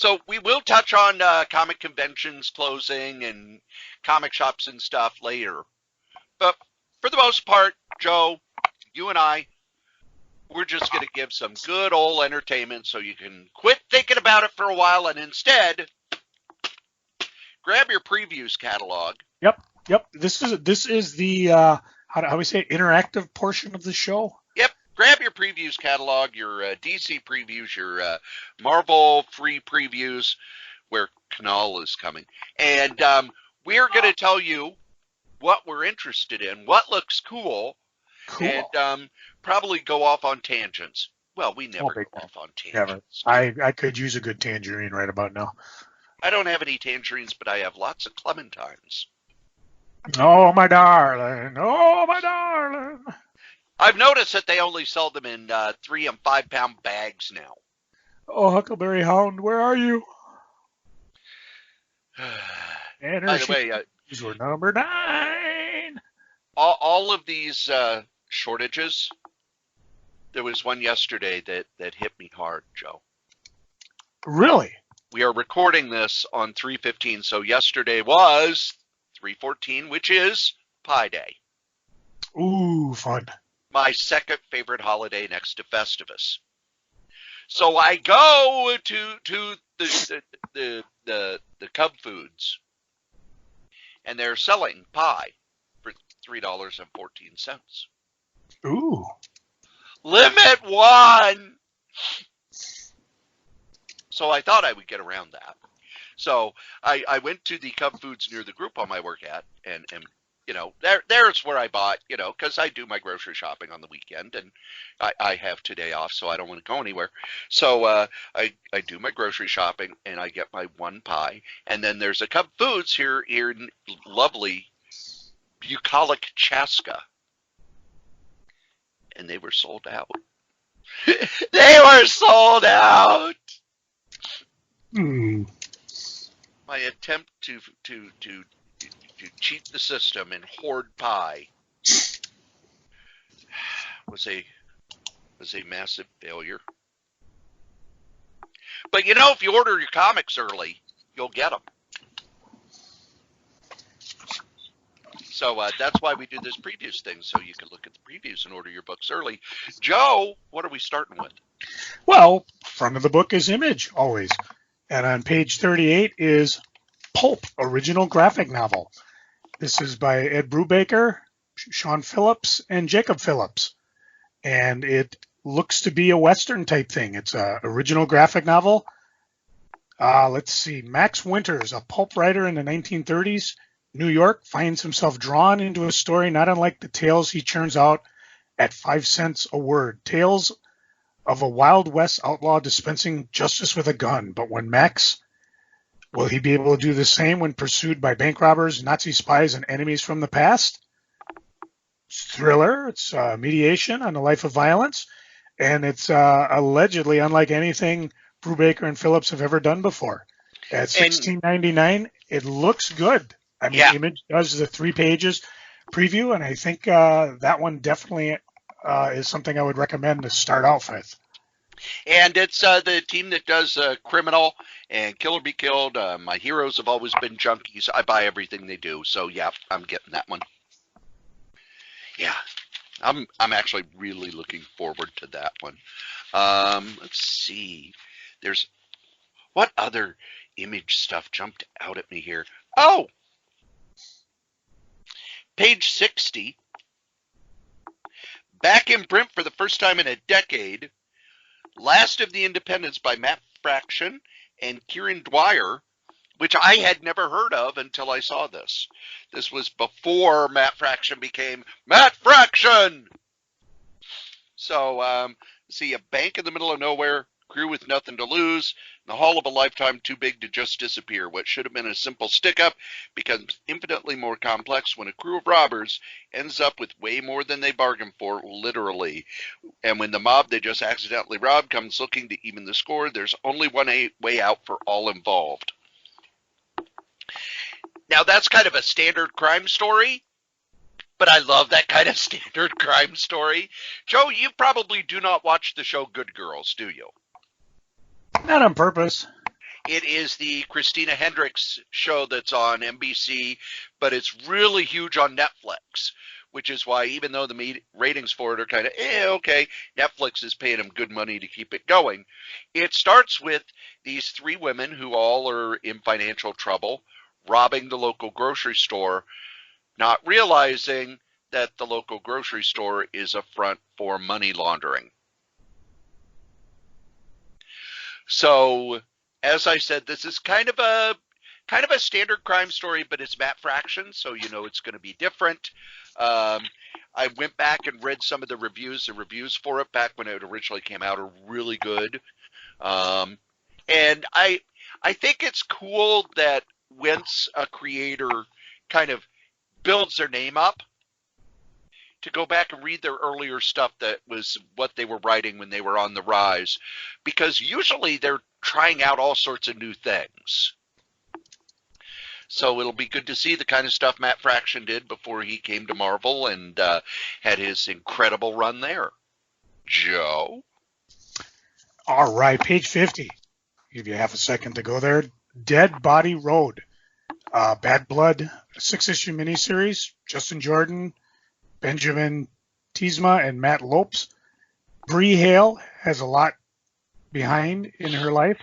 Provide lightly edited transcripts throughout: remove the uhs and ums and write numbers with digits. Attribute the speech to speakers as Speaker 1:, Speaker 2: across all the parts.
Speaker 1: So we will touch on comic conventions closing and comic shops and stuff later. But for the most part, Joe, you and I, we're just going to give some good old entertainment so you can quit thinking about it for a while and instead grab your previews catalog.
Speaker 2: Yep. This is the how do we say interactive portion of the show?
Speaker 1: Yep. Grab your previews catalog, your DC previews, your Marvel free previews, where Canal is coming, and we're going to tell you what we're interested in, what looks cool. And probably go off on tangents. Well, we never go off on tangents.
Speaker 2: Never. I could use a good tangerine right about now.
Speaker 1: I don't have any tangerines, but I have lots of clementines.
Speaker 2: Oh, my darling. Oh, my darling.
Speaker 1: I've noticed that they only sell them in 3 and 5 pound bags now.
Speaker 2: Oh, Huckleberry Hound, where are you?
Speaker 1: And by the way,
Speaker 2: these were number 9.
Speaker 1: All of these shortages, there was one yesterday that hit me hard, Joe.
Speaker 2: Really?
Speaker 1: We are recording this on 3/15, so yesterday was 3/14, which is Pi Day.
Speaker 2: Ooh, fun.
Speaker 1: My second favorite holiday next to Festivus. So I go to the Cub Foods, and they're selling pie for $3.14.
Speaker 2: Ooh.
Speaker 1: Limit 1. So I thought I would get around that. So I went to the Cub Foods near the group home I work at, and you know, there's where I bought, you know, because I do my grocery shopping on the weekend, and I have today off, so I don't want to go anywhere. So I do my grocery shopping, and I get my one pie, and then there's a Cub Foods here in lovely bucolic Chaska, and they were sold out. They were sold out. My attempt to cheat the system and hoard pie was a massive failure. But you know, if you order your comics early, you'll get them. So that's why we do this previews thing, so you can look at the previews and order your books early. Joe, what are we starting with?
Speaker 2: Well, front of the book is Image, always. And on page 38 is Pulp, original graphic novel. This is by Ed Brubaker, Sean Phillips, and Jacob Phillips. And it looks to be a Western type thing. It's an original graphic novel. Let's see. Max Winters, a pulp writer in the 1930s, New York, finds himself drawn into a story not unlike the tales he churns out at 5 cents a word. Tales of a Wild West outlaw dispensing justice with a gun. But when Max, will he be able to do the same when pursued by bank robbers, Nazi spies, and enemies from the past? It's a thriller. It's mediation on the life of violence. And it's allegedly unlike anything Brubaker and Phillips have ever done before. At $16.99, it looks good. I mean, Image does the 3 pages preview, and I think that one definitely is something I would recommend to start out with.
Speaker 1: And it's the team that does Criminal and Kill or Be Killed. My heroes have always been junkies. I buy everything they do, so yeah, I'm getting that one. Yeah, I'm actually really looking forward to that one. Let's see. There's what other Image stuff jumped out at me here? Oh, page 60. Back in print for the first time in a decade, Last of the Independents by Matt Fraction and Kieran Dwyer, which I had never heard of until I saw this. This was before Matt Fraction became Matt Fraction. So, see, a bank in the middle of nowhere, crew with nothing to lose, the haul of a lifetime too big to just disappear. What should have been a simple stick-up becomes infinitely more complex when a crew of robbers ends up with way more than they bargained for, literally. And when the mob they just accidentally robbed comes looking to even the score, there's only one way out for all involved. Now, that's kind of a standard crime story, but I love that kind of standard crime story. Joe, you probably do not watch the show Good Girls, do you?
Speaker 2: Not on purpose.
Speaker 1: It is the Christina Hendricks show that's on NBC, but it's really huge on Netflix, which is why even though the ratings for it are kind of, okay, Netflix is paying them good money to keep it going. It starts with these three women who all are in financial trouble, robbing the local grocery store, not realizing that the local grocery store is a front for money laundering. So, as I said, this is kind of a standard crime story, but it's Matt Fraction, so you know it's going to be different. I went back and read some of the reviews. The reviews for it back when it originally came out are really good. And I think it's cool that once a creator kind of builds their name up, to go back and read their earlier stuff that was what they were writing when they were on the rise, because usually they're trying out all sorts of new things. So it'll be good to see the kind of stuff Matt Fraction did before he came to Marvel and had his incredible run there. Joe?
Speaker 2: All right, page 50. Give you half a second to go there. Dead Body Road. Bad Blood, 6-issue miniseries. Justin Jordan, Benjamin Tiesma, and Matt Lopes. Bree Hale has a lot behind in her life.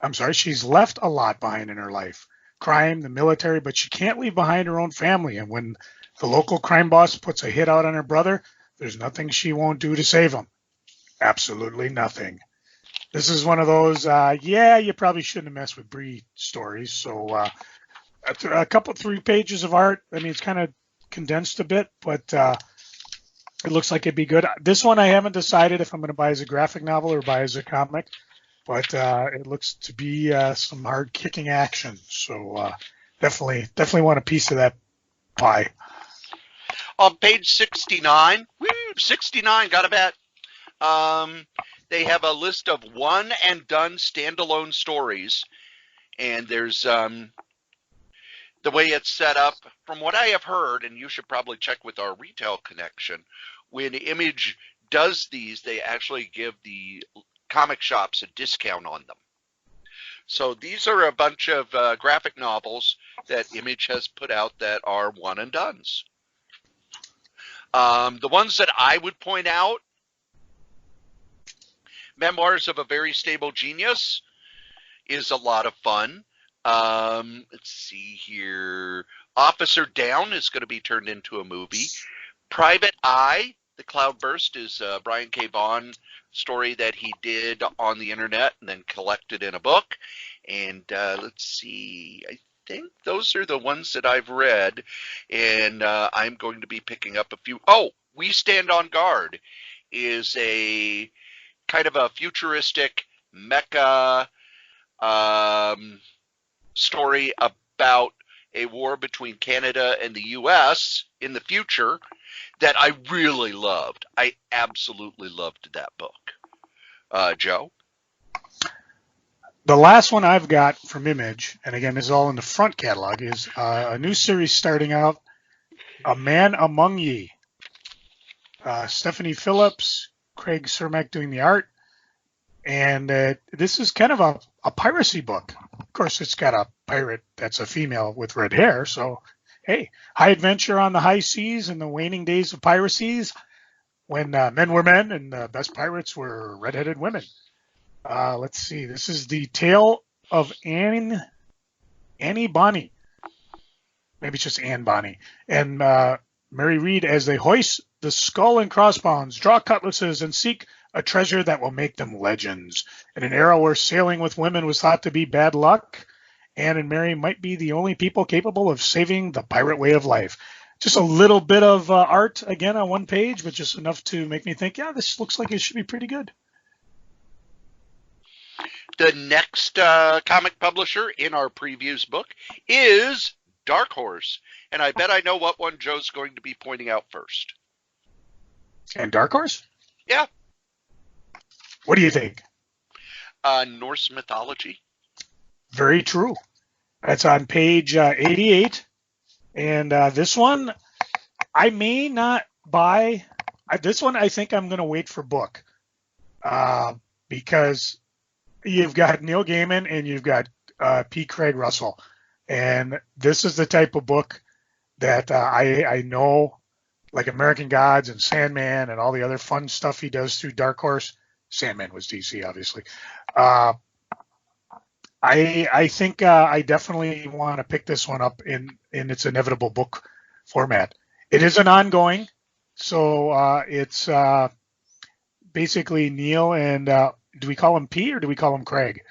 Speaker 2: I'm sorry, she's left a lot behind in her life. Crime, the military, but she can't leave behind her own family. And when the local crime boss puts a hit out on her brother, there's nothing she won't do to save him. Absolutely nothing. This is one of those, you probably shouldn't have messed with Bree stories. So a couple, 3 pages of art. I mean, it's kind of condensed a bit, but it looks like it'd be good. This one I haven't decided if I'm going to buy as a graphic novel or buy as a comic, but it looks to be some hard kicking action. So definitely want a piece of that pie.
Speaker 1: On page 69, 69, got a bet. They have a list of one and done standalone stories, and there's the way it's set up, from what I have heard, and you should probably check with our retail connection, when Image does these, they actually give the comic shops a discount on them. So these are a bunch of graphic novels that Image has put out that are one and dones. The ones that I would point out, Memoirs of a Very Stable Genius is a lot of fun. Let's see here. Officer Down is going to be turned into a movie. Private Eye, The Cloudburst, is a Brian K. Vaughan story that he did on the internet and then collected in a book. And let's see, I think those are the ones that I've read. And I'm going to be picking up a few. Oh, We Stand on Guard is a kind of a futuristic mecha story about a war between Canada and the U.S. in the future that I really loved. I absolutely loved that book. Joe?
Speaker 2: The last one I've got from Image, and again, this is all in the front catalog, is a new series starting out, A Man Among Ye. Stephanie Phillips, Craig Cermak doing the art, and this is kind of a piracy book. Of course, it's got a pirate that's a female with red hair, so hey, high adventure on the high seas in the waning days of piracies when men were men and the best pirates were redheaded women. Let's see, this is the tale of Annie Bonny, maybe it's just Anne Bonny, and Mary Read as they hoist the skull and crossbones, draw cutlasses, and seek a treasure that will make them legends. In an era where sailing with women was thought to be bad luck, Anne and Mary might be the only people capable of saving the pirate way of life. Just a little bit of art, again, on one page, but just enough to make me think, yeah, this looks like it should be pretty good.
Speaker 1: The next comic publisher in our previews book is Dark Horse. And I bet I know what one Joe's going to be pointing out first.
Speaker 2: And Dark Horse?
Speaker 1: Yeah.
Speaker 2: What do you think?
Speaker 1: Norse mythology.
Speaker 2: Very true. That's on page 88. And this one, I may not buy. This one, I think I'm going to wait for book. Because you've got Neil Gaiman and you've got P. Craig Russell. And this is the type of book that I know, like American Gods and Sandman and all the other fun stuff he does through Dark Horse. Sandman was DC, obviously. I think I definitely want to pick this one up in its inevitable book format. It is an ongoing, so it's basically Neil and do we call him P or do we call him Craig?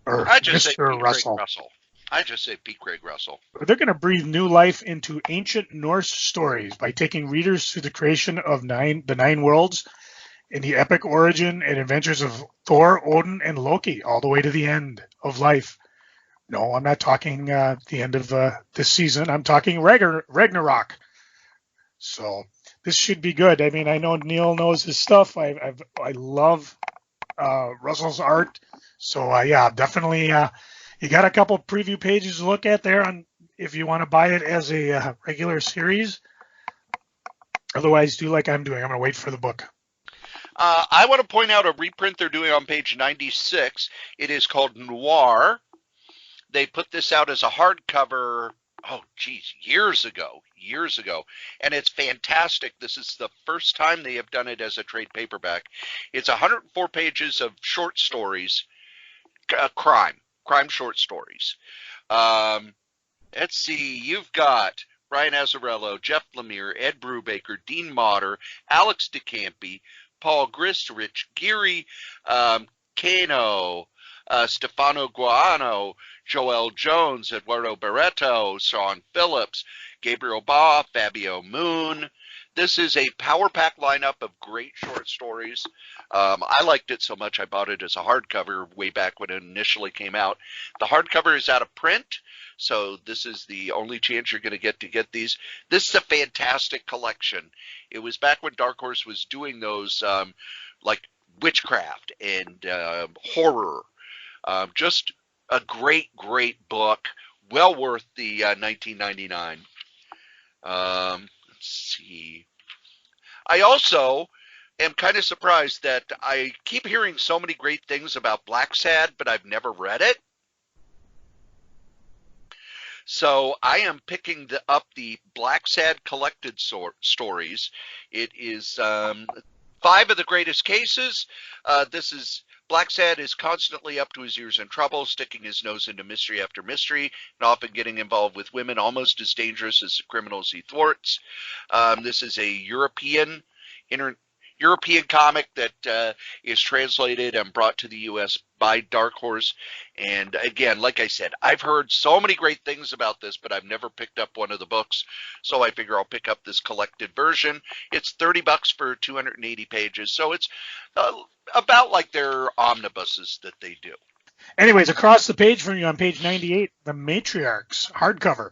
Speaker 2: Or
Speaker 1: I just say
Speaker 2: Mr.
Speaker 1: P.
Speaker 2: Russell.
Speaker 1: Craig Russell. I just say P. Craig Russell.
Speaker 2: They're going to breathe new life into ancient Norse stories by taking readers through the creation of the nine worlds and the epic origin and adventures of Thor, Odin, and Loki, all the way to the end of life. No, I'm not talking the end of this season. I'm talking Ragnarok. So this should be good. I mean, I know Neil knows his stuff. I love Russell's art. So yeah, definitely. You got a couple preview pages to look at there on if you want to buy it as a regular series. Otherwise, do like I'm doing. I'm going to wait for the book.
Speaker 1: I want to point out a reprint they're doing on page 96. It is called Noir. They put this out as a hardcover, years ago. And it's fantastic. This is the first time they have done it as a trade paperback. It's 104 pages of short stories, crime short stories. Let's see, you've got Brian Azzarello, Jeff Lemire, Ed Brubaker, Dean Motter, Alex DeCampi, Paul Gristrich, Giri Cano, Stefano Guano, Joel Jones, Eduardo Barreto, Sean Phillips, Gabriel Ba, Fabio Moon. This is a power pack lineup of great short stories. I liked it so much I bought it as a hardcover way back when it initially came out. The hardcover is out of print, so this is the only chance you're going to get these. This is a fantastic collection. It was back when Dark Horse was doing those like witchcraft and horror. Just a great book. Well worth the $19.99. Let's see. I also am kind of surprised that I keep hearing so many great things about Black Sad, but I've never read it. So I am picking up the Black Sad collected stories. It is 5 of the greatest cases. This is Black Sad is constantly up to his ears in trouble, sticking his nose into mystery after mystery, and often getting involved with women almost as dangerous as the criminals he thwarts. This is a European comic that is translated and brought to the U.S. by Dark Horse. And again, like I said, I've heard so many great things about this, but I've never picked up one of the books. So I figure I'll pick up this collected version. It's $30 for 280 pages. So it's about like their omnibuses that they do.
Speaker 2: Anyways, across the page from you on page 98, The Matriarchs, hardcover.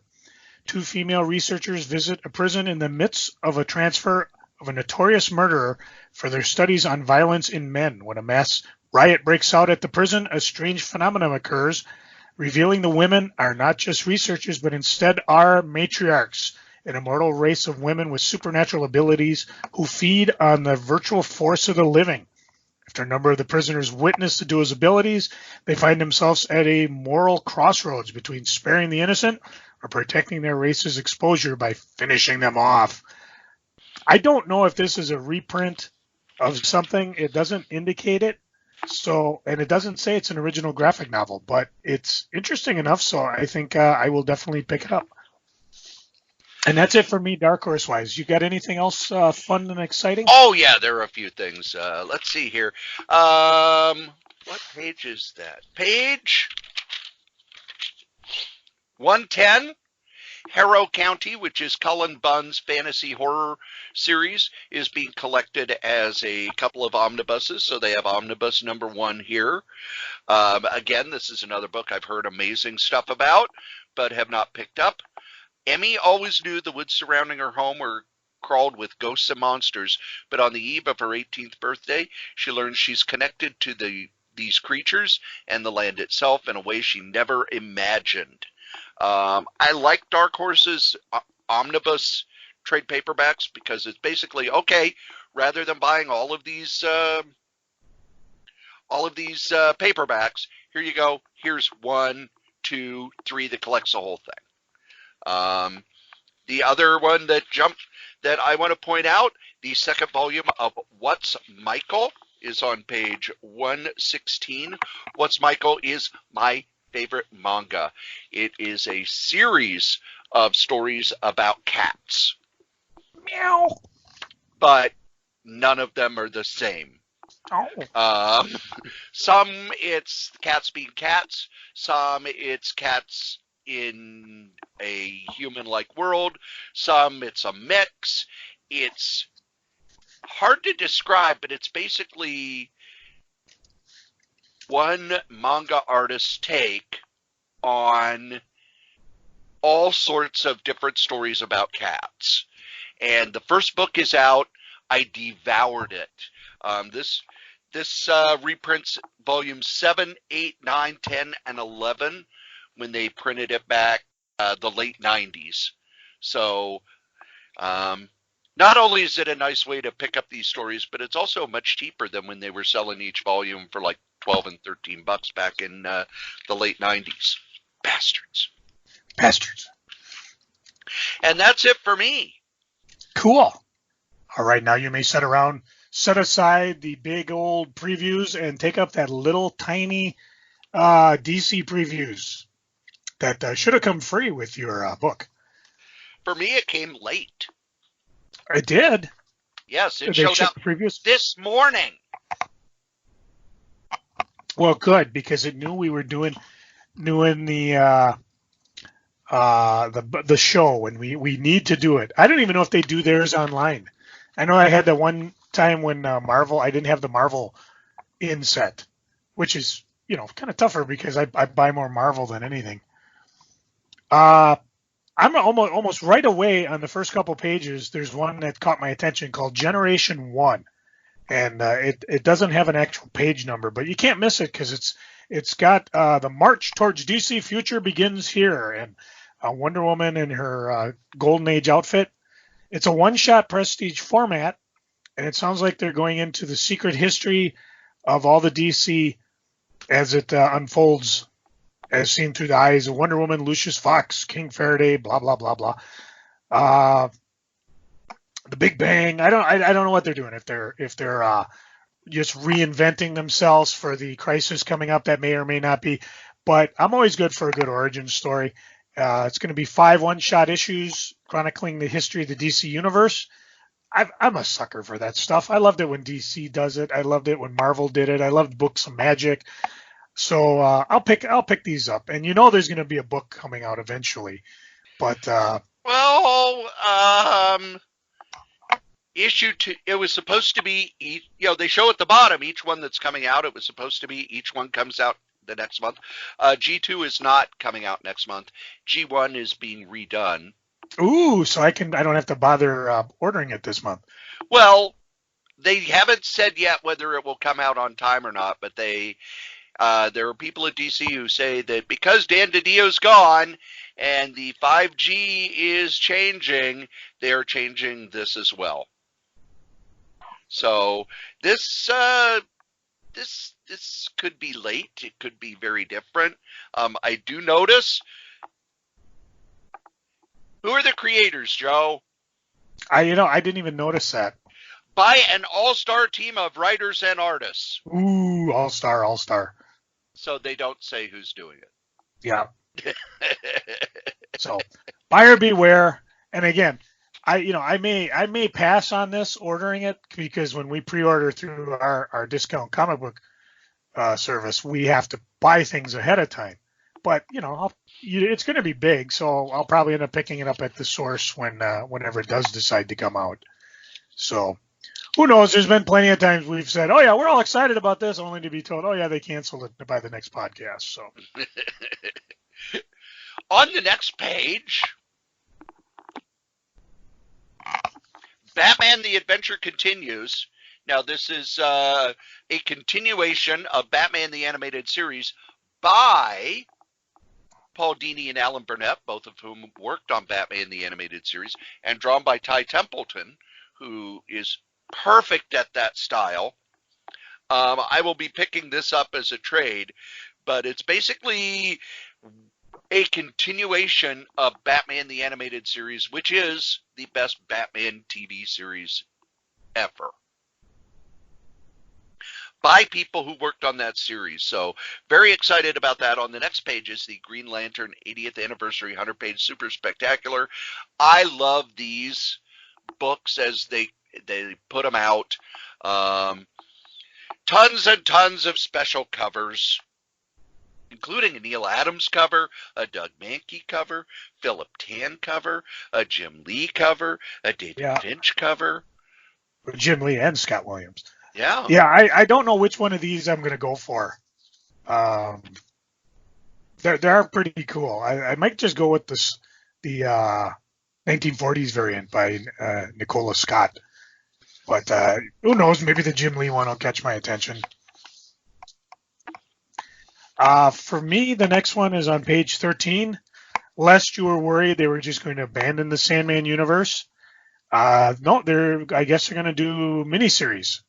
Speaker 2: 2 female researchers visit a prison in the midst of a transfer of a notorious murderer for their studies on violence in men. When a mass riot breaks out at the prison, a strange phenomenon occurs, revealing the women are not just researchers, but instead are matriarchs, an immortal race of women with supernatural abilities who feed on the virtual force of the living. After a number of the prisoners witness the duo's abilities, they find themselves at a moral crossroads between sparing the innocent or protecting their race's exposure by finishing them off. I don't know if this is a reprint of something. It doesn't indicate it. So, and it doesn't say it's an original graphic novel, but it's interesting enough. So I think I will definitely pick it up. And that's it for me, Dark Horse wise. You got anything else fun and exciting?
Speaker 1: Oh yeah, there are a few things. Let's see here. What page is that? Page 110. Harrow County, which is Cullen Bunn's fantasy horror series, is being collected as a couple of omnibuses. So they have omnibus number 1 here. Again, this is another book I've heard amazing stuff about, but have not picked up. Emmy always knew the woods surrounding her home were crawled with ghosts and monsters, but on the eve of her 18th birthday, she learns she's connected to these creatures and the land itself in a way she never imagined. I like Dark Horse's omnibus trade paperbacks because it's basically, okay, rather than buying all of these all of these paperbacks. Here you go. Here's 1, 2, 3 that collects the whole thing. The other one that I want to point out, the second volume of What's Michael is on page 116. What's Michael is my favorite manga. It is a series of stories about cats.
Speaker 2: Meow.
Speaker 1: But none of them are the same.
Speaker 2: Oh.
Speaker 1: Some it's cats being cats. Some it's cats in a human-like world. Some it's a mix. It's hard to describe, but it's basically one manga artist's take on all sorts of different stories about cats. And the first book is out. I devoured it. This reprints volumes 7, 8, 9, 10, and 11 when they printed it back the late 90s. So not only is it a nice way to pick up these stories, but it's also much cheaper than when they were selling each volume for like 12 and 13 bucks back in the late 90s. Bastards. And that's it for me.
Speaker 2: Cool. All right, now you may set aside the big old previews and take up that little tiny DC previews that should have come free with your book.
Speaker 1: For me, it came late.
Speaker 2: It did?
Speaker 1: Yes, it showed up this morning.
Speaker 2: Well, good, because it knew we were doing the show, and we need to do it. I don't even know if they do theirs online. I know I had that one time when Marvel, I didn't have the Marvel in set, which is, kind of tougher because I buy more Marvel than anything. I'm almost right away on the first couple pages. There's one that caught my attention called Generation 1. And it doesn't have an actual page number, but you can't miss it because it's got the march towards DC future begins here, and Wonder Woman in her Golden Age outfit. It's a one-shot prestige format, and it sounds like they're going into the secret history of all the DC as it unfolds, as seen through the eyes of Wonder Woman, Lucius Fox, King Faraday, blah blah blah blah. The Big Bang. I don't know what they're doing. If they're just reinventing themselves for the crisis coming up, that may or may not be. But I'm always good for a good origin story. It's going to be 5 one-shot issues chronicling the history of the DC universe. I'm a sucker for that stuff. I loved it when DC does it. I loved it when Marvel did it. I loved books of magic. So I'll pick these up. And there's going to be a book coming out eventually. But
Speaker 1: issue 2, it was supposed to be, they show at the bottom each one that's coming out. It was supposed to be each one comes out the next month. G2 is not coming out next month. G1 is being redone.
Speaker 2: Ooh, so I don't have to bother ordering it this month.
Speaker 1: Well, they haven't said yet whether it will come out on time or not, but there are people at DC who say that because Dan DiDio's gone and the 5G is changing, they're changing this as well. So this could be late. It could be very different. I do notice. Who are the creators, Joe?
Speaker 2: I didn't even notice that.
Speaker 1: By an all-star team of writers and artists.
Speaker 2: Ooh, all-star.
Speaker 1: So they don't say who's doing it.
Speaker 2: Yeah. So buyer beware. And again, I may pass on this ordering it because when we pre-order through our discount comic book service, we have to buy things ahead of time. But it's going to be big, so I'll probably end up picking it up at the source whenever it does decide to come out. So who knows? There's been plenty of times we've said, "Oh yeah, we're all excited about this," only to be told, "Oh yeah, they canceled it by the next podcast." So
Speaker 1: on the next page, Batman: The Adventure Continues. Now this is a continuation of Batman the Animated Series by Paul Dini and Alan Burnett, both of whom worked on Batman the Animated Series, and drawn by Ty Templeton, who is perfect at that style. I will be picking this up as a trade, but it's basically a continuation of Batman the Animated Series, which is the best Batman TV series ever, by people who worked on that series. So very excited about that. On the next page is the Green Lantern 80th Anniversary 100-page Super Spectacular. I love these books as they put them out. Tons and tons of special covers, including a Neil Adams cover, a Doug Mankey cover, Philip Tan cover, a Jim Lee cover, a David Finch cover.
Speaker 2: Jim Lee and Scott Williams.
Speaker 1: Yeah.
Speaker 2: Yeah, I don't know which one of these I'm going to go for. They are pretty cool. I might just go with the 1940s variant by Nicola Scott. But who knows? Maybe the Jim Lee one will catch my attention. For me, the next one is on page 13. Lest you were worried they were just going to abandon the Sandman universe. No, I guess they're going to do miniseries.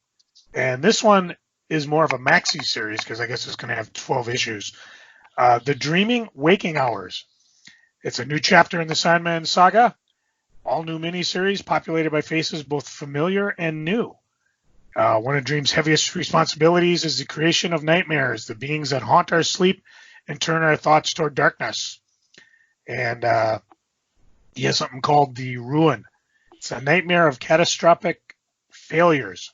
Speaker 2: And this one is more of a maxi series because I guess it's going to have 12 issues. The Dreaming Waking Hours. It's a new chapter in the Sandman saga. All new miniseries populated by faces both familiar and new. One of Dream's heaviest responsibilities is the creation of nightmares, the beings that haunt our sleep and turn our thoughts toward darkness. And he has something called the Ruin. It's a nightmare of catastrophic failures.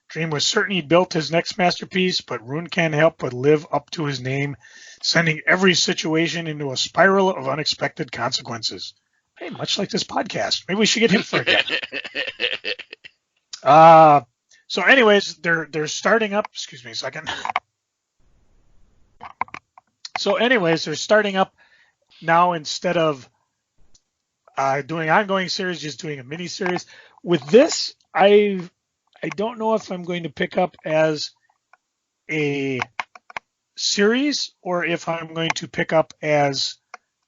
Speaker 2: Dream was certain he built his next masterpiece, but Ruin can't help but live up to his name, sending every situation into a spiral of unexpected consequences. Hey, much like this podcast. Maybe we should get him for a guest. So anyways, they're starting up. Excuse me a second. So anyways, they're starting up now instead of doing ongoing series, just doing a mini series. With this, I don't know if I'm going to pick up as a series or if I'm going to pick up as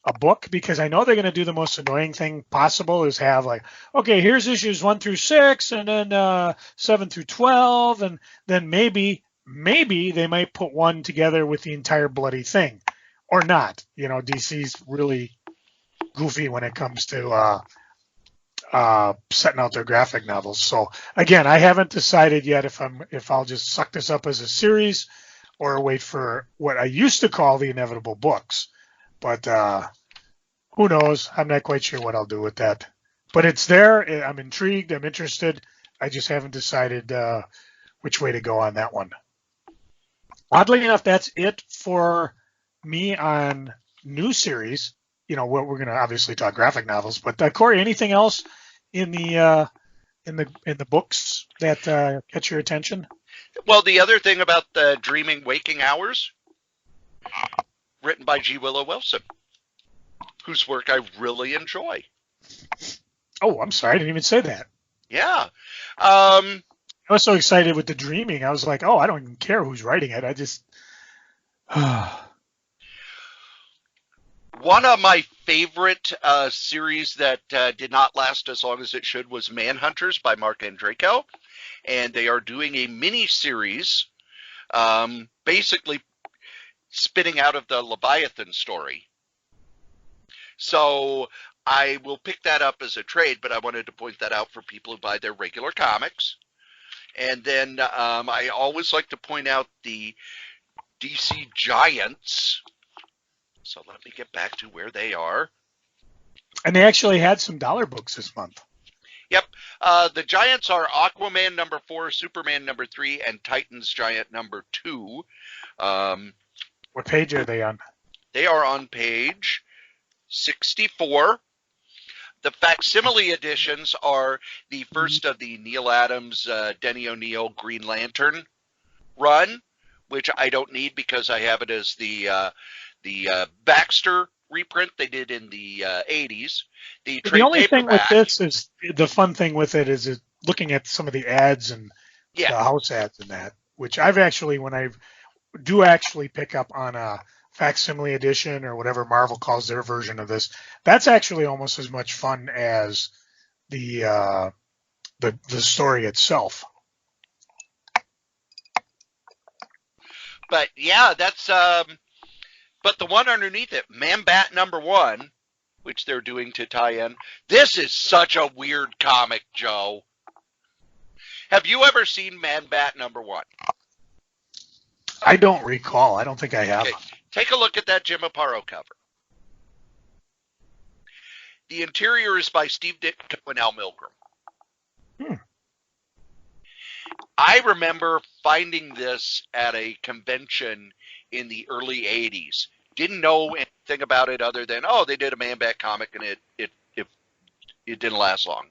Speaker 2: a book, because I know they're going to do the most annoying thing possible is have like, okay, here's issues 1 through 6 and then 7 through 12. And then maybe they might put one together with the entire bloody thing or not. You know, DC's really goofy when it comes to setting out their graphic novels. So again, I haven't decided yet if I'll just suck this up as a series or wait for what I used to call the inevitable books. But who knows? I'm not quite sure what I'll do with that. But it's there. I'm intrigued. I'm interested. I just haven't decided which way to go on that one. Oddly enough, that's it for me on new series. You know, we're going to obviously talk graphic novels. But Cory, anything else in the books that catch your attention?
Speaker 1: Well, the other thing about the Dreaming Waking Hours, written by G. Willow Wilson, whose work I really enjoy.
Speaker 2: Oh, I'm sorry. I didn't even say that.
Speaker 1: Yeah.
Speaker 2: I was so excited with the Dreaming. I was like, oh, I don't even care who's writing it. I just...
Speaker 1: One of my favorite series that did not last as long as it should was Manhunters by Mark Andreyko. And they are doing a mini-series basically spinning out of the Leviathan story. So I will pick that up as a trade, but I wanted to point that out for people who buy their regular comics. And then I always like to point out the DC Giants. So let me get back to where they are.
Speaker 2: And they actually had some dollar books this month.
Speaker 1: Yep. The Giants are Aquaman number 4, Superman number 3, and Titans Giant number 2.
Speaker 2: What page are they on?
Speaker 1: They are on page 64. The facsimile editions are the first of the Neil Adams, Denny O'Neil Green Lantern run, which I don't need because I have it as the Baxter reprint they did in the 80s. The
Speaker 2: only thing with this is the fun thing with it is looking at some of the ads and the house ads and that, which I've actually, when I do actually pick up on a facsimile edition or whatever Marvel calls their version of this, that's actually almost as much fun as the story itself.
Speaker 1: But yeah, that's but the one underneath it, Man-Bat #1, which they're doing to tie in. This is such a weird comic, Joe. Have you ever seen Man-Bat #1?
Speaker 2: I don't recall. I don't think I have.
Speaker 1: Okay, take a look at that Jim Aparo cover. The interior is by Steve Ditko and Al Milgrom. I remember finding this at a convention in the early 80s. Didn't know anything about it other than, oh, they did a Man-Bat comic and it didn't last long.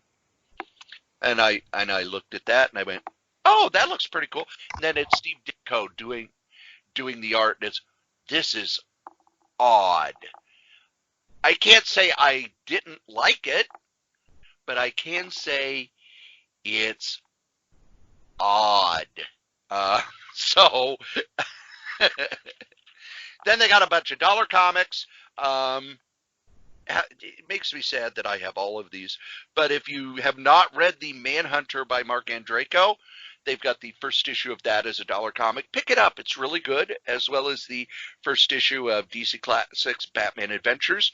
Speaker 1: And I looked at that and I went, oh, that looks pretty cool. And then it's Steve Ditko doing the art. And this is odd. I can't say I didn't like it, but I can say it's odd. So then they got a bunch of dollar comics. It makes me sad that I have all of these, but if you have not read the Manhunter by Mark Andreyko, they've got the first issue of that as a dollar comic. Pick it up. It's really good, as well as the first issue of DC Classics Batman Adventures.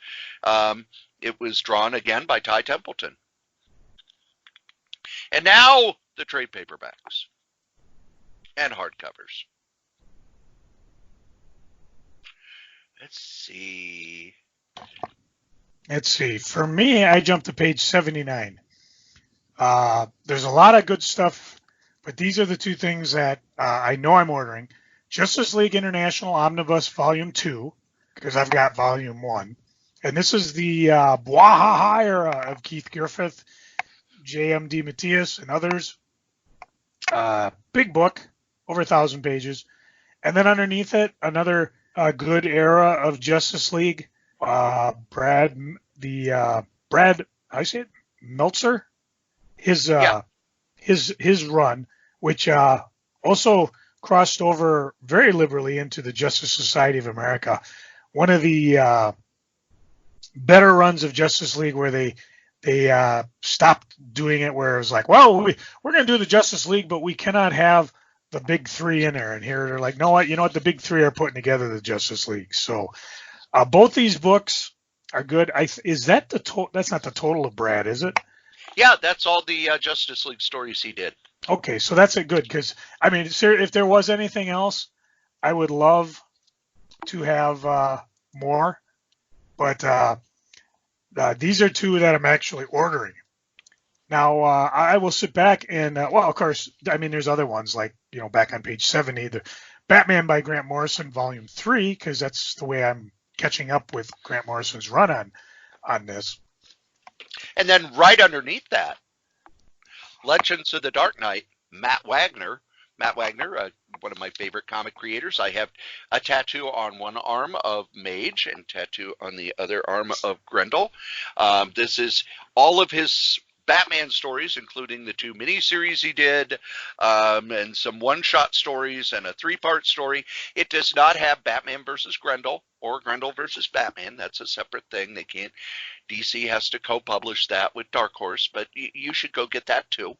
Speaker 1: It was drawn again by Ty Templeton. And now the trade paperbacks and hardcovers. Let's see.
Speaker 2: For me, I jumped to page 79. There's a lot of good stuff, but these are the two things that I know I'm ordering. Justice League International Omnibus Volume 2, because I've got Volume 1. And this is the Bwahaha era of Keith Griffith, J.M. DeMatteis, and others. Big book, over 1,000 pages. And then underneath it, another good era of Justice League. Brad, I say it, Meltzer, his run, which also crossed over very liberally into the Justice Society of America. One of the better runs of Justice League where they stopped doing it, where it was like, well, we're going to do the Justice League, but we cannot have the big three in there. And here they're like, no, you know what? The big three are putting together the Justice League. So both these books are good. Is that that's not the total of Brad, is it?
Speaker 1: Yeah, that's all the Justice League stories he did.
Speaker 2: Okay, so that's a good, because I mean, if there was anything else, I would love to have more, but these are two that I'm actually ordering. Now, I will sit back and, well, of course, I mean, there's other ones like, back on page 70, the Batman by Grant Morrison, Volume 3, because that's the way I'm catching up with Grant Morrison's run on this.
Speaker 1: And then right underneath that, Legends of the Dark Knight, Matt Wagner, one of my favorite comic creators. I have a tattoo on one arm of Mage and tattoo on the other arm of Grendel. This is all of his Batman stories, including the 2 miniseries he did, and some one-shot stories and a 3-part story. It does not have Batman versus Grendel or Grendel versus Batman. That's a separate thing. They can't. DC has to co-publish that with Dark Horse, but you should go get that too.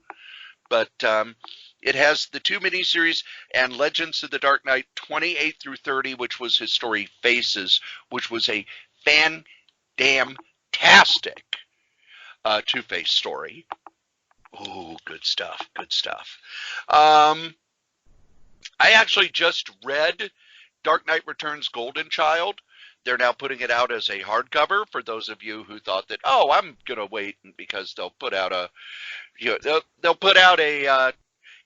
Speaker 1: But it has the 2 miniseries and Legends of the Dark Knight 28 through 30, which was his story Faces, which was a fan-damn-tastic Two-Face story. Ooh, good stuff. I actually just read Dark Knight Returns Golden Child. They're now putting it out as a hardcover for those of you who thought that, oh, I'm gonna wait because they'll put out a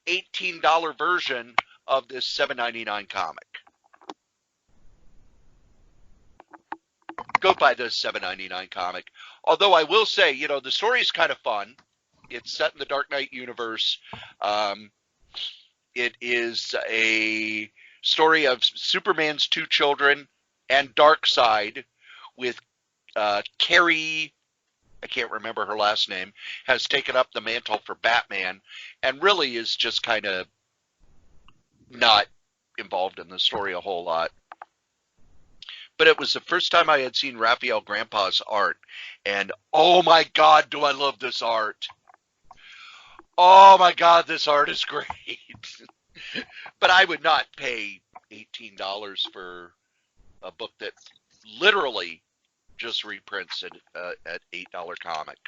Speaker 1: $18 version of this $7.99 comic. Go buy this $7.99 comic. Although I will say, the story is kind of fun. It's set in the Dark Knight universe. It is a story of Superman's 2 children and Darkseid, with Kray, I can't remember her last name, has taken up the mantle for Batman and really is just kind of not involved in the story a whole lot. But it was the first time I had seen Raphael Grandpa's art, and oh my God, do I love this art. Oh my God, this art is great. But I would not pay $18 for a book that literally just reprints at $8 comic.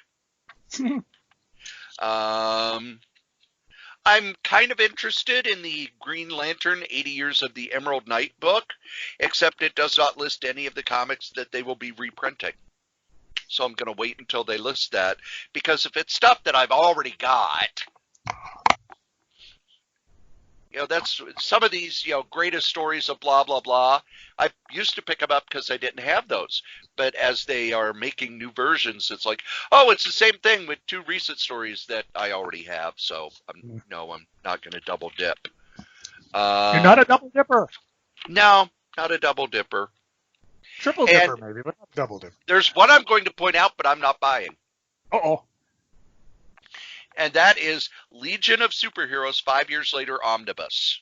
Speaker 1: I'm kind of interested in the Green Lantern 80 Years of the Emerald Knight book, except it does not list any of the comics that they will be reprinting. So I'm going to wait until they list that, because if it's stuff that I've already got, that's some of these, greatest stories of blah, blah, blah. I used to pick them up because I didn't have those. But as they are making new versions, it's like, oh, it's the same thing with 2 recent stories that I already have. So, I'm not going to double dip.
Speaker 2: You're not a double dipper.
Speaker 1: No, not a double dipper.
Speaker 2: Triple dipper, maybe, but not double dipper.
Speaker 1: There's one I'm going to point out, but I'm not buying.
Speaker 2: Uh-oh.
Speaker 1: And that is Legion of Superheroes 5 Years Later Omnibus.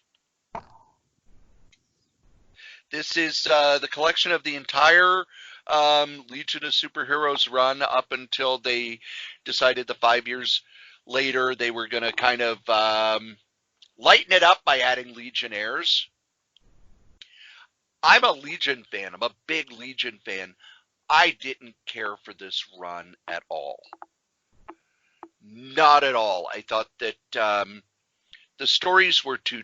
Speaker 1: This is the collection of the entire Legion of Superheroes run up until they decided the 5 years later they were going to kind of lighten it up by adding Legionnaires. I'm a Legion fan. I'm a big Legion fan. I didn't care for this run at all. Not at all. I thought that the stories were too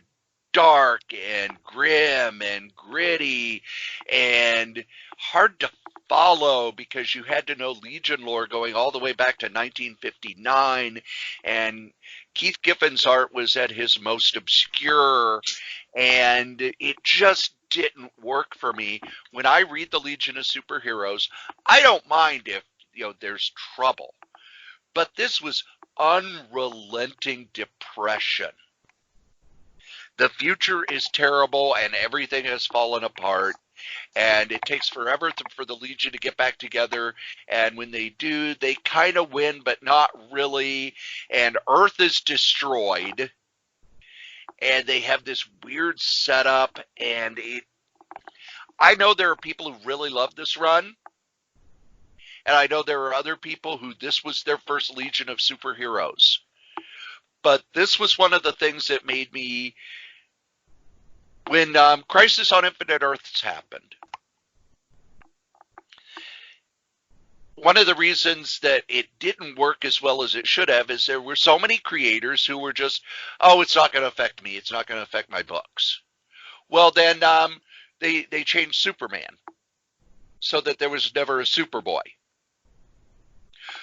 Speaker 1: dark and grim and gritty and hard to follow, because you had to know Legion lore going all the way back to 1959, and Keith Giffen's art was at his most obscure, and it just didn't work for me. When I read the Legion of Superheroes, I don't mind if there's trouble. But this was unrelenting depression. The future is terrible and everything has fallen apart, and it takes forever for the Legion to get back together, and when they do, they kind of win, but not really, and Earth is destroyed, and they have this weird setup, and I know there are people who really love this run, and I know there are other people who this was their first Legion of Superheroes. But this was one of the things that made me, when Crisis on Infinite Earths happened, one of the reasons that it didn't work as well as it should have is there were so many creators who were just, oh, it's not going to affect me. It's not going to affect my books. Well, then they changed Superman so that there was never a Superboy.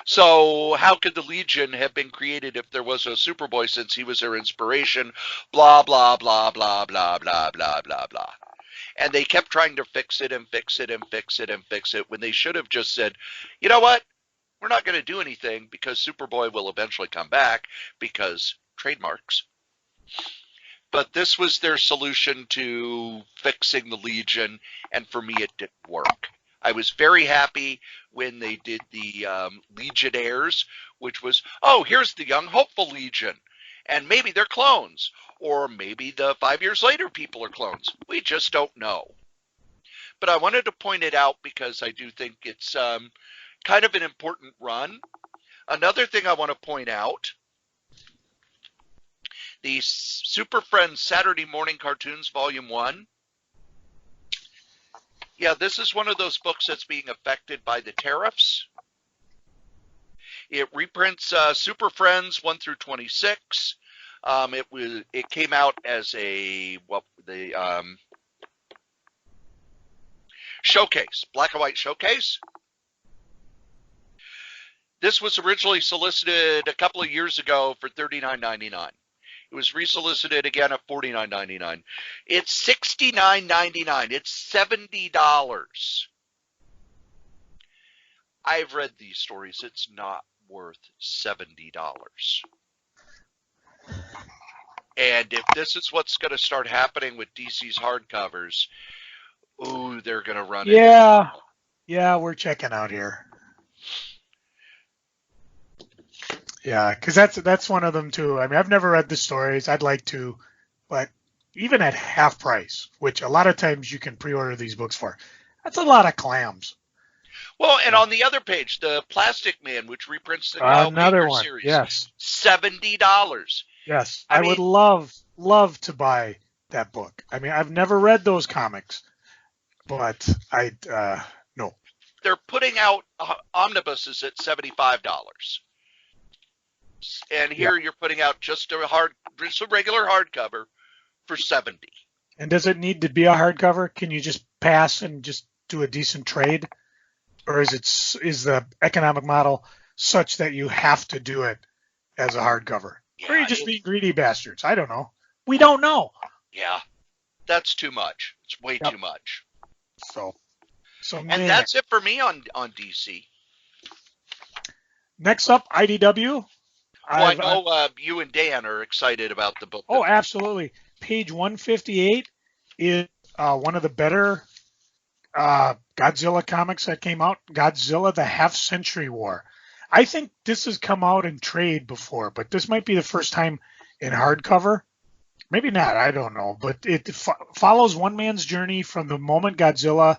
Speaker 1: So how could the Legion have been created if there was a Superboy, since he was their inspiration? Blah, blah, blah, blah, blah, blah, blah, blah, blah. And they kept trying to fix it and fix it and fix it and fix it when they should have just said, you know what? We're not going to do anything because Superboy will eventually come back because trademarks. But this was their solution to fixing the Legion, and for me it didn't work. I was very happy when they did the Legionnaires, which was, oh, here's the young hopeful Legion, and maybe they're clones, or maybe the 5 years later people are clones. We just don't know. But I wanted to point it out because I do think it's kind of an important run. Another thing I want to point out, the Super Friends Saturday Morning Cartoons Volume 1. Yeah, this is one of those books that's being affected by the tariffs. It reprints Super Friends 1 through 26. It came out as a showcase, black and white showcase. This was originally solicited a couple of years ago for $39.99. It was resolicited again at $49.99. It's $69.99. It's $70. I've read these stories. It's not worth $70. And if this is what's going to start happening with DC's hardcovers, ooh, they're going to run into trouble.
Speaker 2: Yeah, we're checking out here. Yeah, because that's one of them too. I mean, I've never read the stories. I'd like to, but even at half price, which a lot of times you can pre-order these books for, that's a lot of clams.
Speaker 1: Well, and on the other page, the Plastic Man, which reprints the
Speaker 2: another one,
Speaker 1: series,
Speaker 2: yes,
Speaker 1: $70.
Speaker 2: Yes, I would love to buy that book. I mean, I've never read those comics, but no.
Speaker 1: They're putting out omnibuses at $75, and
Speaker 2: Yeah.
Speaker 1: here you're putting out just a regular hardcover for 70.
Speaker 2: And does it need to be a hardcover? Can you just pass and just do a decent trade, or is the economic model such that you have to do it as a hardcover?
Speaker 1: Yeah,
Speaker 2: Or are you just being greedy bastards? I don't know. We don't know.
Speaker 1: Yeah, that's too much. It's way too much.
Speaker 2: So
Speaker 1: And
Speaker 2: man.
Speaker 1: that's it for me on DC.
Speaker 2: Next up, IDW.
Speaker 1: Well, I know you and Dan are excited about the book.
Speaker 2: Oh, absolutely. Page 158 is one of the better Godzilla comics that came out. Godzilla: The Half-Century War. I think this has come out in trade before, but this might be the first time in hardcover. Maybe not. I don't know. But it follows one man's journey from the moment Godzilla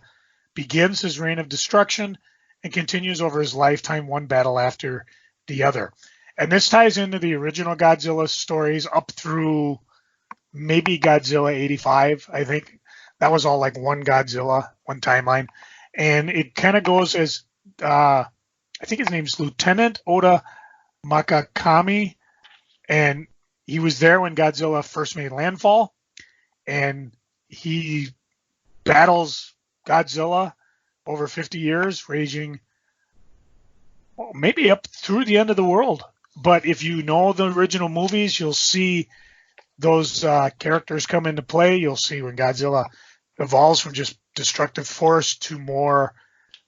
Speaker 2: begins his reign of destruction and continues over his lifetime, one battle after the other. And this ties into the original Godzilla stories up through maybe Godzilla 85. I think that was all like one Godzilla, one timeline. And it kind of goes as, I think his name's Lieutenant Oda Makakami. And he was there when Godzilla first made landfall. And he battles Godzilla over 50 years, raging maybe up through the end of the world. But if you know the original movies, you'll see those characters come into play. You'll see when Godzilla evolves from just destructive force to more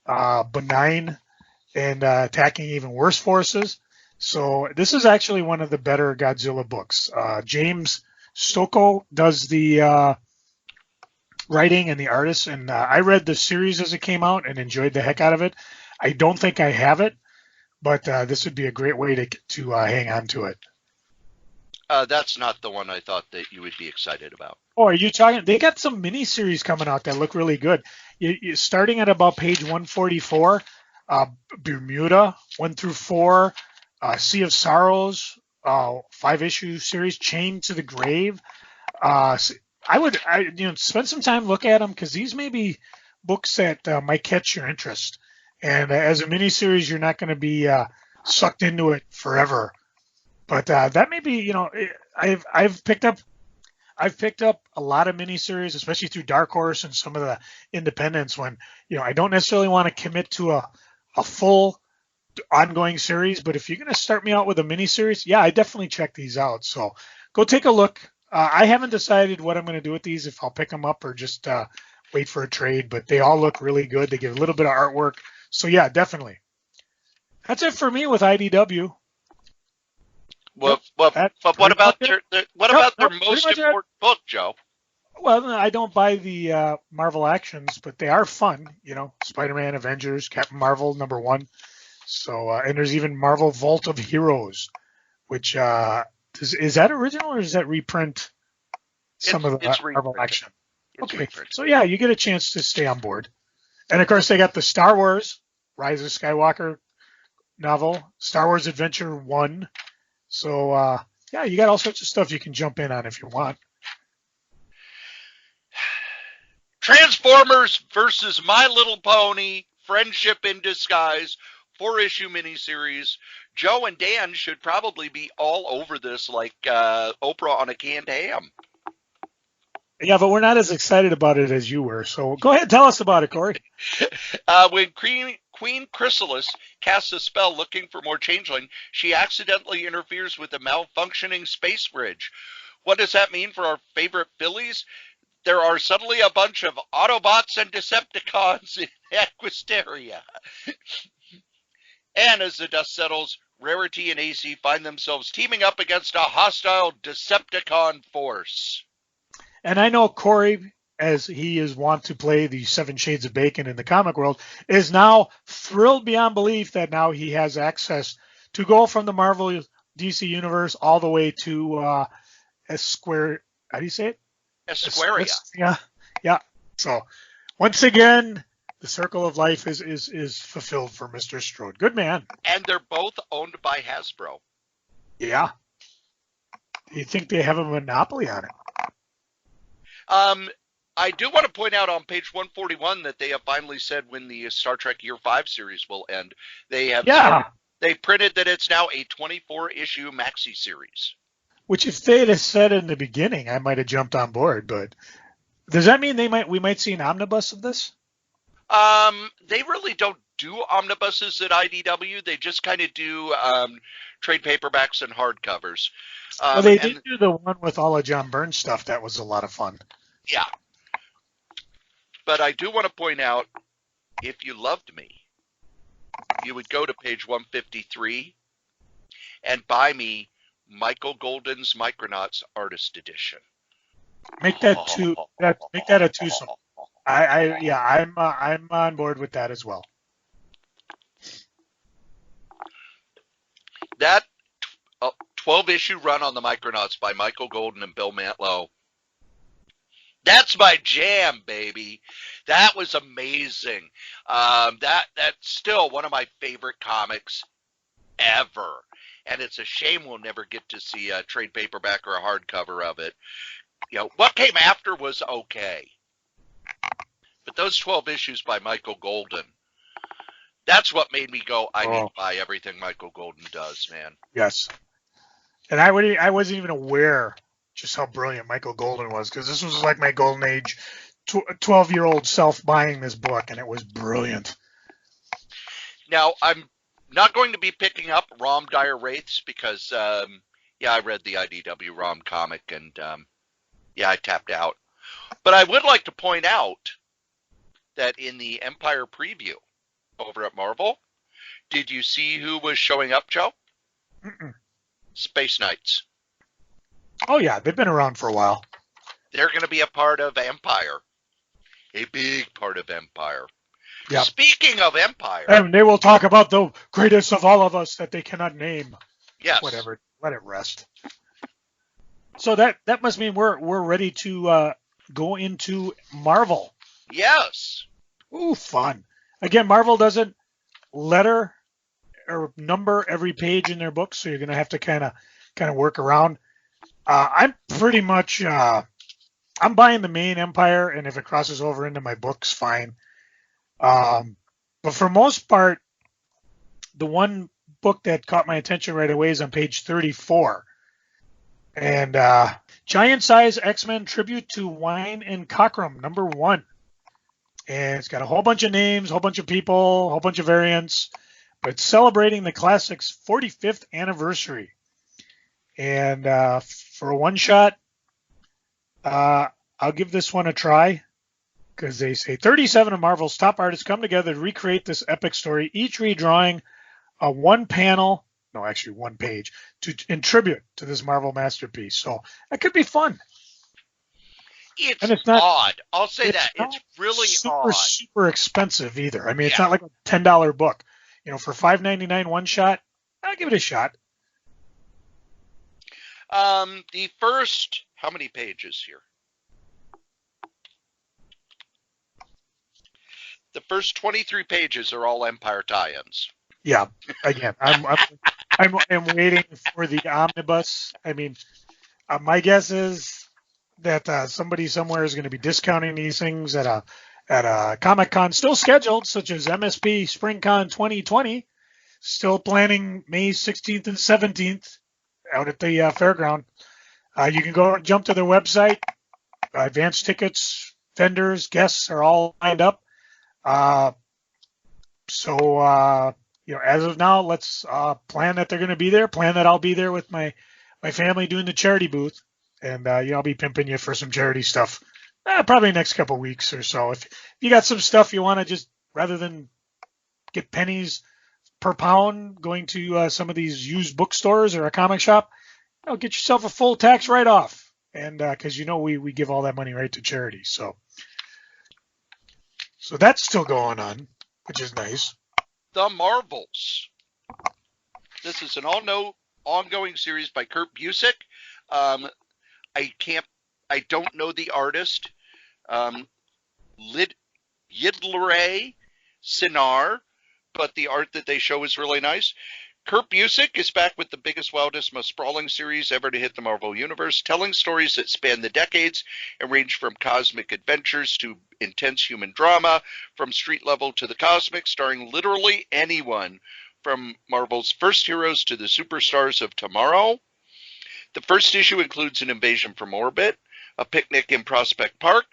Speaker 2: benign and attacking even worse forces. So this is actually one of the better Godzilla books. James Stocco does the writing and the artist, and I read the series as it came out and enjoyed the heck out of it. I don't think I have it, but this would be a great way to hang on to it.
Speaker 1: That's not the one I thought that you would be excited about.
Speaker 2: Oh, are you talking? They got some miniseries coming out that look really good. You starting at about page 144, Bermuda 1 through 4, Sea of Sorrows, 5-issue series, Chained to the Grave. I would spend some time look at them because these may be books that might catch your interest. And as a miniseries, you're not going to be sucked into it forever. But that may be, I've picked up a lot of miniseries, especially through Dark Horse and some of the independents when, I don't necessarily want to commit to a full ongoing series. But if you're going to start me out with a miniseries, yeah, I definitely check these out. So go take a look. I haven't decided what I'm going to do with these, if I'll pick them up or just wait for a trade, but they all look really good. They give a little bit of artwork. So, yeah, definitely. That's it for me with IDW.
Speaker 1: Well, but what about their most important book, Joe?
Speaker 2: Well, I don't buy the Marvel Actions, but they are fun. Spider-Man, Avengers, Captain Marvel, #1. So, and there's even Marvel Vault of Heroes, which is that original or is that reprint? Some of the Marvel Action. Okay, so yeah, you get a chance to stay on board. And of course, they got the Star Wars Rise of Skywalker novel, Star Wars Adventure 1. So yeah, you got all sorts of stuff you can jump in on if you want.
Speaker 1: Transformers versus My Little Pony, Friendship in Disguise, 4-issue miniseries. Joe and Dan should probably be all over this like Oprah on a canned ham.
Speaker 2: Yeah, but we're not as excited about it as you were. So go ahead, tell us about it, Cory.
Speaker 1: When Queen Chrysalis casts a spell looking for more changeling, she accidentally interferes with a malfunctioning space bridge. What does that mean for our favorite fillies? There are suddenly a bunch of Autobots and Decepticons in Equisteria. And as the dust settles, Rarity and AC find themselves teaming up against a hostile Decepticon force.
Speaker 2: And I know Cory, as he is wont to play the 7 Shades of Bacon in the comic world, is now thrilled beyond belief that now he has access to go from the Marvel DC universe all the way to how do you say it?
Speaker 1: Esquaria.
Speaker 2: Yeah. So once again, the circle of life is fulfilled for Mr. Strode. Good man.
Speaker 1: And they're both owned by Hasbro.
Speaker 2: Yeah. You think they have a monopoly on it?
Speaker 1: Um, I do want to point out on page 141 that they have finally said when the Star Trek Year 5 series will end. They have started.
Speaker 2: Yeah.
Speaker 1: They printed that it's now a 24-issue maxi series.
Speaker 2: Which, if they'd have said in the beginning, I might have jumped on board. But does that mean we might see an omnibus of this?
Speaker 1: They really don't do omnibuses at IDW. They just kind of do trade paperbacks and hardcovers.
Speaker 2: Well, they did do the one with all of John Byrne's stuff. That was a lot of fun.
Speaker 1: Yeah. But I do want to point out, if you loved me, you would go to page 153 and buy me Michael Golden's Micronauts Artist Edition.
Speaker 2: Make that make that a twosome. I'm on board with that as well.
Speaker 1: That 12-issue run on the Micronauts by Michael Golden and Bill Mantlo. That's my jam, baby. That was amazing. That's still one of my favorite comics ever. And it's a shame we'll never get to see a trade paperback or a hardcover of it. You know, what came after was okay. But those 12 issues by Michael Golden, that's what made me go, I need to buy everything Michael Golden does, man.
Speaker 2: Yes. And I wasn't even aware just how brilliant Michael Golden was, because this was like my golden age 12-year-old self buying this book, and it was brilliant.
Speaker 1: Now, I'm not going to be picking up Rom Dire Wraiths because, I read the IDW Rom comic, and, I tapped out. But I would like to point out that in the Empire preview over at Marvel, did you see who was showing up, Joe?
Speaker 2: Mm-mm.
Speaker 1: Space Knights.
Speaker 2: Oh, yeah, they've been around for a while.
Speaker 1: They're going to be a part of Empire. A big part of Empire.
Speaker 2: Yep.
Speaker 1: Speaking of Empire.
Speaker 2: And they will talk about the greatest of all of us that they cannot name.
Speaker 1: Yes.
Speaker 2: Whatever. Let it rest. So that must mean we're ready to go into Marvel.
Speaker 1: Yes.
Speaker 2: Ooh, fun. Again, Marvel doesn't letter or number every page in their books, so you're going to have to kind of work around. I'm pretty much I'm buying the main Empire, and if it crosses over into my books, fine. But for most part, the one book that caught my attention right away is on page 34. And Giant Size X-Men Tribute to Wine and Cockrum, #1. And it's got a whole bunch of names, a whole bunch of people, a whole bunch of variants. But it's celebrating the classic's 45th anniversary. And for a one-shot, I'll give this one a try. Because they say 37 of Marvel's top artists come together to recreate this epic story, each redrawing one page, in tribute to this Marvel masterpiece. So that could be fun.
Speaker 1: It's not odd. I'll say that. It's really
Speaker 2: super expensive either. I mean, it's not like a $10 book. You know, for $5.99 one shot, I'll give it a shot.
Speaker 1: The first, how many pages here? The first 23 pages are all Empire tie-ins.
Speaker 2: Yeah. Again, I'm waiting for the omnibus. I mean, my guess is that somebody somewhere is going to be discounting these things at a Comic-Con still scheduled, such as MSP SpringCon 2020, still planning May 16th and 17th out at the fairground. You can go jump to their website. Advance tickets, vendors, guests are all lined up. As of now, let's plan that they're going to be there. Plan that I'll be there with my family doing the charity booth. And, I'll be pimping you for some charity stuff probably next couple weeks or so. If you got some stuff you want to just, rather than get pennies per pound going to some of these used bookstores or a comic shop, get yourself a full tax write-off. And because, we give all that money right to charity. So that's still going on, which is nice.
Speaker 1: The Marvels. This is an ongoing series by Kurt Busiek. I don't know the artist. Yidlare Sinar, but the art that they show is really nice. Kurt Busiek is back with the biggest, wildest, most sprawling series ever to hit the Marvel Universe, telling stories that span the decades and range from cosmic adventures to intense human drama, from street level to the cosmic, starring literally anyone from Marvel's first heroes to the superstars of tomorrow. The first issue includes an invasion from orbit, a picnic in Prospect Park,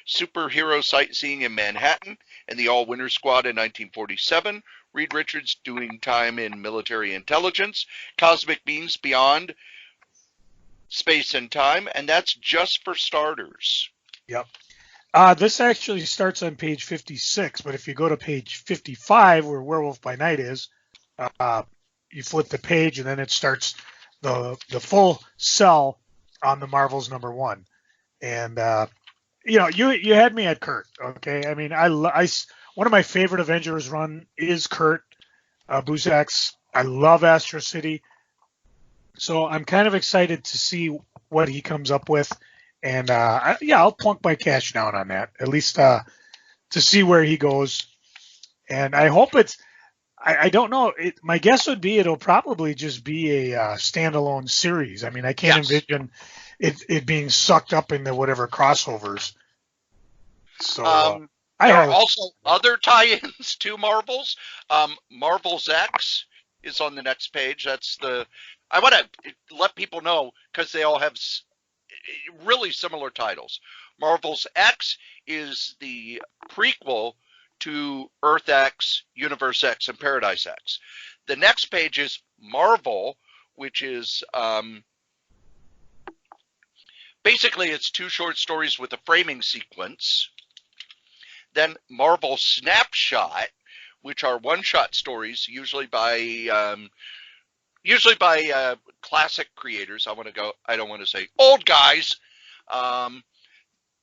Speaker 1: superhero sightseeing in Manhattan, and the All-Winter Squad in 1947, Reed Richards doing time in military intelligence, cosmic beings beyond space and time, and that's just for starters.
Speaker 2: Yep. This actually starts on page 56, but if you go to page 55, where Werewolf by Night is, you flip the page, and then it starts the full cell on the Marvels #1. And you had me at Kurt. Okay, I mean, one of my favorite Avengers run is Kurt Busiek's. I love Astro City, so I'm kind of excited to see what he comes up with. And I'll plunk my cash down on that, at least to see where he goes. And I hope it's. I don't know. My guess would be it'll probably just be a standalone series. I mean, I can't envision it being sucked up into whatever crossovers. So
Speaker 1: there are also other tie-ins to Marvels. Marvel's X is on the next page. I want to let people know because they all have really similar titles. Marvel's X is the prequel to Earth X, Universe X, and Paradise X. The next page is Marvel, which is basically it's 2 short stories with a framing sequence. Then Marvel Snapshot, which are one-shot stories, usually by classic creators. I don't want to say old guys.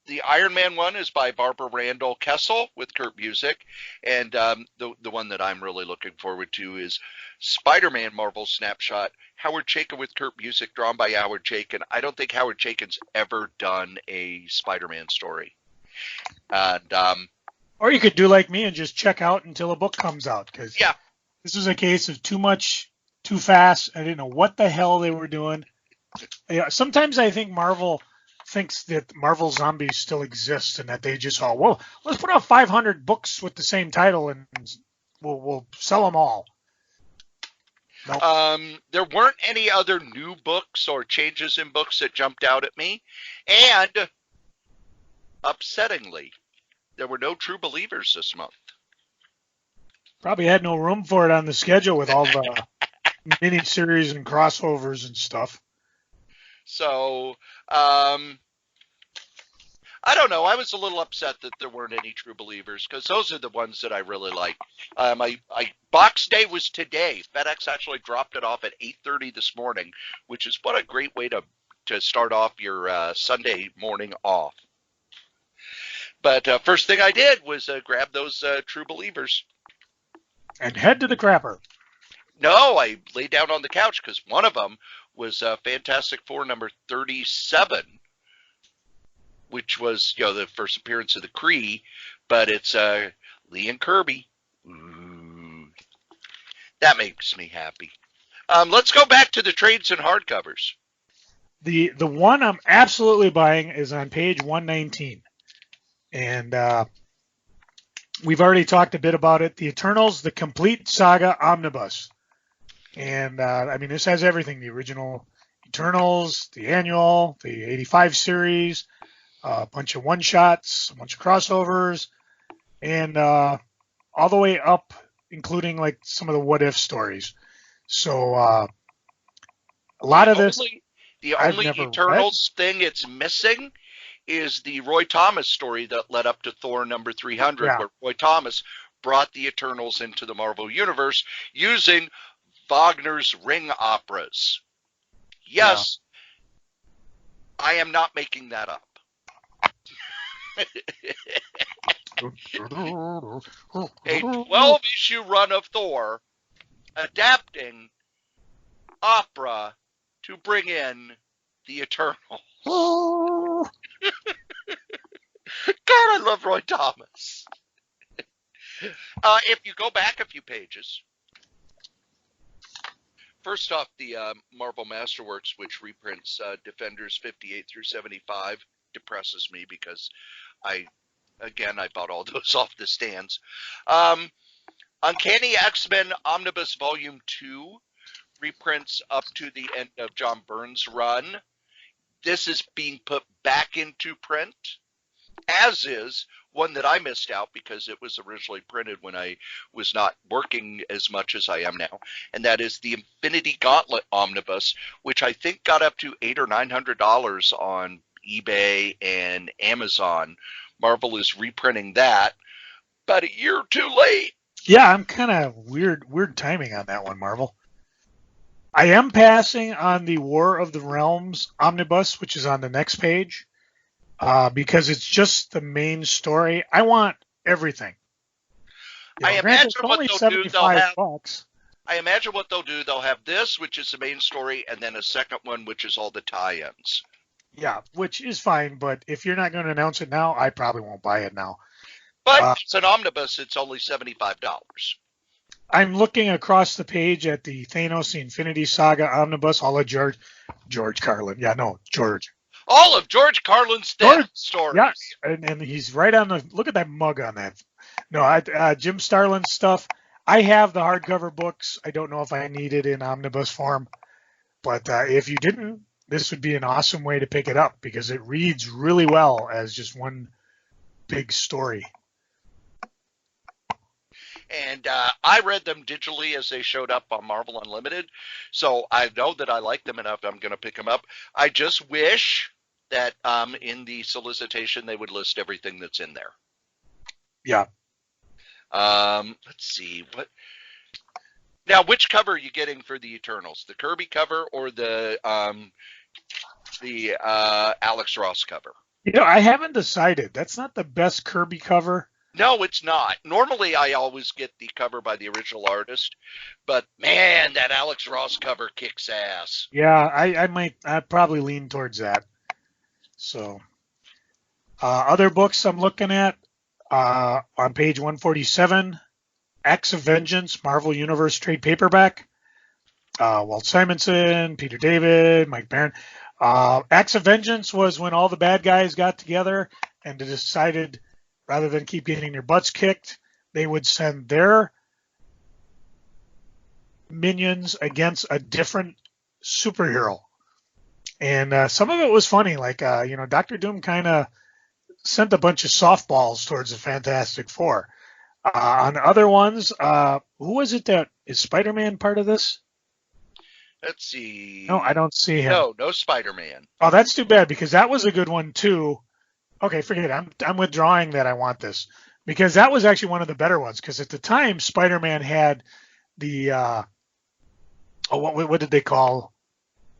Speaker 1: The Iron Man one is by Barbara Randall Kessel with Kurt Busiek, and the one that I'm really looking forward to is Spider-Man Marvel Snapshot, Howard Chaykin with Kurt Busiek, drawn by Howard Chaykin. I don't think Howard Chaykin's ever done a Spider-Man story. And
Speaker 2: or you could do like me and just check out until a book comes out, because this was a case of too much, too fast. I didn't know what the hell they were doing. Yeah, sometimes I think Marvel thinks that Marvel Zombies still exists and that they just let's put out 500 books with the same title and we'll sell them all. Nope.
Speaker 1: There weren't any other new books or changes in books that jumped out at me, and upsettingly, there were no True Believers this month.
Speaker 2: Probably had no room for it on the schedule with all the mini-series and crossovers and stuff.
Speaker 1: So, I don't know. I was a little upset that there weren't any True Believers because those are the ones that I really like. Box Day was today. FedEx actually dropped it off at 8:30 this morning, which is what a great way to start off your Sunday morning off. But first thing I did was grab those True Believers.
Speaker 2: And head to the crapper.
Speaker 1: No, I laid down on the couch because one of them was Fantastic Four number 37, which was the first appearance of the Kray, but it's Lee and Kirby. Ooh, that makes me happy. Let's go back to the trades and hardcovers.
Speaker 2: The one I'm absolutely buying is on page 119, and we've already talked a bit about it. The Eternals, the Complete Saga Omnibus. And, this has everything. The original Eternals, the annual, the 85 series, a bunch of one-shots, a bunch of crossovers, and all the way up, including, like, some of the what-if stories. So, a lot of this...
Speaker 1: The only Eternals thing it's missing is the Roy Thomas story that led up to Thor number 300, where Roy Thomas brought the Eternals into the Marvel Universe using Wagner's Ring operas. Yes, I am not making that up. A 12-issue run of Thor adapting opera to bring in the Eternals. God, I love Roy Thomas. If you go back a few pages, First off, the Marvel Masterworks, which reprints Defenders 58 through 75, depresses me because I bought all those off the stands. Uncanny X-Men Omnibus Volume 2 reprints up to the end of John Byrne's run. This is being put back into print, as is one that I missed out because it was originally printed when I was not working as much as I am now, and that is the Infinity Gauntlet Omnibus, which I think got up to $800 or $900 on eBay and Amazon. Marvel is reprinting that, but a year too late.
Speaker 2: Yeah, I'm kind of weird timing on that one, Marvel. I am passing on the War of the Realms Omnibus, which is on the next page. Because it's just the main story. I want everything.
Speaker 1: I imagine what they'll do,
Speaker 2: $75.
Speaker 1: I imagine what they'll do, they'll have this, which is the main story, and then a second one, which is all the tie-ins.
Speaker 2: Yeah, which is fine, but if you're not going to announce it now, I probably won't buy it now.
Speaker 1: But it's an omnibus, it's only $75.
Speaker 2: I'm looking across the page at the Thanos the Infinity Saga Omnibus, all of George Carlin. Yeah, no, George.
Speaker 1: All of George Carlin's stories.
Speaker 2: Yeah, and he's right on the, look at that mug on that. No, Jim Starlin's stuff. I have the hardcover books. I don't know if I need it in omnibus form, but if you didn't, this would be an awesome way to pick it up because it reads really well as just one big story.
Speaker 1: And I read them digitally as they showed up on Marvel Unlimited, so I know that I like them enough. I'm going to pick them up. I just wish that in the solicitation they would list everything that's in there.
Speaker 2: Yeah.
Speaker 1: Let's see what. Now, which cover are you getting for the Eternals? The Kirby cover or the Alex Ross cover?
Speaker 2: You know, I haven't decided. That's not the best Kirby cover.
Speaker 1: No, it's not. Normally, I always get the cover by the original artist, but man, that Alex Ross cover kicks ass.
Speaker 2: Yeah, I'd probably lean towards that. So, other books I'm looking at on page 147, Acts of Vengeance, Marvel Universe trade paperback. Walt Simonson, Peter David, Mike Barron. Acts of Vengeance was when all the bad guys got together and decided, rather than keep getting their butts kicked, they would send their minions against a different superhero. And some of it was funny, like, Dr. Doom kind of sent a bunch of softballs towards the Fantastic Four. On other ones, who was it that, is Spider-Man part of this?
Speaker 1: Let's see.
Speaker 2: No, I don't see him.
Speaker 1: No Spider-Man.
Speaker 2: Oh, that's too bad because that was a good one too. Okay, forget it. I'm withdrawing that I want this because that was actually one of the better ones because at the time Spider-Man had the what did they call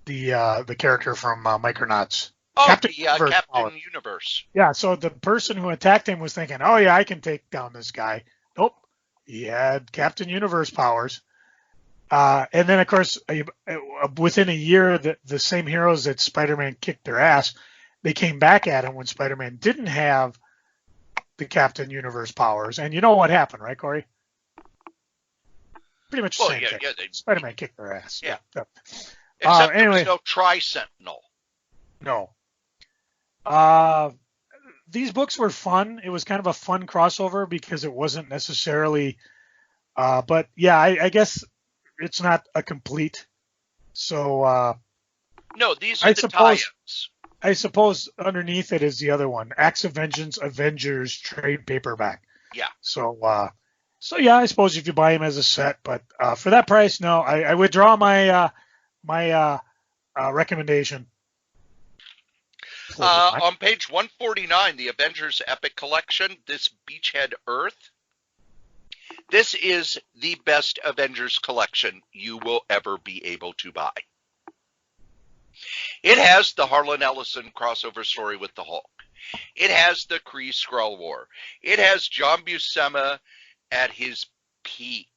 Speaker 2: the character from Micronauts?
Speaker 1: Oh, Captain Universe.
Speaker 2: Yeah, so the person who attacked him was thinking, oh yeah, I can take down this guy. Nope, he had Captain Universe powers. And then, of course, within a year, the same heroes that Spider-Man kicked their ass, they came back at him when Spider-Man didn't have the Captain Universe powers. And you know what happened, right, Cory? Pretty much the same thing. Yeah, Spider-Man kicked their ass.
Speaker 1: Yeah. Except
Speaker 2: anyway,
Speaker 1: there was no Tri-Sentinel.
Speaker 2: No. These books were fun. It was kind of a fun crossover because it wasn't necessarily but yeah, I guess it's not a complete. So
Speaker 1: no, these are the tie-ins.
Speaker 2: I suppose underneath it is the other one, Acts of Vengeance Avengers trade paperback.
Speaker 1: Yeah.
Speaker 2: So yeah, I suppose if you buy them as a set, but for that price, no, I withdraw my recommendation.
Speaker 1: On page 149, the Avengers Epic Collection, this Beachhead Earth. This is the best Avengers collection you will ever be able to buy. It has the Harlan Ellison crossover story with the Hulk. It has the Kree Skrull War. It has John Buscema at his peak,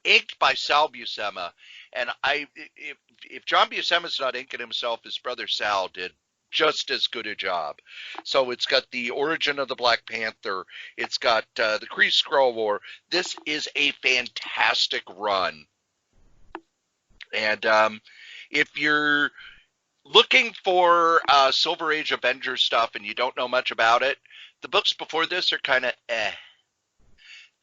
Speaker 1: inked by Sal Buscema. And if John Buscema's not inking himself, his brother Sal did just as good a job. So it's got the origin of the Black Panther. It's got the Kree Skrull War. This is a fantastic run. And if you're looking for Silver Age Avengers stuff and you don't know much about it, the books before this are kind of eh.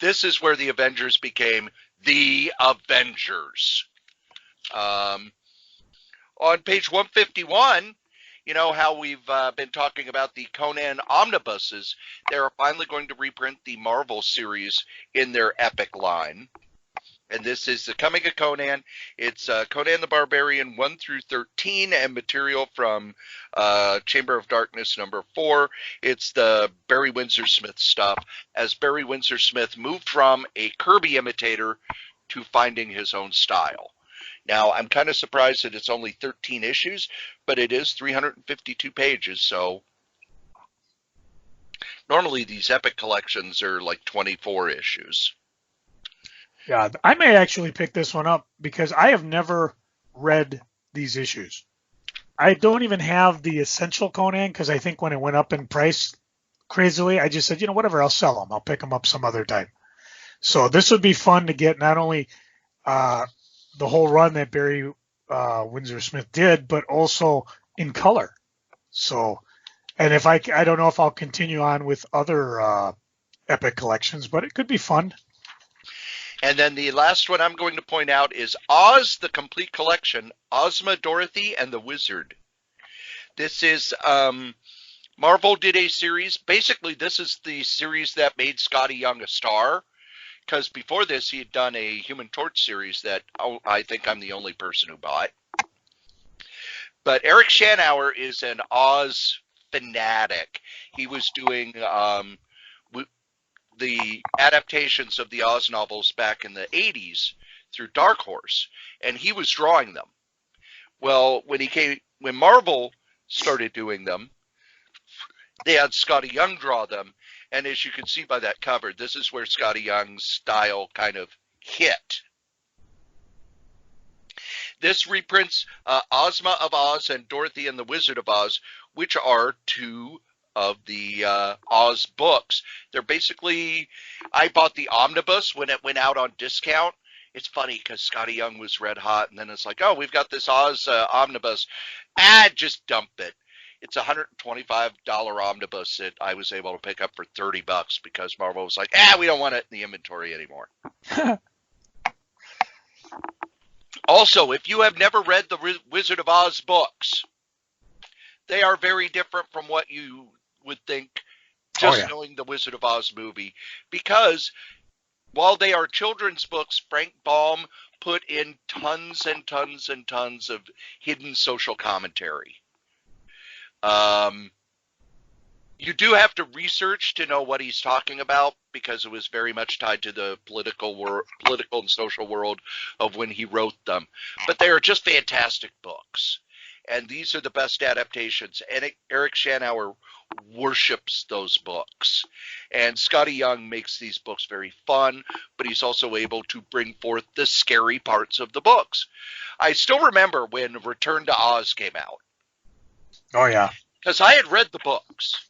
Speaker 1: This is where the Avengers became the Avengers. Um, on page 151, you know how we've been talking about the Conan omnibuses. They're finally going to reprint the Marvel series in their Epic line. And this is the Coming of Conan. It's Conan the Barbarian 1 through 13 and material from Chamber of Darkness number 4. It's the Barry Windsor Smith stuff as Barry Windsor Smith moved from a Kirby imitator to finding his own style. Now, I'm kind of surprised that it's only 13 issues, but it is 352 pages, so normally these epic collections are like 24 issues.
Speaker 2: Yeah, I may actually pick this one up because I have never read these issues. I don't even have the Essential Conan because I think when it went up in price crazily, I just said, you know, whatever, I'll sell them. I'll pick them up some other time. So this would be fun to get not only the whole run that Barry Windsor Smith did, but also in color. So, and if I don't know if I'll continue on with other epic collections, but it could be fun.
Speaker 1: And then the last one I'm going to point out is Oz, the Complete Collection, Ozma, Dorothy, and the Wizard. This is, Marvel did a series. Basically, this is the series that made Scotty Young a star. Because before this, he had done a Human Torch series that I think I'm the only person who bought. But Eric Shanauer is an Oz fanatic. He was doing the adaptations of the Oz novels back in the 80s through Dark Horse, and he was drawing them. Well, when Marvel started doing them, they had Scotty Young draw them, and as you can see by that cover, this is where Scotty Young's style kind of hit. This reprints Ozma of Oz and Dorothy and the Wizard of Oz, which are two of the Oz books. They're basically, I bought the omnibus when it went out on discount. It's funny because Scotty Young was red hot, and then it's like, oh, we've got this Oz omnibus. Just dump it. It's a $125 omnibus that I was able to pick up for $30 because Marvel was like, we don't want it in the inventory anymore. Also, if you have never read the Wizard of Oz books, they are very different from what you would think just knowing the Wizard of Oz movie, because while they are children's books, Frank Baum put in tons and tons and tons of hidden social commentary. You do have to research to know what he's talking about because it was very much tied to the political and social world of when he wrote them. But they are just fantastic books. And these are the best adaptations. And Eric Shanauer worships those books. And Scotty Young makes these books very fun, but he's also able to bring forth the scary parts of the books. I still remember when Return to Oz came out.
Speaker 2: Oh, yeah.
Speaker 1: Because I had read the books.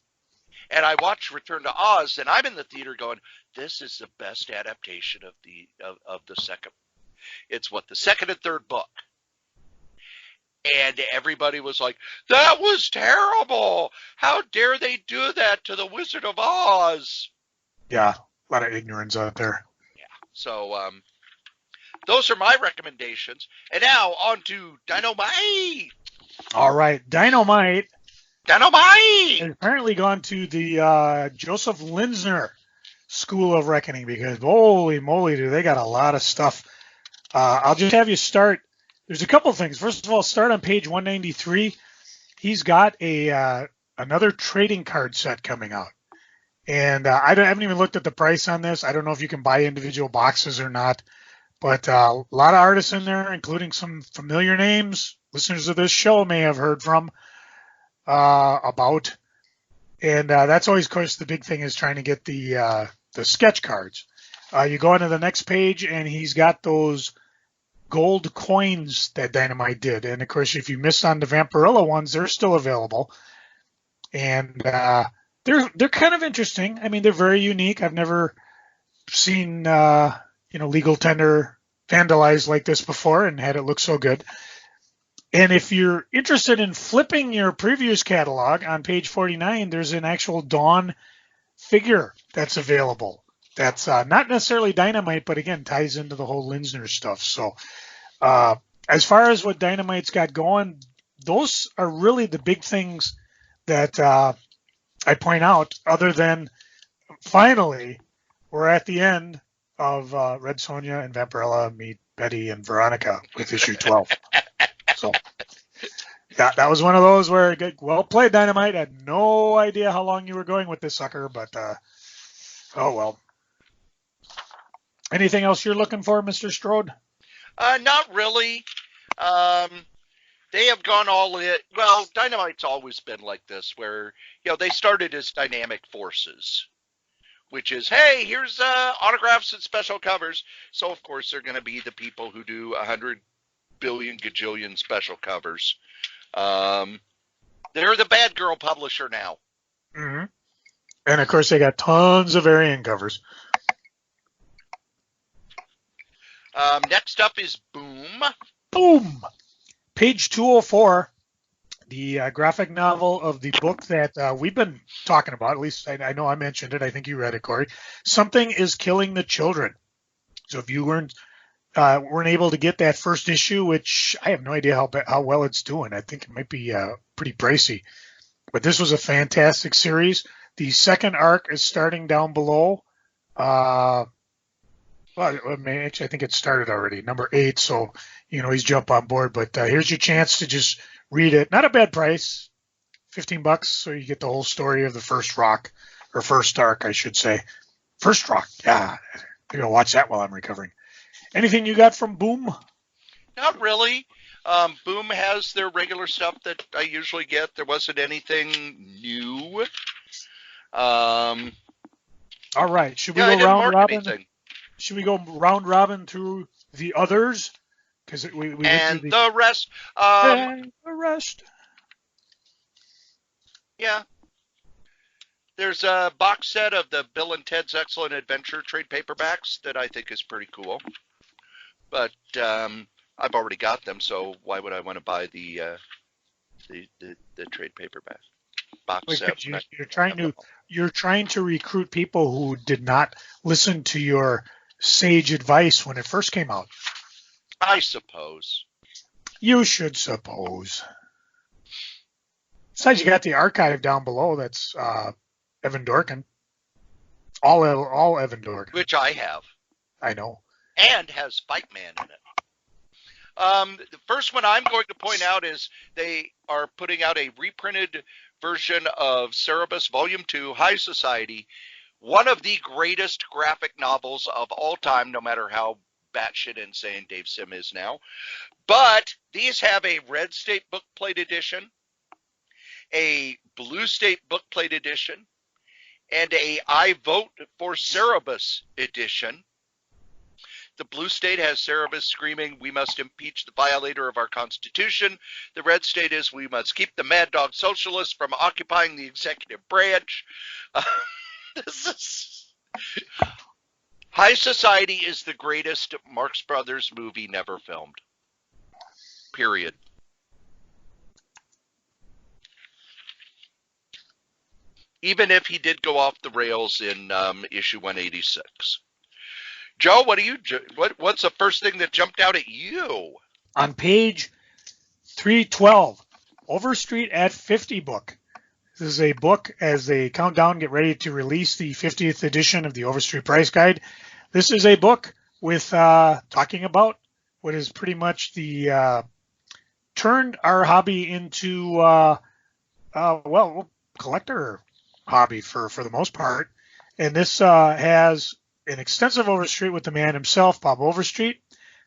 Speaker 1: And I watched Return to Oz, and I'm in the theater going, this is the best adaptation of the second. It's the second and third book. And everybody was like, that was terrible. How dare they do that to the Wizard of Oz?
Speaker 2: Yeah, a lot of ignorance out there.
Speaker 1: Yeah. So those are my recommendations. And now on to Dynamite.
Speaker 2: All right, Dynamite
Speaker 1: Dynamite
Speaker 2: has apparently gone to the Joseph Linsner School of Reckoning because holy moly, do they got a lot of stuff. I'll just have you start. There's a couple of things. First of all, start on page 193. He's got another trading card set coming out. And I haven't even looked at the price on this. I don't know if you can buy individual boxes or not. But a lot of artists in there, including some familiar names listeners of this show may have heard from about. And that's always, of course, the big thing is trying to get the sketch cards. You go into the next page, and he's got those gold coins that Dynamite did. And, of course, if you missed on the Vampirilla ones, they're still available. And they're kind of interesting. I mean, they're very unique. I've never seen, legal tender vandalized like this before and had it look so good. And if you're interested in flipping your previous catalog, on page 49, there's an actual Dawn figure that's available. That's not necessarily Dynamite, but again, ties into the whole Linsner stuff. So as far as what Dynamite's got going, those are really the big things that I point out, other than finally we're at the end of Red Sonja and Vampirella meet Betty and Veronica with issue 12. So that was one of those where, well played, Dynamite. I had no idea how long you were going with this sucker, but oh well. Anything else you're looking for, Mr. Strode?
Speaker 1: Not really. They have gone all in. Well, Dynamite's always been like this, where they started as Dynamic Forces, which is, hey, here's autographs and special covers. So of course they're going to be the people who do 100 billion gajillion special covers. They're the bad girl publisher now.
Speaker 2: Mm-hmm. And of course they got tons of variant covers.
Speaker 1: Next up is Boom.
Speaker 2: Boom! Page 204, the graphic novel of the book that we've been talking about. At least I know I mentioned it. I think you read it, Cory. Something is Killing the Children. So if you weren't able to get that first issue, which I have no idea how well it's doing. I think it might be pretty pricey. But this was a fantastic series. The second arc is starting down below. Well, actually, I think it started already, number 8. So, he's jump on board. But here's your chance to just read it. Not a bad price, $15. So you get the whole story of the first arc, I should say. First rock. Yeah, I'm gonna watch that while I'm recovering. Anything you got from Boom?
Speaker 1: Not really. Boom has their regular stuff that I usually get. There wasn't anything new.
Speaker 2: All right. Should we go round robin? Anything. Should we go round robin through the others? Because we
Speaker 1: and the rest.
Speaker 2: And the rest.
Speaker 1: Yeah. There's a box set of the Bill and Ted's Excellent Adventure trade paperbacks that I think is pretty cool. But I've already got them, so why would I want to buy the trade paperback box set?
Speaker 2: You're trying to recruit people who did not listen to your sage advice when it first came out.
Speaker 1: I suppose.
Speaker 2: You should suppose. Besides, you got the archive down below. That's Evan Dorkin. All Evan Dorkin.
Speaker 1: Which I have.
Speaker 2: I know.
Speaker 1: And has Spike Man in it. The first one I'm going to point out is they are putting out a reprinted version of Cerebus Volume 2, High Society, one of the greatest graphic novels of all time, no matter how batshit insane Dave Sim is now. But these have a Red State bookplate edition, a Blue State bookplate edition, and a I Vote for Cerebus edition. The Blue State has Cerebus screaming, "We must impeach the violator of our Constitution." The Red State is, "We must keep the mad dog socialists from occupying the executive branch." High Society is the greatest Marx Brothers movie never filmed. Period. Even if he did go off the rails in issue 186. Joe, what's the first thing that jumped out at you?
Speaker 2: On page 312, Overstreet at 50 book. This is a book as they count down, get ready to release the 50th edition of the Overstreet Price Guide. This is a book with talking about what is pretty much the turned our hobby into collector hobby for the most part. And this has an extensive Overstreet with the man himself, Bob Overstreet,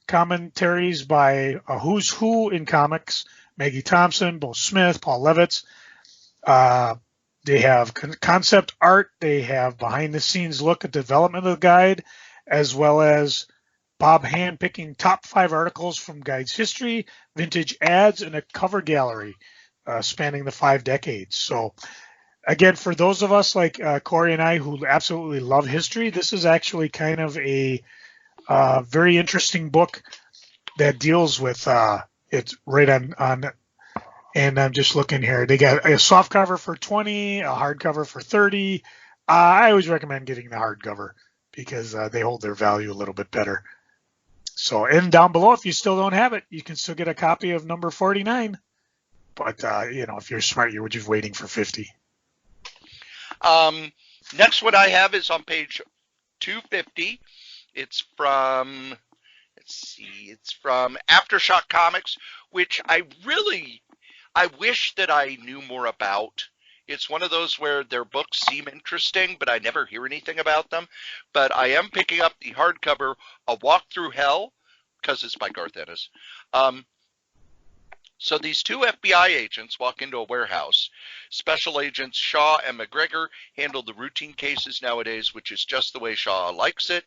Speaker 2: commentaries by a who's who in comics, Maggie Thompson, Bo Smith, Paul Levitz. They have concept art. They have behind-the-scenes look at development of the guide, as well as Bob handpicking top 5 articles from guide's history, vintage ads, and a cover gallery spanning the 5 decades. So, again, for those of us like Cory and I who absolutely love history, this is actually kind of a Very interesting book that deals with it's right on. And I'm just looking here. They got a soft cover for 20, a hardcover for 30. I always recommend getting the hardcover because they hold their value a little bit better. So, and down below, if you still don't have it, you can still get a copy of number 49. But if you're smart, you're just waiting for 50.
Speaker 1: Next, what I have is on page 250. It's from, it's from Aftershock Comics, which I wish that I knew more about. It's one of those where their books seem interesting, but I never hear anything about them. But I am picking up the hardcover, A Walk Through Hell, because it's by Garth Ennis. So these two FBI agents walk into a warehouse. Special agents Shaw and McGregor handle the routine cases nowadays, which is just the way Shaw likes it.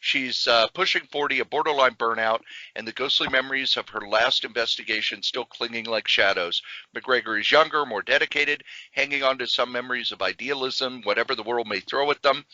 Speaker 1: She's pushing 40, a borderline burnout, and the ghostly memories of her last investigation still clinging like shadows. McGregor is younger, more dedicated, hanging on to some memories of idealism, whatever the world may throw at them.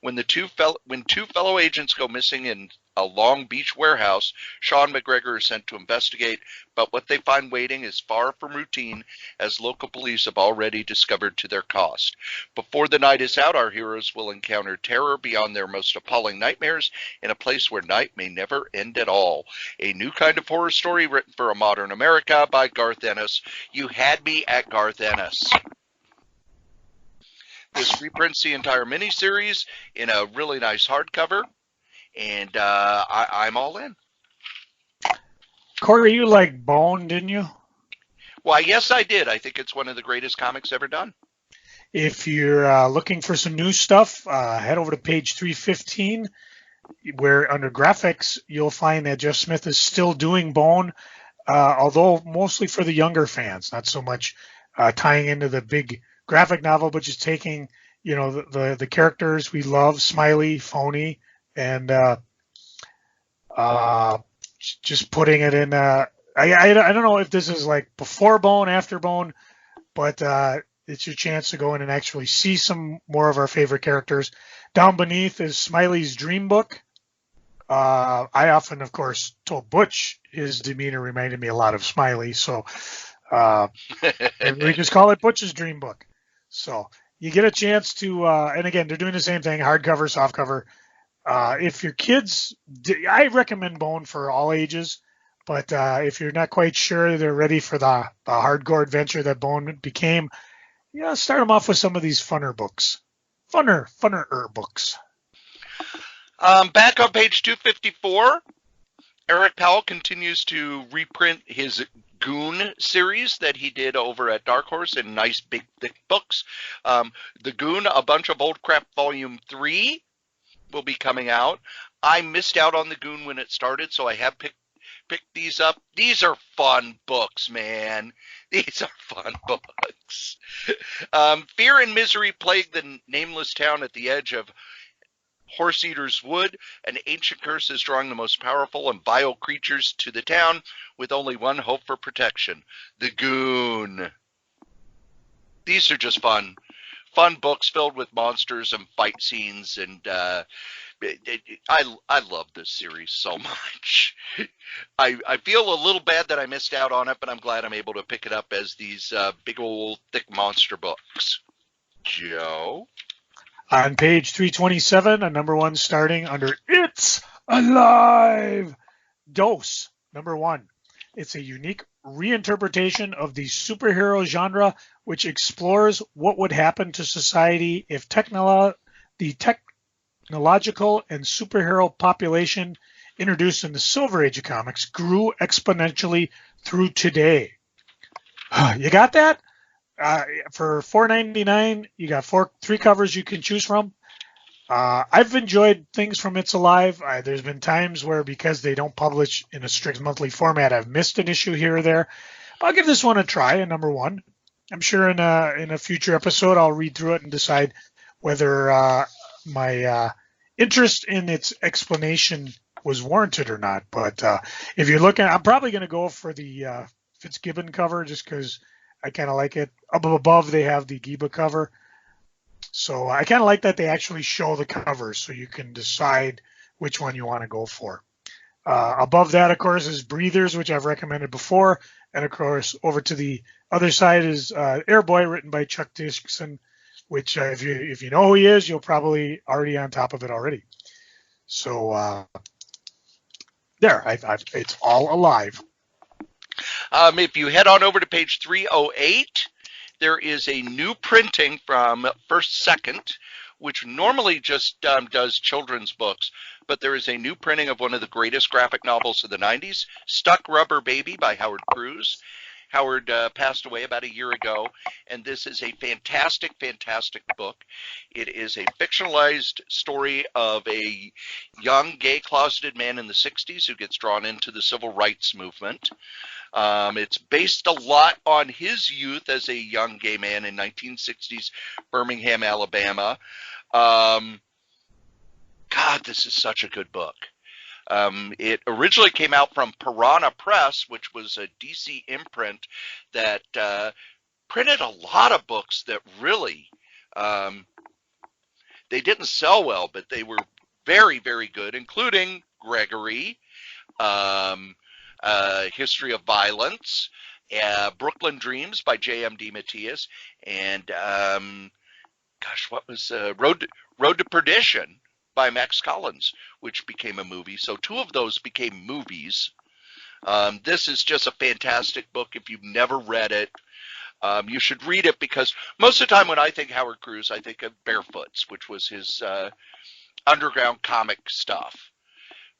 Speaker 1: When two fellow agents go missing in a Long Beach warehouse, Shaw and McGregor are sent to investigate, but what they find waiting is far from routine, as local police have already discovered to their cost. Before the night is out, our heroes will encounter terror beyond their most appalling nightmares in a place where night may never end at all. A new kind of horror story written for a modern America by Garth Ennis. You had me at Garth Ennis. This reprints the entire miniseries in a really nice hardcover, and I'm all in.
Speaker 2: Cory, you like Bone, didn't you?
Speaker 1: Why, yes, I did. I think it's one of the greatest comics ever done.
Speaker 2: If you're looking for some new stuff, head over to page 315, where under graphics, you'll find that Jeff Smith is still doing Bone, although mostly for the younger fans, not so much tying into the big graphic novel, but just taking, the characters we love, Smiley, Phony, and just putting it in. I don't know if this is like before Bone, after Bone, but it's your chance to go in and actually see some more of our favorite characters. Down beneath is Smiley's dream book. I often, of course, told Butch his demeanor reminded me a lot of Smiley, so we just call it Butch's dream book. So you get a chance to, and again, they're doing the same thing, hardcover, softcover. If your kids, I recommend Bone for all ages, but if you're not quite sure they're ready for the hardcore adventure that Bone became, start them off with some of these funner books. Funner books.
Speaker 1: Back on page 254, Eric Powell continues to reprint his Goon series that he did over at Dark Horse in nice big thick books. The Goon, A Bunch of Old Crap Volume 3 will be coming out. I missed out on the Goon when it started, so I have picked these up. These are fun books, man. These are fun books. Fear and misery plague the nameless town at the edge of Horse Eater's Wood. An ancient curse is drawing the most powerful and vile creatures to the town, with only one hope for protection: the Goon. These are just fun books filled with monsters and fight scenes, and I love this series so much. I feel a little bad that I missed out on it, but I'm glad I'm able to pick it up as these big old thick monster books. Joe?
Speaker 2: On page 327, a number one starting under It's Alive! Dose, number one. It's a unique reinterpretation of the superhero genre, which explores what would happen to society if the technological and superhero population introduced in the Silver Age of comics grew exponentially through today. You got that? For $4.99, you got three covers you can choose from. I've enjoyed things from It's Alive. There's been times where, because they don't publish in a strict monthly format, I've missed an issue here or there. I'll give this one a try, a number one. I'm sure in a future episode I'll read through it and decide whether my interest in its explanation was warranted or not. But if you're looking, I'm probably going to go for the Fitzgibbon cover just because I kind of like it. Up above, they have the Giba cover. So I kind of like that they actually show the covers so you can decide which one you want to go for. Above that, of course, is Breathers, which I've recommended before. And, of course, over to the other side is Airboy, written by Chuck Dixon, which if you know who he is, you'll probably already on top of it already. So there, it's all alive.
Speaker 1: If you head on over to page 308, there is a new printing from First Second, which normally just does children's books, but there is a new printing of one of the greatest graphic novels of the 90s, Stuck Rubber Baby by Howard Cruz. Howard passed away about a year ago, and this is a fantastic, fantastic book. It is a fictionalized story of a young gay closeted man in the 60s who gets drawn into the civil rights movement. It's based a lot on his youth as a young gay man in 1960s Birmingham, Alabama. God, this is such a good book. It originally came out from Piranha Press, which was a DC imprint that printed a lot of books that really, they didn't sell well, but they were very, very good, including Gregory, History of Violence, Brooklyn Dreams by J.M.D. Matias, and what was Road to Perdition by Max Collins, which became a movie. So two of those became movies. This is just a fantastic book. If you've never read it, you should read it, because most of the time when I think Howard Cruz, I think of Barefoots, which was his underground comic stuff.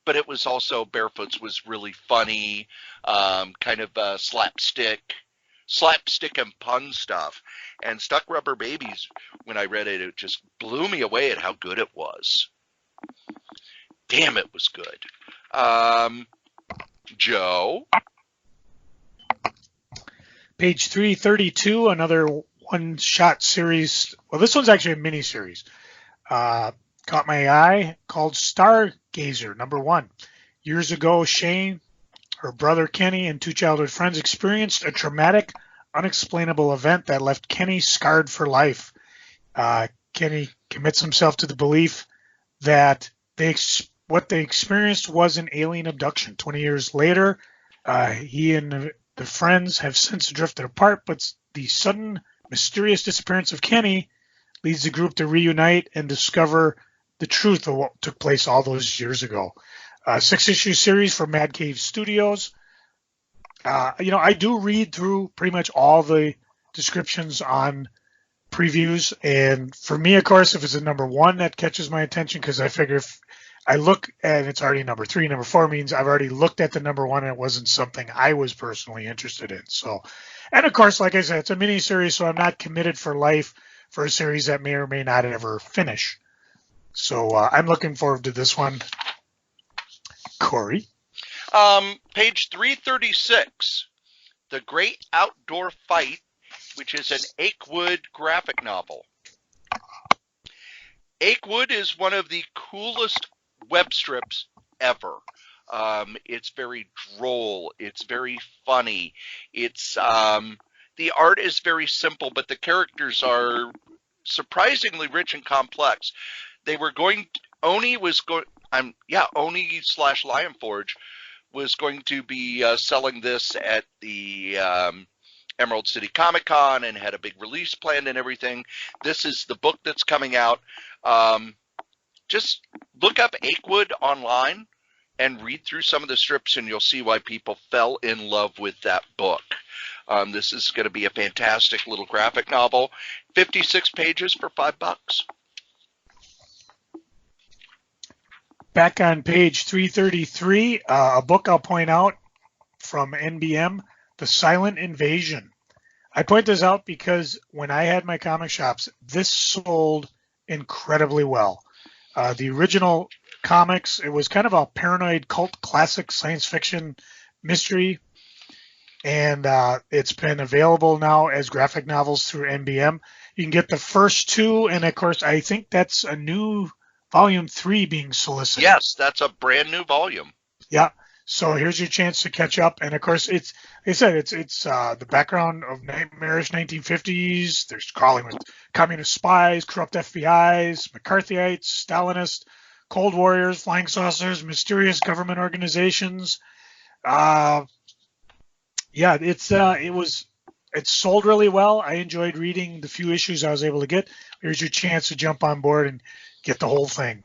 Speaker 1: But it was also, Barefoots was really funny, kind of slapstick and pun stuff. And Stuck Rubber Babies, when I read it, it just blew me away at how good it was. Damn, it was good. Joe?
Speaker 2: Page 332, another one-shot series. Well, this one's actually a mini-series. Caught my eye, called Stargazer, #1. Years ago, Shane, her brother Kenny, and two childhood friends experienced a traumatic, unexplainable event that left Kenny scarred for life. Kenny commits himself to the belief that what they experienced was an alien abduction. 20 years later, he and the friends have since drifted apart, but the sudden, mysterious disappearance of Kenny leads the group to reunite and discover the truth of what took place all those years ago. 6-issue series from Mad Cave Studios. I do read through pretty much all the descriptions on previews, and for me, of course, if it's a #1, that catches my attention, because I figure if I look and it's already #3, #4 means I've already looked at the #1 and it wasn't something I was personally interested in. So, and of course, like I said, it's a mini series, so I'm not committed for life for a series that may or may not ever finish. So I'm looking forward to this one. Cory?
Speaker 1: Page 336, The Great Outdoor Fight, which is an Achewood graphic novel. Achewood is one of the coolest web strips ever. It's very droll. It's very funny. It's the art is very simple, but the characters are surprisingly rich and complex. They were going. Oni / Lion Forge was going to be selling this at the Emerald City Comic Con and had a big release plan and everything. This is the book that's coming out. Just look up Achewood online and read through some of the strips, and you'll see why people fell in love with that book. This is going to be a fantastic little graphic novel. 56 pages for $5.
Speaker 2: Back on page 333, a book I'll point out from NBM, The Silent Invasion. I point this out because when I had my comic shops, this sold incredibly well. The original comics, it was kind of a paranoid cult classic science fiction mystery, and it's been available now as graphic novels through NBM. You can get the first two, and of course, I think that's a new Volume 3 being solicited.
Speaker 1: Yes, that's a brand new volume.
Speaker 2: Yeah. So here's your chance to catch up. And of course, it's the background of nightmarish 1950s. There's crawling with communist spies, corrupt FBIs, McCarthyites, Stalinists, Cold Warriors, Flying Saucers, mysterious government organizations. Yeah, it's sold really well. I enjoyed reading the few issues I was able to get. Here's your chance to jump on board and get the whole thing.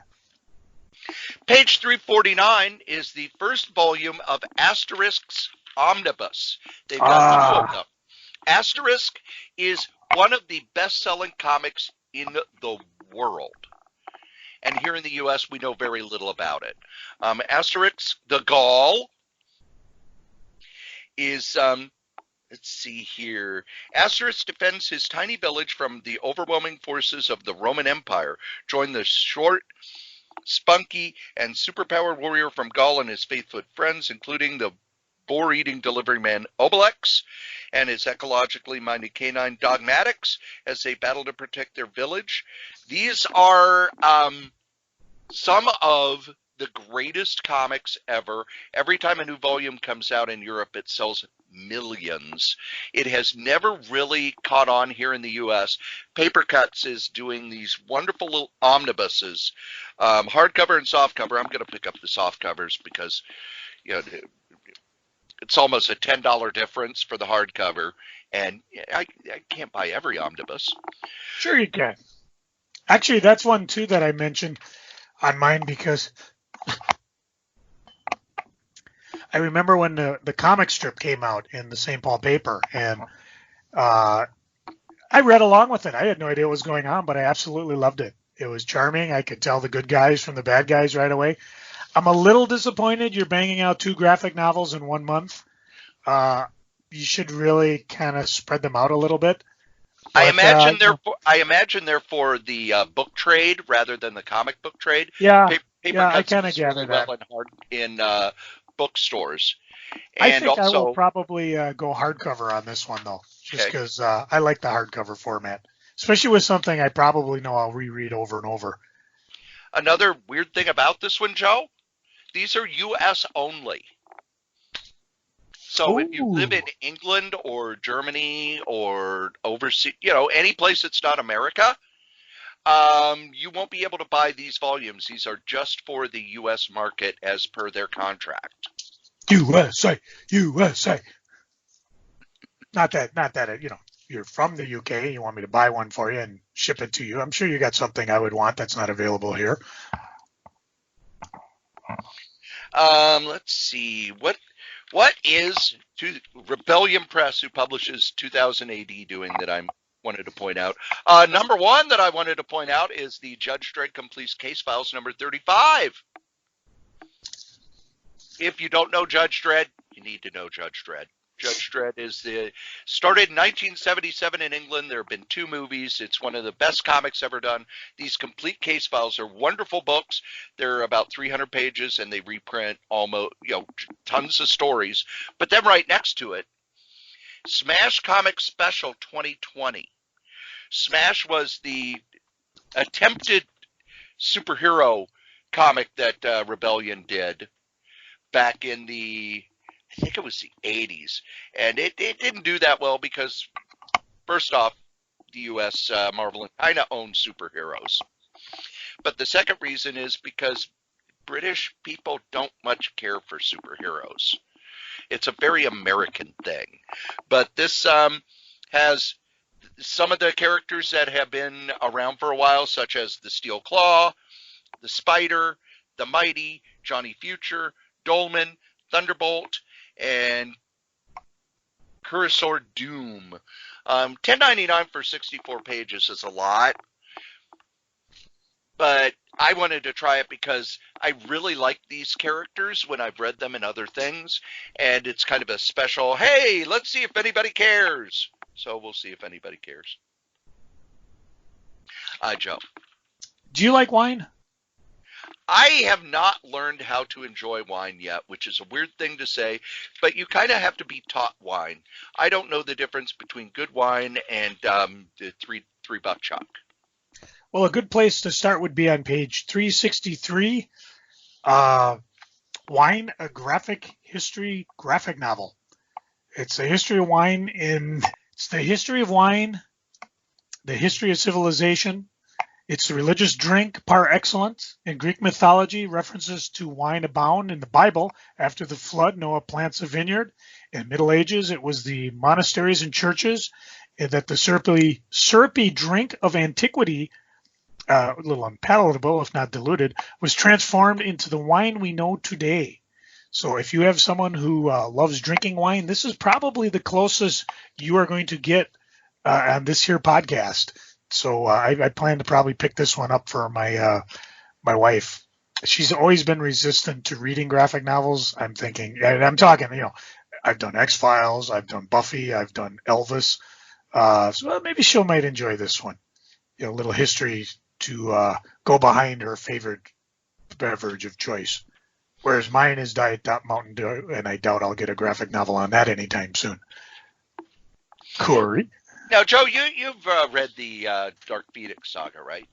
Speaker 1: Page 349 is the first volume of Asterisk's Omnibus. They've got 2 of them. Asterisk is one of the best-selling comics in the world. And here in the U.S., we know very little about it. Asterisk, the Gaul, is, let's see here. Asterisk defends his tiny village from the overwhelming forces of the Roman Empire. Join the short, spunky, and superpowered warrior from Gaul and his faithful friends, including the boar-eating delivery man Obelix and his ecologically minded canine Dogmatics as they battle to protect their village. These are some of the greatest comics ever. Every time a new volume comes out in Europe, it sells millions. It has never really caught on here in the U.S. Paper Cuts is doing these wonderful little omnibuses, hardcover and softcover. I'm going to pick up the soft covers because, you know, it's almost a $10 difference for the hardcover, and I can't buy every omnibus.
Speaker 2: Sure you can. Actually, that's one too that I mentioned on mine because I remember when the comic strip came out in the St. Paul paper, and I read along with it. I had no idea what was going on, but I absolutely loved it. It was charming. I could tell the good guys from the bad guys right away. I'm a little disappointed you're banging out 2 graphic novels in 1 month. You should really kind of spread them out a little bit. But, I
Speaker 1: imagine they're for the book trade rather than the comic book trade.
Speaker 2: Yeah,
Speaker 1: Paper
Speaker 2: I kind of gather
Speaker 1: really
Speaker 2: that.
Speaker 1: Well in bookstores. And
Speaker 2: I think
Speaker 1: also,
Speaker 2: I will probably go hardcover on this one, though, just because I like the hardcover format, especially with something I probably know I'll reread over and over.
Speaker 1: Another weird thing about this one, Joe, these are U.S. only. So if you live in England or Germany or overseas, any place that's not America, you won't be able to buy these volumes. These are just for the U.S. market as per their contract.
Speaker 2: USA. Not that you're from the UK. You want me to buy one for you and ship it to you. I'm sure you got something I would want that's not available here.
Speaker 1: Let's see. What is Rebellion Press, who publishes 2000 AD, doing that I wanted to point out? Number 1 that I wanted to point out is the Judge Dredd Complete Case Files number 35. If you don't know Judge Dredd, you need to know Judge Dredd. Judge Dredd started in 1977 in England. There have been 2 movies. It's one of the best comics ever done. These complete case files are wonderful books. They're about 300 pages, and they reprint almost, tons of stories. But then right next to it, Smash Comic Special 2020. Smash was the attempted superhero comic that Rebellion did back in I think it was the 80s. And it didn't do that well because, first off, the U.S. Marvel kind of owns superheroes. But the second reason is because British people don't much care for superheroes. It's a very American thing. But this has some of the characters that have been around for a while, such as the Steel Claw, the Spider, the Mighty, Johnny Future, Dolman, Thunderbolt, and Cursor Doom. $10.99 for 64 pages is a lot, but I wanted to try it because I really like these characters when I've read them in other things, and it's kind of a special, hey, let's see if anybody cares. So we'll see if anybody cares. Joe.
Speaker 2: Do you like wine?
Speaker 1: I have not learned how to enjoy wine yet, which is a weird thing to say, but you kind of have to be taught wine. I don't know the difference between good wine and the three buck chuck.
Speaker 2: Well, a good place to start would be on page 363. Wine, a graphic history graphic novel. It's the history of wine the history of wine, the history of civilization, It's the religious drink par excellence. In Greek mythology, references to wine abound. In the Bible, after the flood, Noah plants a vineyard. In Middle Ages, it was the monasteries and churches that the syrupy drink of antiquity, a little unpalatable if not diluted, was transformed into the wine we know today. So if you have someone who loves drinking wine, this is probably the closest you are going to get on this here podcast. So I plan to probably pick this one up for my wife. She's always been resistant to reading graphic novels. I'm thinking, and I'm talking, I've done X-Files, I've done Buffy, I've done Elvis. So maybe she might enjoy this one. A little history to go behind her favorite beverage of choice. Whereas mine is Diet Mountain Dew, and I doubt I'll get a graphic novel on that anytime soon. Cory?
Speaker 1: Now, Joe, you've read the Dark Phoenix saga, right?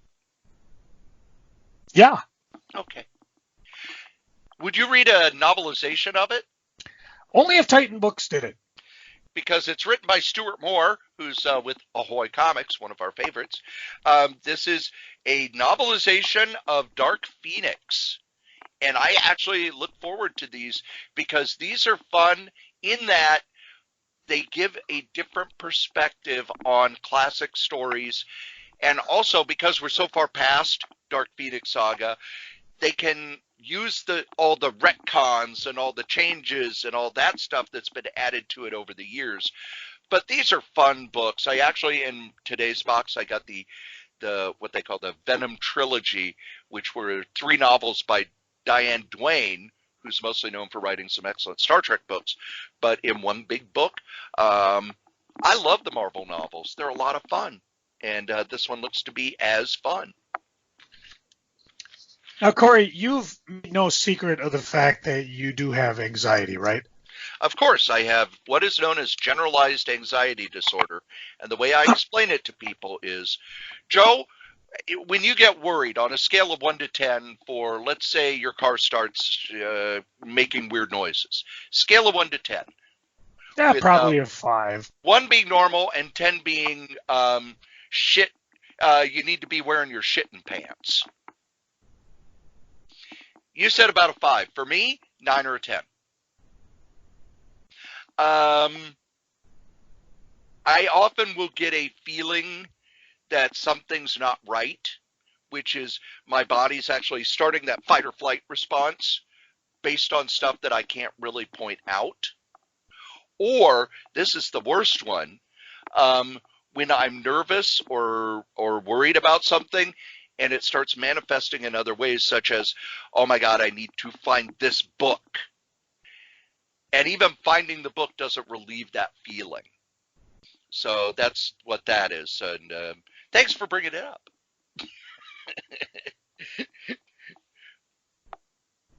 Speaker 2: Yeah.
Speaker 1: Okay. Would you read a novelization of it?
Speaker 2: Only if Titan Books did it.
Speaker 1: Because it's written by Stuart Moore, who's with Ahoy Comics, one of our favorites. This is a novelization of Dark Phoenix. And I actually look forward to these because these are fun in that they give a different perspective on classic stories. And also, because we're so far past Dark Phoenix Saga, they can use all the retcons and all the changes and all that stuff that's been added to it over the years. But these are fun books. I actually, in today's box, I got the what they call the Venom Trilogy, which were 3 novels by Diane Duane, who's mostly known for writing some excellent Star Trek books, but in one big book. I love the Marvel novels. They're a lot of fun, and this one looks to be as fun.
Speaker 2: Now, Cory, you've made no secret of the fact that you do have anxiety, right?
Speaker 1: Of course, I have what is known as generalized anxiety disorder, and the way I explain it to people is, Joe, when you get worried on a scale of 1 to 10 for, let's say, your car starts making weird noises, scale of 1 to 10.
Speaker 2: Yeah,
Speaker 1: with,
Speaker 2: probably a 5.
Speaker 1: 1 being normal and 10 being shit. You need to be wearing your shitting pants. You said about a 5. For me, 9 or a 10. I often will get a feeling that something's not right, which is my body's actually starting that fight or flight response based on stuff that I can't really point out. Or, this is the worst one, when I'm nervous or worried about something and it starts manifesting in other ways, such as, oh my God, I need to find this book. And even finding the book doesn't relieve that feeling. So that's what that is. And thanks for bringing it up.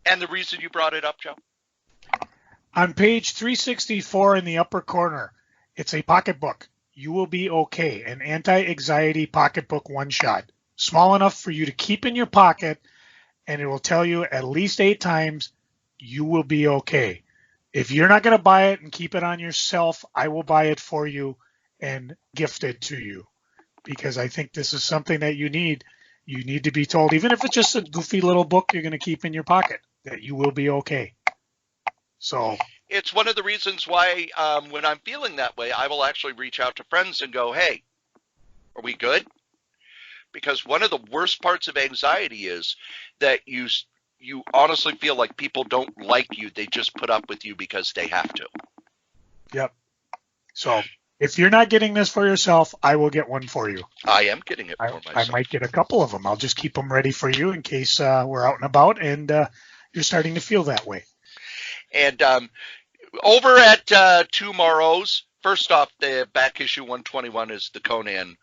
Speaker 1: And the reason you brought it up, Joe?
Speaker 2: On page 364 in the upper corner, it's a pocketbook. You Will Be Okay, an anti-anxiety pocketbook one-shot. Small enough for you to keep in your pocket, and it will tell you at least 8 times, you will be okay. If you're not going to buy it and keep it on yourself, I will buy it for you and gift it to you, because I think this is something that you need. You need to be told, even if it's just a goofy little book you're going to keep in your pocket, that you will be okay. So
Speaker 1: it's one of the reasons why when I'm feeling that way, I will actually reach out to friends and go, hey, are we good? Because one of the worst parts of anxiety is that you honestly feel like people don't like you. They just put up with you because they have to.
Speaker 2: Yep. So if you're not getting this for yourself, I will get one for you.
Speaker 1: I am getting it for myself.
Speaker 2: I might get a couple of them. I'll just keep them ready for you in case we're out and about and you're starting to feel that way.
Speaker 1: And over at tomorrow's, first off, the back issue 121 is the Conan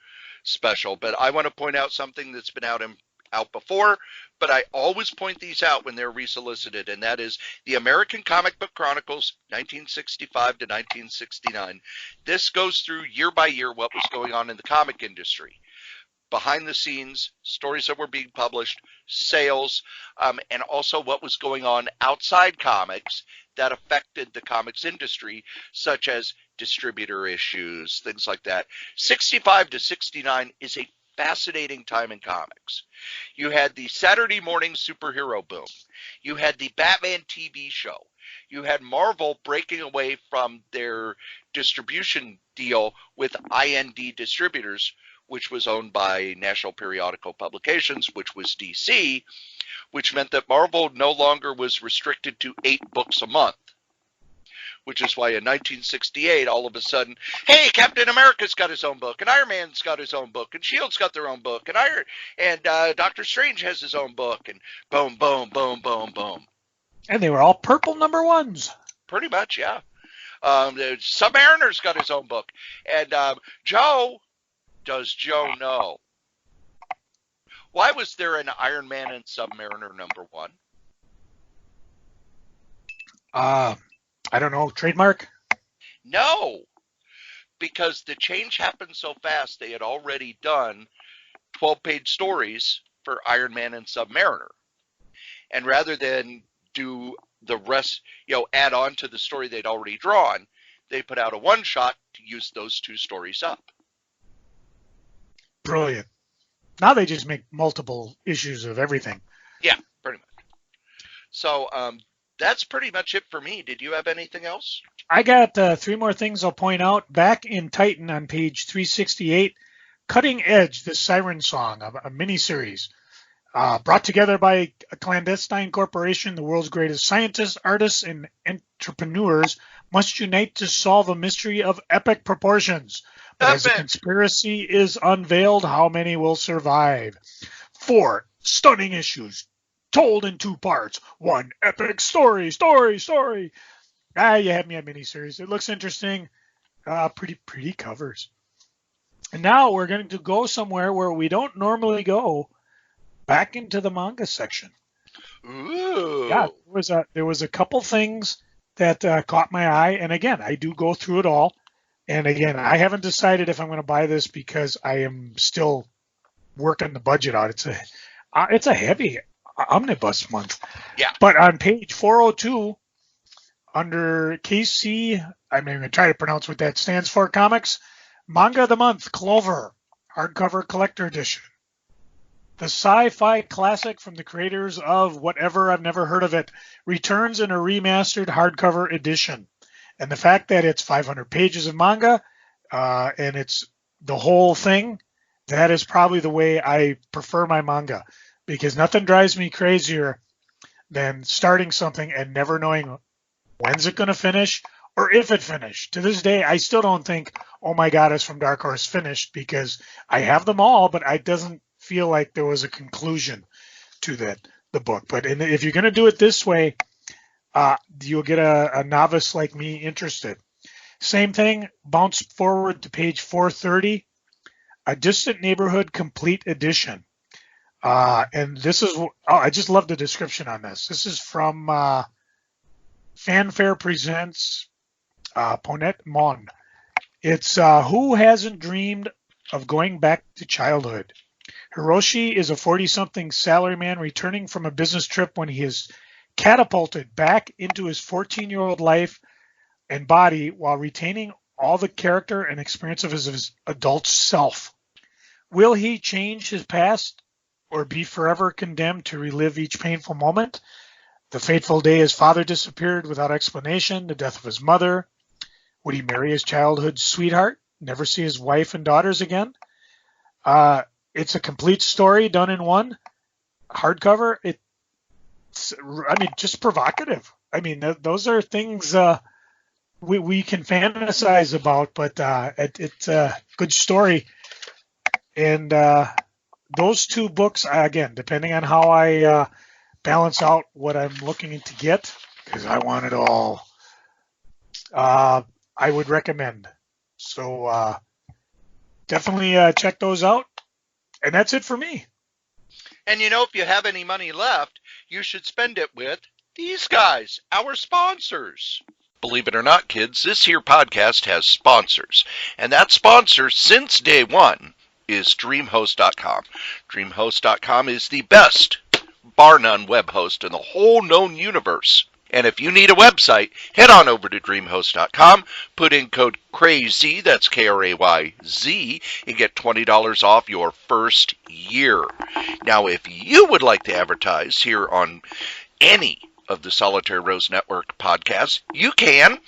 Speaker 1: special, but I want to point out something that's been out before, but I always point these out when they're resolicited, and that is the American Comic Book Chronicles 1965 to 1969. This goes through year by year what was going on in the comic industry. Behind the scenes, stories that were being published, sales, and also what was going on outside comics that affected the comics industry, such as distributor issues, things like that. 65 to 69 is a fascinating time in comics. You had the Saturday morning superhero boom. You had the Batman TV show. You had Marvel breaking away from their distribution deal with IND Distributors, which was owned by National Periodical Publications, which was DC, which meant that Marvel no longer was restricted to 8 books a month. Which is why in 1968, all of a sudden, hey, Captain America's got his own book, and Iron Man's got his own book, and Shield's got their own book, and Doctor Strange has his own book, and boom, boom, boom, boom, boom.
Speaker 2: And they were all purple #1s.
Speaker 1: Pretty much, yeah. Submariner's got his own book, and does Joe know? Why was there an Iron Man and Submariner #1?
Speaker 2: I don't know, trademark?
Speaker 1: No, because the change happened so fast. They had already done 12-page stories for Iron Man and Submariner. And rather than do the rest, add on to the story they'd already drawn, they put out a one-shot to use those 2 stories up.
Speaker 2: Brilliant. Now they just make multiple issues of everything.
Speaker 1: Yeah, pretty much. So, that's pretty much it for me. Did you have anything else?
Speaker 2: I got 3 more things I'll point out. Back in Titan on page 368, Cutting Edge, the Siren Song, a miniseries brought together by a clandestine corporation. The world's greatest scientists, artists, and entrepreneurs must unite to solve a mystery of epic proportions. But as the conspiracy is unveiled, how many will survive? 4 stunning issues told in 2 parts. 1 epic story. You had me a miniseries. It looks interesting. Pretty covers. And now we're going to go somewhere where we don't normally go, back into the manga section.
Speaker 1: Ooh.
Speaker 2: Yeah, there was a couple things that caught my eye. And again, I do go through it all. And again, I haven't decided if I'm going to buy this because I am still working the budget out. It's a heavy omnibus month.
Speaker 1: Yeah.
Speaker 2: But on page 402, under KC, I'm going to try to pronounce what that stands for, comics, Manga of the Month, Clover, hardcover collector edition. The sci-fi classic from the creators of Whatever, I've Never Heard of It, returns in a remastered hardcover edition. And the fact that it's 500 pages of manga, and it's the whole thing, that is probably the way I prefer my manga. Because nothing drives me crazier than starting something and never knowing when's it going to finish or if it finished. To this day, I still don't think, oh my God, it's from Dark Horse finished, because I have them all, but it doesn't feel like there was a conclusion to the book. But if you're going to do it this way, you'll get a novice like me interested. Same thing, bounce forward to page 430, A Distant Neighborhood Complete Edition. And this is, I just love the description on this. This is from Fanfare Presents Ponette Mon. It's Who Hasn't Dreamed of Going Back to Childhood? Hiroshi is a 40-something salaryman returning from a business trip when he is catapulted back into his 14-year-old life and body while retaining all the character and experience of his adult self. Will he change his past or be forever condemned to relive each painful moment? The fateful day his father disappeared without explanation, the death of his mother. Would he marry his childhood sweetheart, never see his wife and daughters again? It's a complete story done in one hardcover. Just provocative. Those are things we can fantasize about, but it's a good story. And those 2 books, again, depending on how I balance out what I'm looking to get, because I want it all, I would recommend. So definitely check those out. And that's it for me.
Speaker 1: And if you have any money left, you should spend it with these guys, our sponsors. Believe it or not, kids, this here podcast has sponsors. And that sponsor, since day one, is DreamHost.com. DreamHost.com is the best, bar none, web host in the whole known universe. And if you need a website, head on over to dreamhost.com, put in code CRAYZ, that's KRAYZ, and get $20 off your first year. Now, if you would like to advertise here on any of the Solitaire Rose Network podcasts, you can.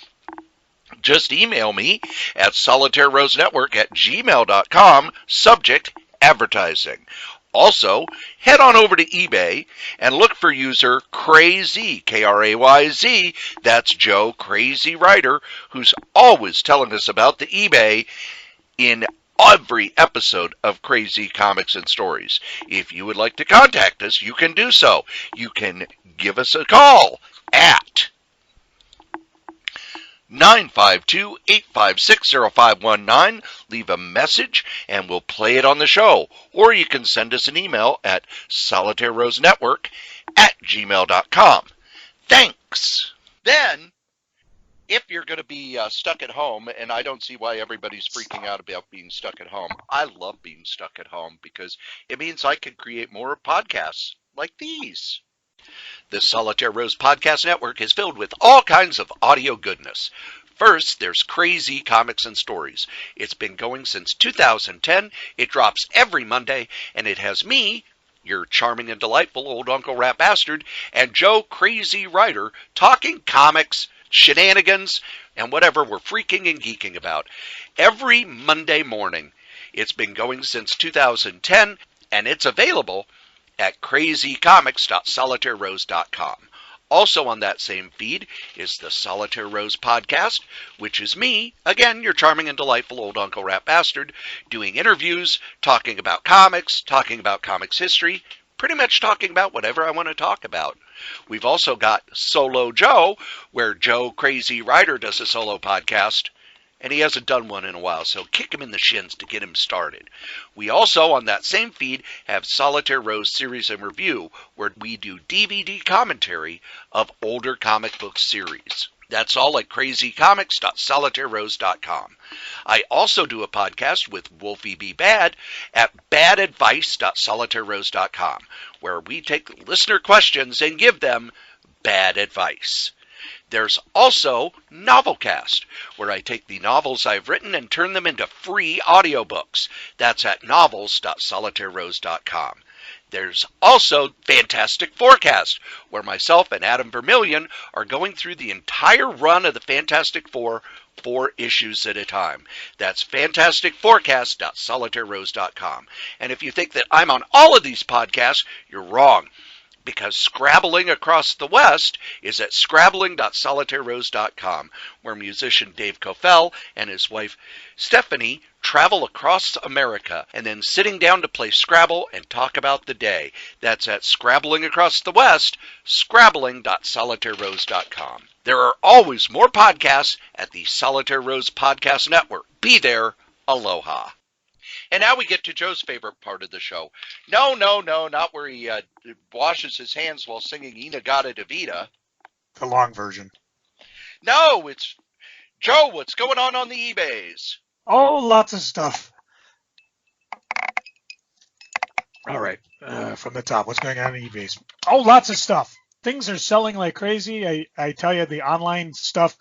Speaker 1: Just email me at solitairerosenetwork@gmail.com, subject advertising. Also, head on over to eBay and look for user Krayz, Krayz. That's Joe Crazy Writer, who's always telling us about the eBay in every episode of Crazy Comics and Stories. If you would like to contact us, you can do so. You can give us a call at 952-856-0519. Leave a message and we'll play it on the show. Or you can send us an email at solitairerosenetwork@gmail.com. Thanks. Then, if you're going to be stuck at home, and I don't see why everybody's freaking out about being stuck at home. I love being stuck at home because it means I can create more podcasts like these. The Solitaire Rose Podcast Network is filled with all kinds of audio goodness. First, there's Crazy Comics and Stories. It's been going since 2010. It drops every Monday, and it has me, your charming and delightful old Uncle Rat Bastard, and Joe Crazy Writer talking comics, shenanigans, and whatever we're freaking and geeking about. Every Monday morning. It's been going since 2010, and it's available at crazycomics.solitairerose.com. Also on that same feed is the Solitaire Rose Podcast, which is me, again, your charming and delightful old Uncle Rat Bastard, doing interviews, talking about comics history, pretty much talking about whatever I want to talk about. We've also got Solo Joe, where Joe Crazy Writer does a solo podcast, and he hasn't done one in a while, so kick him in the shins to get him started. We also, on that same feed, have Solitaire Rose Series and Review, where we do DVD commentary of older comic book series. That's all at crazycomics.solitairerose.com. I also do a podcast with Wolfie B. Bad at badadvice.solitairerose.com, where we take listener questions and give them bad advice. There's also Novelcast, where I take the novels I've written and turn them into free audiobooks. That's at novels.solitairerose.com. There's also Fantastic Forecast, where myself and Adam Vermillion are going through the entire run of the Fantastic Four, 4 issues at a time. That's fantasticforecast.solitairerose.com. And if you think that I'm on all of these podcasts, you're wrong, because Scrabbling Across the West is at scrabbling.solitairerose.com, where musician Dave Cofell and his wife Stephanie travel across America and then sitting down to play Scrabble and talk about the day. That's at Scrabbling Across the West, scrabbling.solitairerose.com. There are always more podcasts at the Solitaire Rose Podcast Network. Be there. Aloha. And now we get to Joe's favorite part of the show. No, not where he washes his hands while singing Inagata Devita.
Speaker 2: The long version.
Speaker 1: No, it's Joe, what's going on the eBays?
Speaker 2: Oh, lots of stuff. All right, from the top, what's going on eBays? Oh, lots of stuff. Things are selling like crazy. I tell you, the online stuff,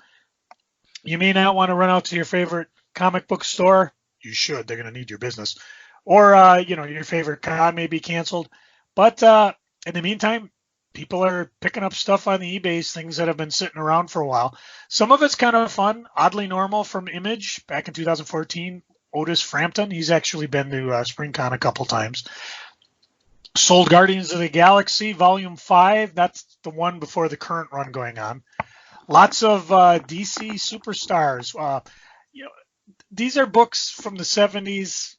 Speaker 2: you may not want to run out to your favorite comic book store. You should. They're going to need your business. Or, your favorite con may be canceled. But in the meantime, people are picking up stuff on the eBays, things that have been sitting around for a while. Some of it's kind of fun. Oddly Normal from Image back in 2014. Otis Frampton. He's actually been to SpringCon a couple times. Sold Guardians of the Galaxy, Volume 5. That's the one before the current run going on. Lots of DC superstars. These are books from the 70s.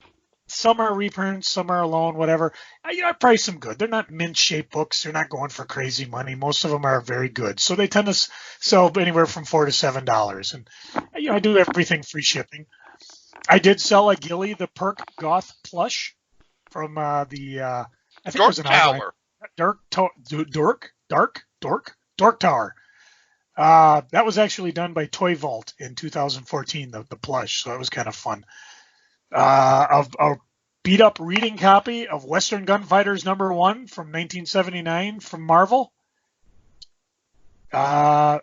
Speaker 2: Some are reprints, some are alone, whatever. I price them good. They're not mint-shaped books. They're not going for crazy money. Most of them are very good. So they tend to sell anywhere from $4 to $7. And I do everything free shipping. I did sell a Gilly the Perk Goth plush from I think it was an
Speaker 1: Tower.
Speaker 2: Dork Tower. That was actually done by Toy Vault in 2014, the plush, so that was kind of fun. A beat-up reading copy of Western Gunfighters #1 from 1979 from Marvel. Uh,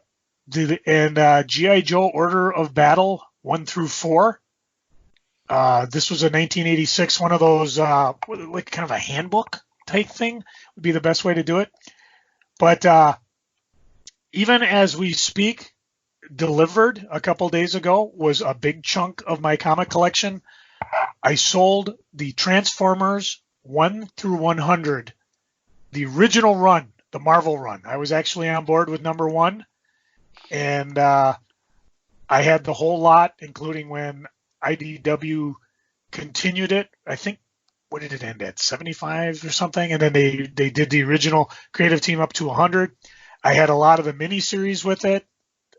Speaker 2: G.I. Joe Order of Battle 1 through 4. This was a 1986, one of those, like kind of a handbook type thing would be the best way to do it. But even as we speak, delivered a couple days ago was a big chunk of my comic collection. I sold the Transformers 1 through 100, the original run, the Marvel run. I was actually on board with number 1, and I had the whole lot, including when IDW continued it. I think, what did it end at, 75 or something? And then they did the original creative team up to 100. I had a lot of the miniseries with it,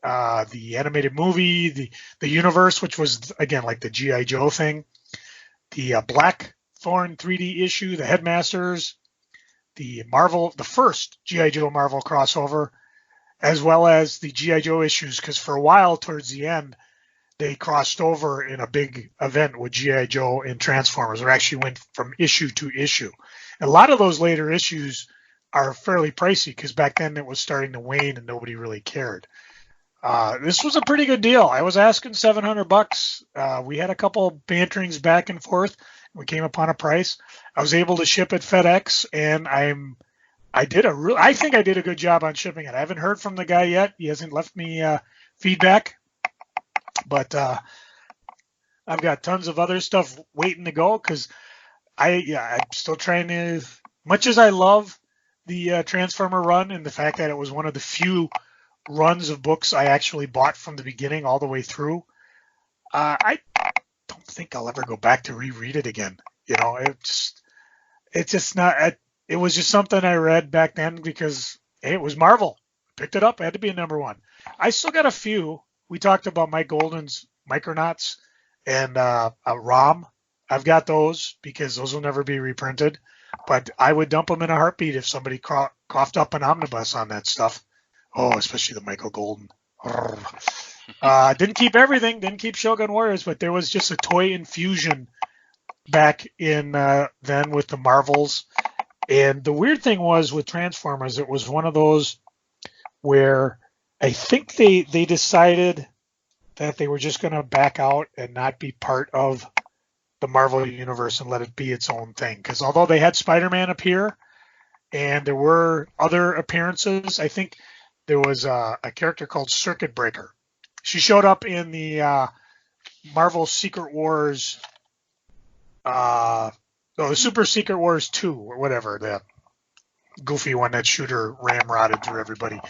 Speaker 2: the animated movie, the universe, which was, again, like the G.I. Joe thing, the Blackthorn 3D issue, the Headmasters, the first G.I. Joe Marvel crossover, as well as the G.I. Joe issues, because for a while towards the end, they crossed over in a big event with G.I. Joe and Transformers, or actually went from issue to issue. And a lot of those later issues are fairly pricey because back then it was starting to wane and nobody really cared. This was a pretty good deal. I was asking $700. We had a couple banterings back and forth. We came upon a price. I was able to ship it FedEx, and I think I did a good job on shipping it. I haven't heard from the guy yet. He hasn't left me feedback, but I've got tons of other stuff waiting to go because I'm still trying to. Much as I love the Transformer run and the fact that it was one of the few runs of books I actually bought from the beginning all the way through, I don't think I'll ever go back to reread it again. You know, it's just not. It was just something I read back then because hey, it was Marvel. Picked it up. It had to be a number 1. I still got a few. We talked about Mike Golden's Micronauts and ROM. I've got those because those will never be reprinted. But I would dump them in a heartbeat if somebody coughed up an omnibus on that stuff. Oh, especially the Michael Golden. Didn't keep everything. Didn't keep Shogun Warriors, but there was just a toy infusion back in then with the Marvels. And the weird thing was with Transformers, it was one of those where I think they decided that they were just going to back out and not be part of the Marvel Universe and let it be its own thing. Because although they had Spider-Man appear and there were other appearances, I think there was a character called Circuit Breaker. She showed up in the Marvel Secret Wars, the Super Secret Wars 2 or whatever, the goofy one that Shooter ramrodded through everybody.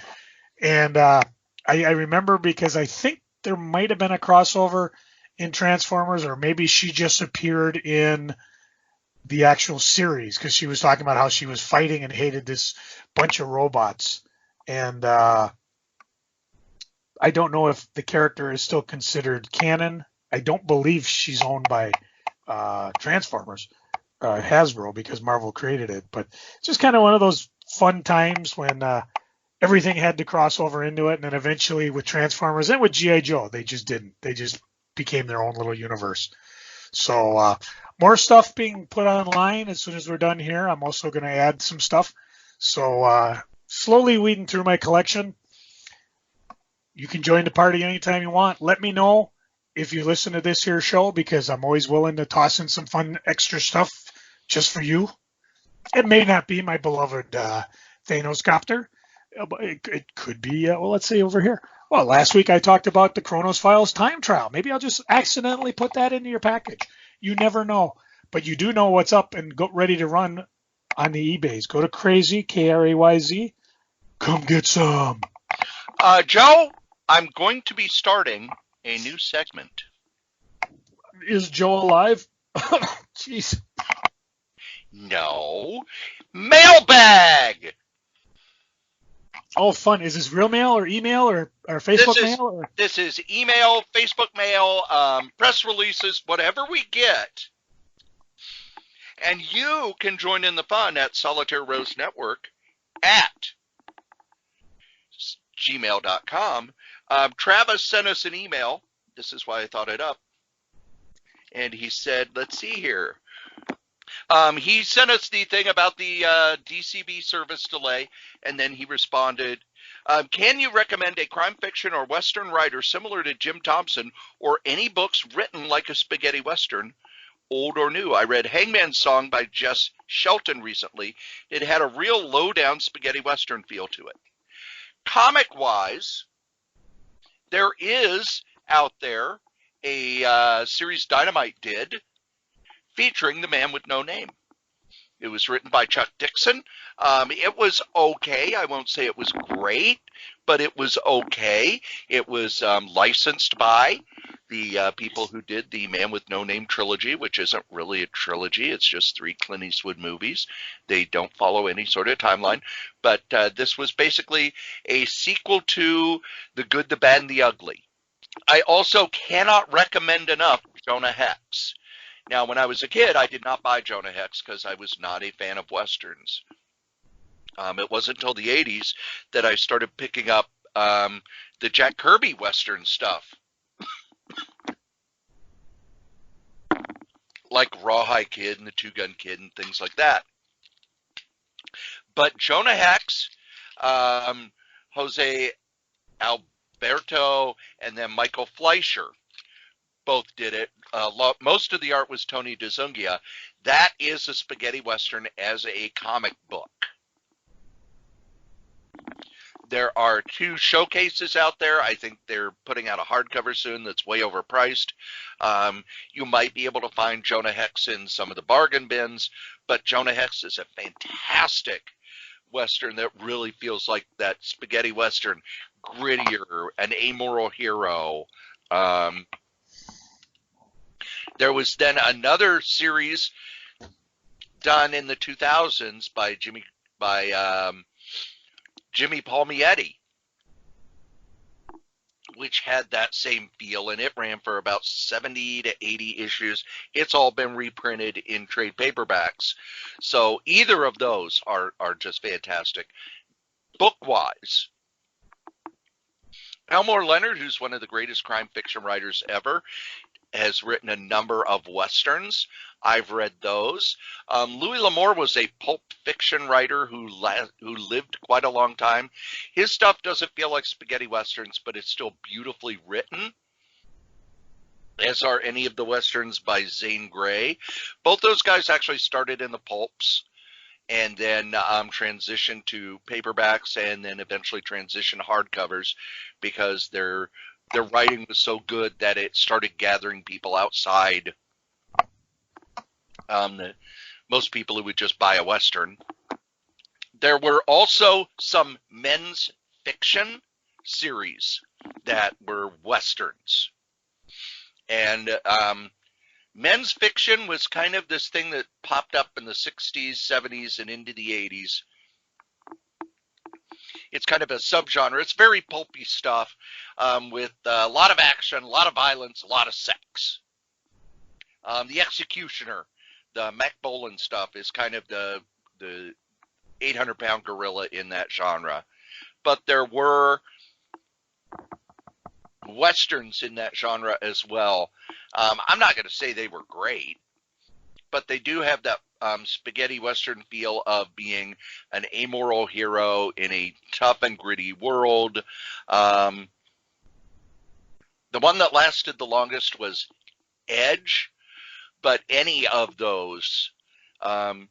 Speaker 2: And I remember because I think there might have been a crossover in Transformers, or maybe she just appeared in the actual series because she was talking about how she was fighting and hated this bunch of robots. And I don't know if the character is still considered canon. I don't believe she's owned by Transformers, Hasbro, because Marvel created it. But it's just kind of one of those fun times when everything had to cross over into it. And then eventually with Transformers and with G.I. Joe, they just didn't. They just became their own little universe. So more stuff being put online as soon as we're done here. I'm also going to add some stuff. So slowly weeding through my collection. You can join the party anytime you want. Let me know if you listen to this here show because I'm always willing to toss in some fun extra stuff just for you. It may not be my beloved Thanos copter, but it could be, well, let's see over here. Well, last week I talked about the Chronos Files time trial. Maybe I'll just accidentally put that into your package. You never know. But you do know what's up and go ready to run on the eBays. Go to Crazy, Krayz. Come get some.
Speaker 1: Joe, I'm going to be starting a new segment.
Speaker 2: Is Joe alive? Jeez.
Speaker 1: No. Mailbag!
Speaker 2: Oh, fun. Is this real mail or email or Facebook mail? Or?
Speaker 1: This is email, Facebook mail, press releases, whatever we get. And you can join in the fun at Solitaire Rose Network at gmail.com. Travis sent us an email. This is why I thought it up. And he said, let's see here. He sent us the thing about the DCB service delay, and then he responded, can you recommend a crime fiction or Western writer similar to Jim Thompson, or any books written like a spaghetti Western, old or new? I read Hangman's Song by Jess Shelton recently. It had a real low-down spaghetti Western feel to it. Comic-wise, there is out there a series Dynamite did featuring the man with no name. It was written by Chuck Dixon. It was okay. I won't say it was great, but it was okay. It was licensed by the people who did the Man with No Name trilogy, which isn't really a trilogy. It's just 3 Clint Eastwood movies. They don't follow any sort of timeline. But this was basically a sequel to The Good, the Bad, and the Ugly. I also cannot recommend enough Jonah Hex. Now, when I was a kid, I did not buy Jonah Hex because I was not a fan of Westerns. It wasn't until the 80s that I started picking up the Jack Kirby Western stuff. Like Rawhide Kid and the Two Gun Kid and things like that. But Jonah Hex, Jose Alberto, and then Michael Fleischer both did it. Most of the art was Tony DeZungia. That is a spaghetti Western as a comic book. There are 2 showcases out there. I think they're putting out a hardcover soon that's way overpriced. You might be able to find Jonah Hex in some of the bargain bins, but Jonah Hex is a fantastic Western that really feels like that spaghetti Western, grittier, an amoral hero. There was then another series done in the 2000s by Jimmy Palmiotti, which had that same feel, and it ran for about 70 to 80 issues. It's all been reprinted in trade paperbacks. So either of those are just fantastic. Book-wise, Elmore Leonard, who's one of the greatest crime fiction writers ever, has written a number of Westerns. I've read those. Louis L'Amour was a pulp fiction writer who lived quite a long time. His stuff doesn't feel like spaghetti Westerns, but it's still beautifully written, as are any of the Westerns by Zane Grey. Both those guys actually started in the pulps and then transitioned to paperbacks and then eventually transitioned hardcovers because their writing was so good that it started gathering people outside most people who would just buy a Western. There were also some men's fiction series that were Westerns. And men's fiction was kind of this thing that popped up in the 60s, 70s, and into the 80s. It's kind of a subgenre. It's very pulpy stuff with a lot of action, a lot of violence, a lot of sex. The Executioner, the Mac Bolan stuff, is kind of the 800-pound gorilla in that genre. But there were Westerns in that genre as well. I'm not going to say they were great, but they do have that spaghetti Western feel of being an amoral hero in a tough and gritty world. The one that lasted the longest was Edge, but any of those, and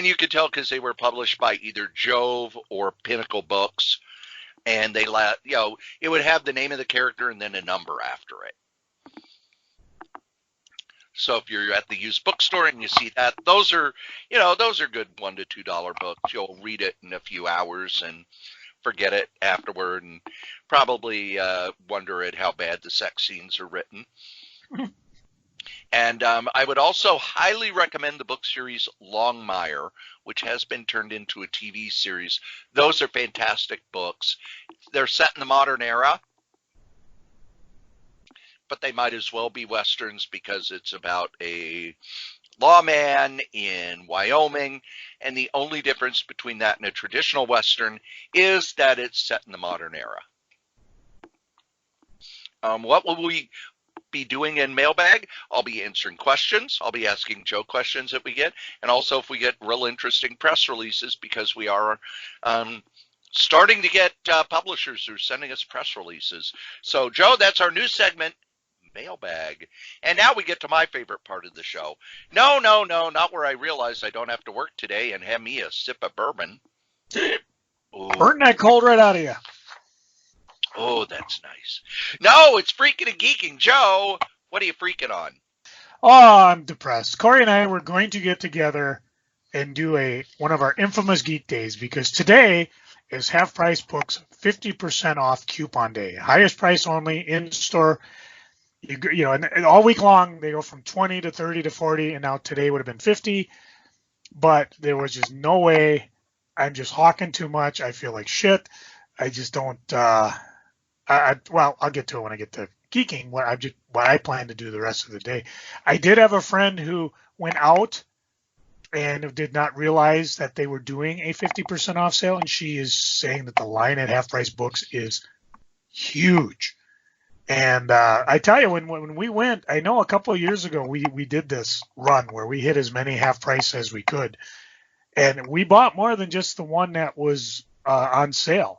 Speaker 1: you could tell because they were published by either Jove or Pinnacle Books, and they it would have the name of the character and then a number after it. So if you're at the used bookstore and you see that, those are good $1 to $2 books. You'll read it in a few hours and forget it afterward, and probably wonder at how bad the sex scenes are written. And I would also highly recommend the book series Longmire, which has been turned into a TV series. Those are fantastic books. They're set in the modern era, but they might as well be Westerns because it's about a lawman in Wyoming, and the only difference between that and a traditional Western is that it's set in the modern era. What will we be doing in mailbag. I'll be answering questions. I'll be asking Joe questions that we get, and also if we get real interesting press releases, because we are starting to get publishers who are sending us press releases. So, Joe, that's our new segment, mailbag. And now we get to my favorite part of the show. No, not where I realize I don't have to work today and have me a sip of bourbon.
Speaker 2: Burn that cold right out of you.
Speaker 1: Oh, that's nice. No, it's freaking and geeking. Joe, what are you freaking on?
Speaker 2: Oh, I'm depressed. Cory and I were going to get together and do one of our infamous Geek Days, because today is Half Price Books 50% off coupon day. Highest price only, in store. You know, and all week long they go from 20 to 30 to 40, and now today would have been 50. But there was just no way. I'm just hawking too much. I feel like shit. I just don't. Well, I'll get to it when I get to geeking. What I plan to do the rest of the day. I did have a friend who went out and did not realize that they were doing a 50% off sale, and she is saying that the line at Half Price Books is huge. And I tell you, when we went, I know a couple of years ago we did this run where we hit as many half price as we could, and we bought more than just the one that was on sale.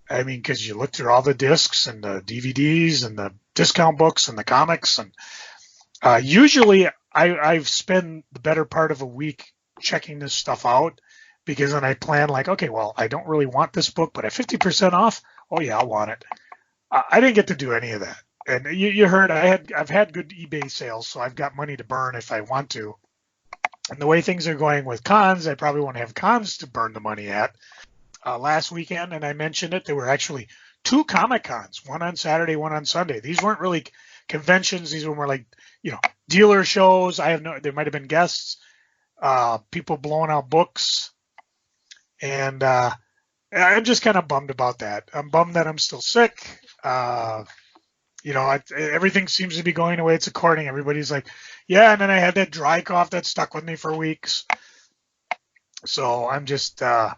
Speaker 2: I mean, because you look through all the discs and the DVDs and the discount books and the comics, and usually I've spent the better part of a week checking this stuff out, because then I plan like, okay, well, I don't really want this book, but at 50% off, oh yeah, I'll want it. I didn't get to do any of that. And you heard I've had good eBay sales, so I've got money to burn if I want to. And the way things are going with cons, I probably won't have cons to burn the money at. Last weekend, and I mentioned it, there were actually 2 Comic Cons, one on Saturday, one on Sunday. These weren't really conventions. These were more like, dealer shows. There might have been guests, people blowing out books. And I'm just kind of bummed about that. I'm bummed that I'm still sick. Everything seems to be going the way it's according. Everybody's like, yeah, and then I had that dry cough that stuck with me for weeks. So I'm just, I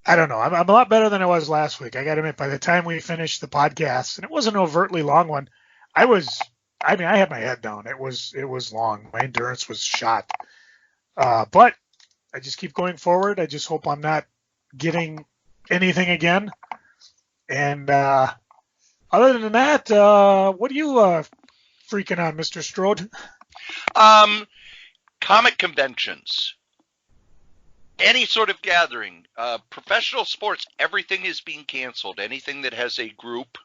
Speaker 2: don't know. I'm a lot better than I was last week. I got to admit, by the time we finished the podcast, and it wasn't an overtly long one, I had my head down. It was long. My endurance was shot. But I just keep going forward. I just hope I'm not getting anything again. And other than that, what are you freaking on, Mr. Strode?
Speaker 1: Comic conventions. Any sort of gathering, professional sports, everything is being canceled. Anything that has a group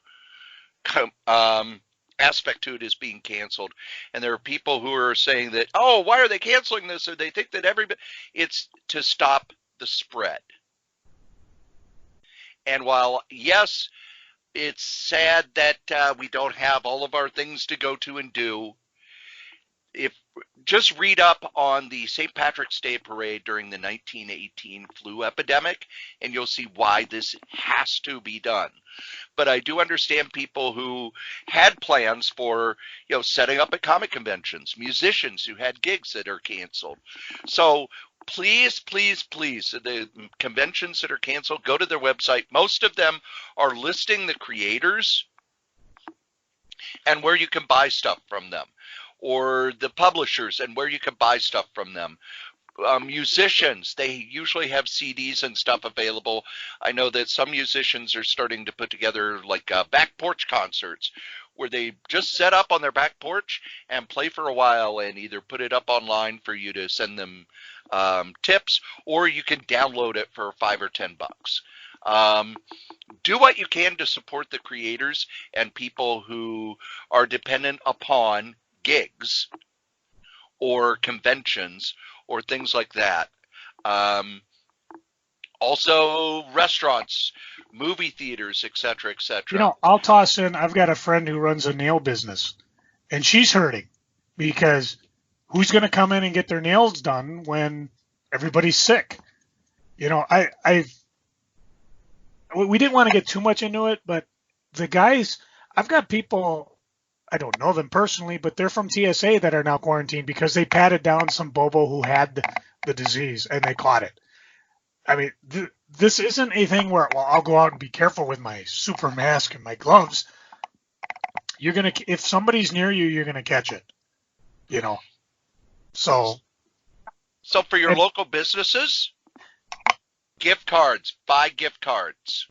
Speaker 1: aspect to it is being canceled. And there are people who are saying that, oh, why are they canceling this? Or they think that it's to stop the spread. And while, yes, it's sad that we don't have all of our things to go to and do, just read up on the St. Patrick's Day parade during the 1918 flu epidemic, and you'll see why this has to be done. But I do understand people who had plans for, setting up at comic conventions, musicians who had gigs that are canceled. So please, the conventions that are canceled, go to their website. Most of them are listing the creators and where you can buy stuff from them, or the publishers and where you can buy stuff from them. Musicians, they usually have CDs and stuff available. I know that some musicians are starting to put together like back porch concerts where they just set up on their back porch and play for a while and either put it up online for you to send them tips, or you can download it for $5 or $10. Do what you can to support the creators and people who are dependent upon gigs or conventions or things like that. Also restaurants, movie theaters, etc., etc.
Speaker 2: I'll toss in, I've got a friend who runs a nail business, and she's hurting because who's going to come in and get their nails done when everybody's sick? We didn't want to get too much into it, but the guys, I've got people, I don't know them personally, but they're from TSA that are now quarantined because they patted down some Bobo who had the disease and they caught it. I mean, this isn't a thing where, I'll go out and be careful with my super mask and my gloves. if somebody's near you, you're gonna catch it. So
Speaker 1: for your
Speaker 2: and
Speaker 1: local businesses, gift cards, buy gift cards.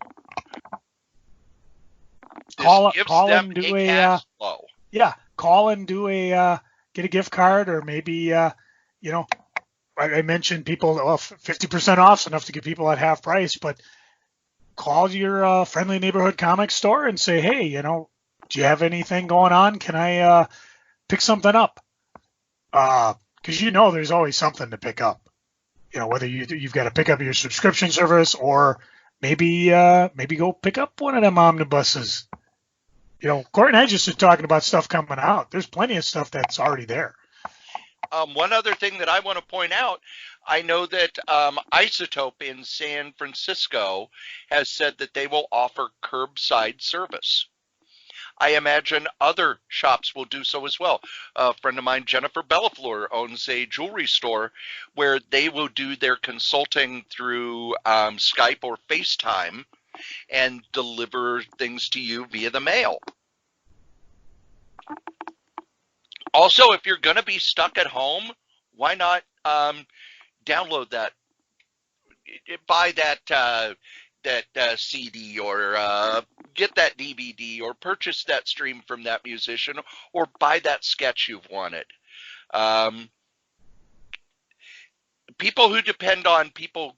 Speaker 1: This gives
Speaker 2: call
Speaker 1: them
Speaker 2: and do
Speaker 1: a cash flow.
Speaker 2: call and do get a gift card, or maybe I mentioned people 50% off is enough to get people at half price, but call your friendly neighborhood comic store and say, hey, do you have anything going on? Can I pick something up? Because there's always something to pick up. Whether you've got to pick up your subscription service, or maybe go pick up one of them omnibuses. Cory and I just are talking about stuff coming out. There's plenty of stuff that's already there.
Speaker 1: One other thing that I want to point out, I know that Isotope in San Francisco has said that they will offer curbside service. I imagine other shops will do so as well. A friend of mine, Jennifer Bellafleur, owns a jewelry store where they will do their consulting through Skype or FaceTime and deliver things to you via the mail. Also, if you're going to be stuck at home, why not download that, buy that CD, or get that DVD, or purchase that stream from that musician, or buy that sketch you've wanted. People who depend on people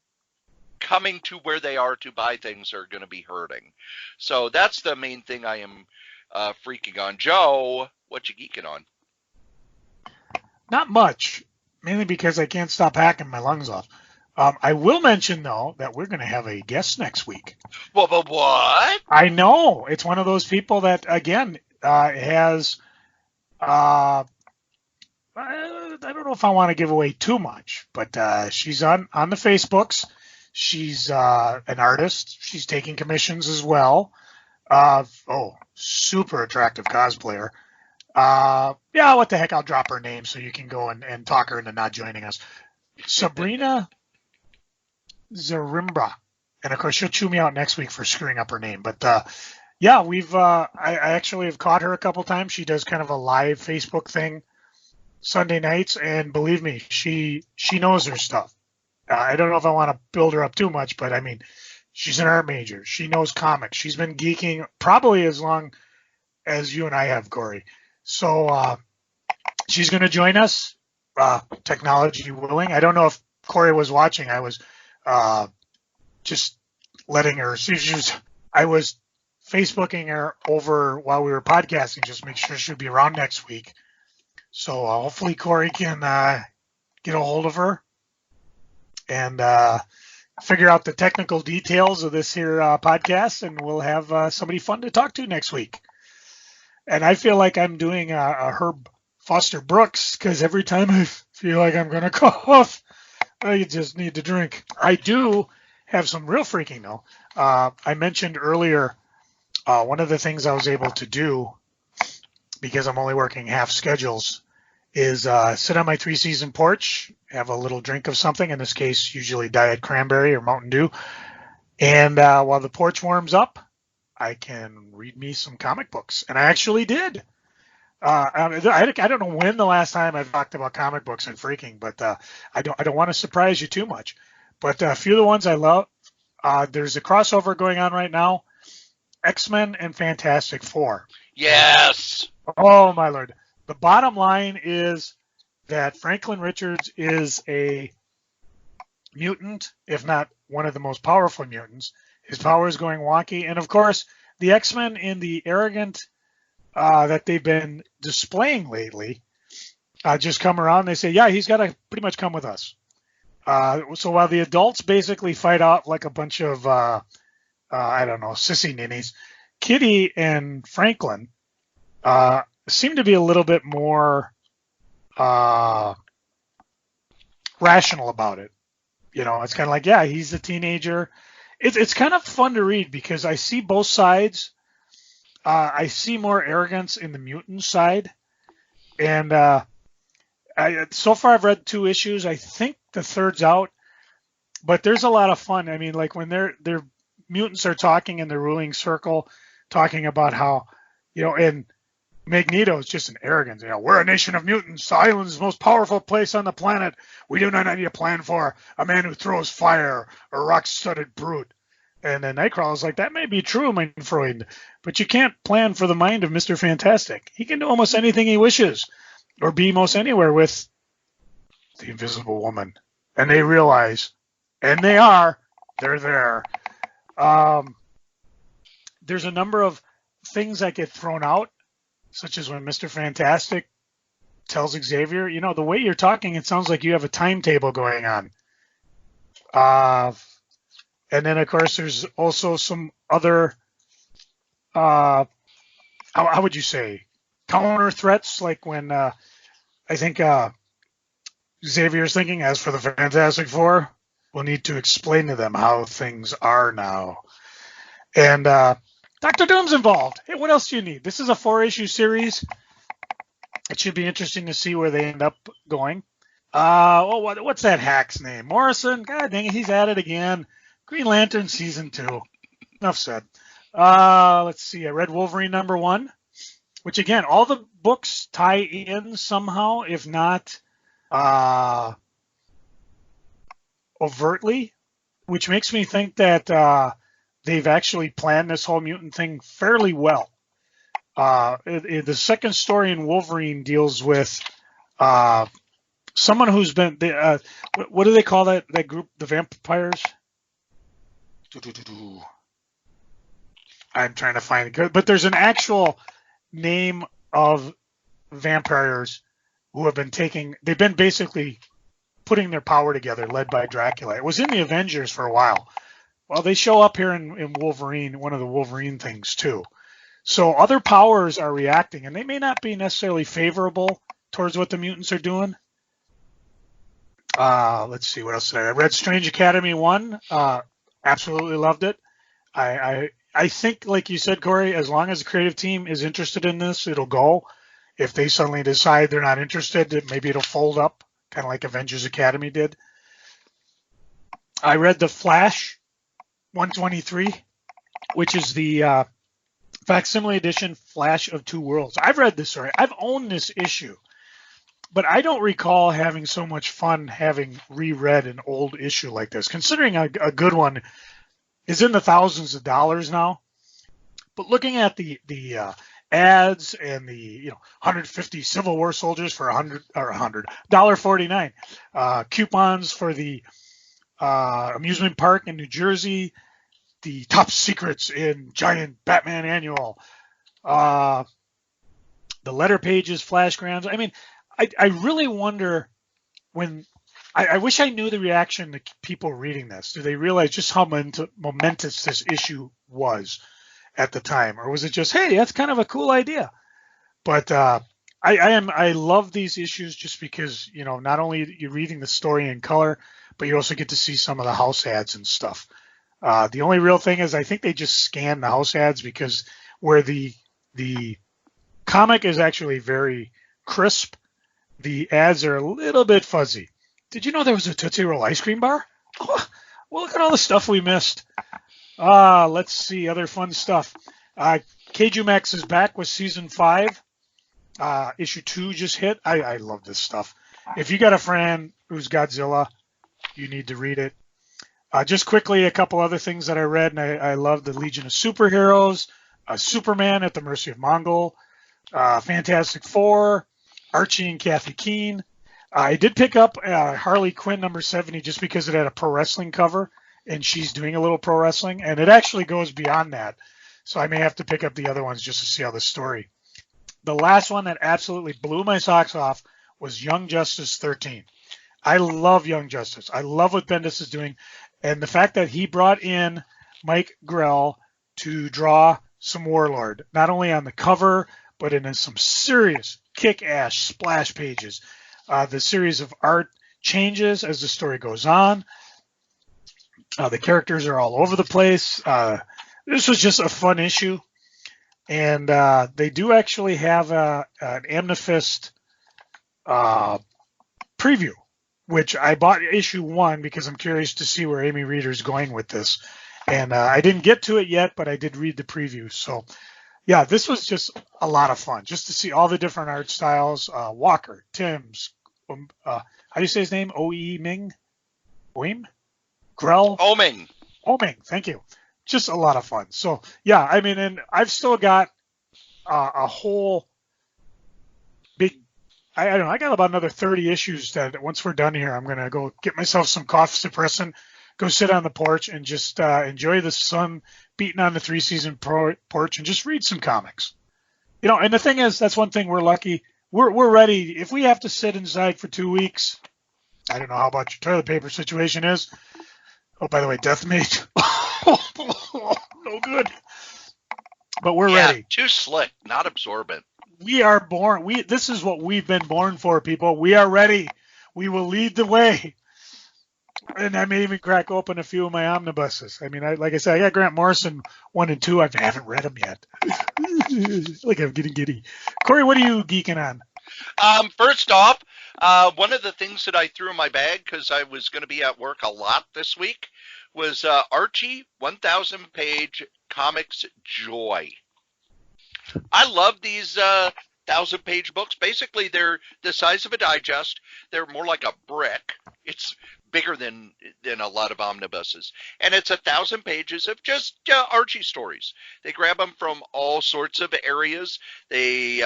Speaker 1: coming to where they are to buy things are going to be hurting. So that's the main thing I am freaking on. Joe, what you geeking on?
Speaker 2: Not much, mainly because I can't stop hacking my lungs off. I will mention, though, that we're going to have a guest next week.
Speaker 1: Well, but what?
Speaker 2: I know. It's one of those people that, again, has, I don't know if I want to give away too much, but she's on the Facebooks. She's an artist. She's taking commissions as well. Super attractive cosplayer. What the heck? I'll drop her name so you can go and talk her into not joining us. Sabrina Zarimbra. And of course, she'll chew me out next week for screwing up her name. But I actually have caught her a couple times. She does kind of a live Facebook thing Sunday nights, and believe me, she knows her stuff. I don't know if I want to build her up too much, but I mean, she's an art major. She knows comics. She's been geeking probably as long as you and I have, Cory. So she's going to join us, technology willing. I don't know if Cory was watching. I was just letting her. I was Facebooking her over while we were podcasting, just make sure she'll be around next week. So hopefully Cory can get a hold of her and figure out the technical details of this here podcast, and we'll have somebody fun to talk to next week. And I feel like I'm doing a Herb Foster Brooks, because every time I feel like I'm going to cough, I just need to drink. I do have some real freaking, though. I mentioned earlier one of the things I was able to do, because I'm only working half schedules, is sit on my 3-season porch, have a little drink of something, in this case usually Diet Cranberry or Mountain Dew, and while the porch warms up, I can read me some comic books. And I actually did. I don't know when the last time I've talked about comic books and freaking, but I don't want to surprise you too much. But a few of the ones I love, there's a crossover going on right now, X-Men and Fantastic Four.
Speaker 1: Yes.
Speaker 2: Oh, my Lord. The bottom line is that Franklin Richards is a mutant, if not one of the most powerful mutants. His power is going wonky. And, of course, the X-Men, in the arrogant that they've been displaying lately, just come around. They say, yeah, he's got to pretty much come with us. So while the adults basically fight out like a bunch of, sissy ninnies, Kitty and Franklin seem to be a little bit more rational about it. It's kind of like, yeah, he's a teenager. It's kind of fun to read because I see both sides. I see more arrogance in the mutant side. And so far I've read 2 issues. I think the third's out. But there's a lot of fun. I mean, like when their mutants are talking in the ruling circle, talking about how, and Magneto's just an arrogance. We're a nation of mutants. The island is the most powerful place on the planet. We do not need a plan for a man who throws fire, a rock-studded brute. And then Nightcrawler's like, that may be true, mein Freund, but you can't plan for the mind of Mr. Fantastic. He can do almost anything he wishes, or be most anywhere with the Invisible Woman. And they realize, and they're there. There's a number of things that get thrown out, such as when Mr. Fantastic tells Xavier, the way you're talking, it sounds like you have a timetable going on. And then, of course, there's also some other, how would you say, counter threats, like when I think Xavier's thinking, as for the Fantastic Four, we'll need to explain to them how things are now. And Dr. Doom's involved. Hey, what else do you need? This is a 4-issue series. It should be interesting to see where they end up going. What's that hack's name? Morrison? God dang it, he's at it again. Green Lantern Season 2. Enough said. Let's see. I read Wolverine #1, which, again, all the books tie in somehow, if not overtly, which makes me think that they've actually planned this whole mutant thing fairly well. The second story in Wolverine deals with someone who's been, what do they call that group, the vampires? I'm trying to find it, but there's an actual name of vampires who have been they've been basically putting their power together, led by Dracula. It was in the Avengers for a while. Well, they show up here in Wolverine, one of the Wolverine things too. So other powers are reacting, and they may not be necessarily favorable towards what the mutants are doing. Let's see, what else did I read? Strange Academy 1. Absolutely loved it. I think, like you said, Cory, as long as the creative team is interested in this, it'll go. If they suddenly decide they're not interested, maybe it'll fold up, kind of like Avengers Academy did. I read The Flash 123, which is the facsimile edition Flash of Two Worlds. I've read this story. I've owned this issue, but I don't recall having so much fun having reread an old issue like this, considering a good one is in the thousands of dollars now. But looking at the ads and the 150 Civil War soldiers for $100.49, coupons for the amusement park in New Jersey, the top secrets in Giant Batman Annual, the letter pages, flash grams. I mean, I really wonder when I wish I knew the reaction to people reading this. Do they realize just how momentous this issue was at the time, or was it just, hey, that's kind of a cool idea? But I love these issues just because not only you're reading the story in color, but you also get to see some of the house ads and stuff. The only real thing is I think they just scan the house ads, because where the comic is actually very crisp, the ads are a little bit fuzzy. Did you know there was a Tootsie Roll ice cream bar? Oh, well, look at all the stuff we missed. Let's see, other fun stuff. K-Jumax is back with season 5. Issue 2 just hit. I love this stuff. If you got a friend who's Godzilla, you need to read it. Just quickly, a couple other things that I read, and I love the Legion of Superheroes, Superman at the Mercy of Mongol, Fantastic Four, Archie and Kathy Keene. I did pick up Harley Quinn number 70 just because it had a pro wrestling cover, and she's doing a little pro wrestling, and it actually goes beyond that. So I may have to pick up the other ones just to see how the story. The last one that absolutely blew my socks off was Young Justice 13. I love Young Justice. I love what Bendis is doing. And the fact that he brought in Mike Grell to draw some Warlord, not only on the cover, but in some serious kick-ass splash pages. The series of art changes as the story goes on. The characters are all over the place. This was just a fun issue. And they do actually have an Amnifist preview, which I bought issue 1 because I'm curious to see where Amy Reeder's going with this. And I didn't get to it yet, but I did read the preview. So Yeah, this was just a lot of fun just to see all the different art styles. Walker, Timms, how do you say his name? O.E. Ming? Oim? Grell?
Speaker 1: Oming.
Speaker 2: Oming, thank you. Just a lot of fun. So, yeah, I mean, and I've still got a whole big, I don't know, I got about another 30 issues that once we're done here, I'm going to go get myself some cough suppressant, go sit on the porch and just enjoy the sun beating on the three-season porch and just read some comics. You know, and the thing is, that's one thing we're lucky. We're ready. If we have to sit inside for 2 weeks, I don't know how about your toilet paper situation is. Oh, by the way, Death Mate. No good. But we're ready.
Speaker 1: Too slick, not absorbent.
Speaker 2: We are born. This is what we've been born for, people. We are ready. We will lead the way. And I may even crack open a few of my omnibuses. I mean, like I said, I got Grant Morrison 1 and 2. I haven't read them yet. Like I'm getting giddy. Cory, what are you geeking on?
Speaker 1: First off, one of the things that I threw in my bag because I was going to be at work a lot this week was Archie 1,000-page comics joy. I love these 1,000-page books. Basically, they're the size of a digest. They're more like a brick. It's bigger than a lot of omnibuses, and it's 1,000 pages of just Archie stories. They grab them from all sorts of areas. They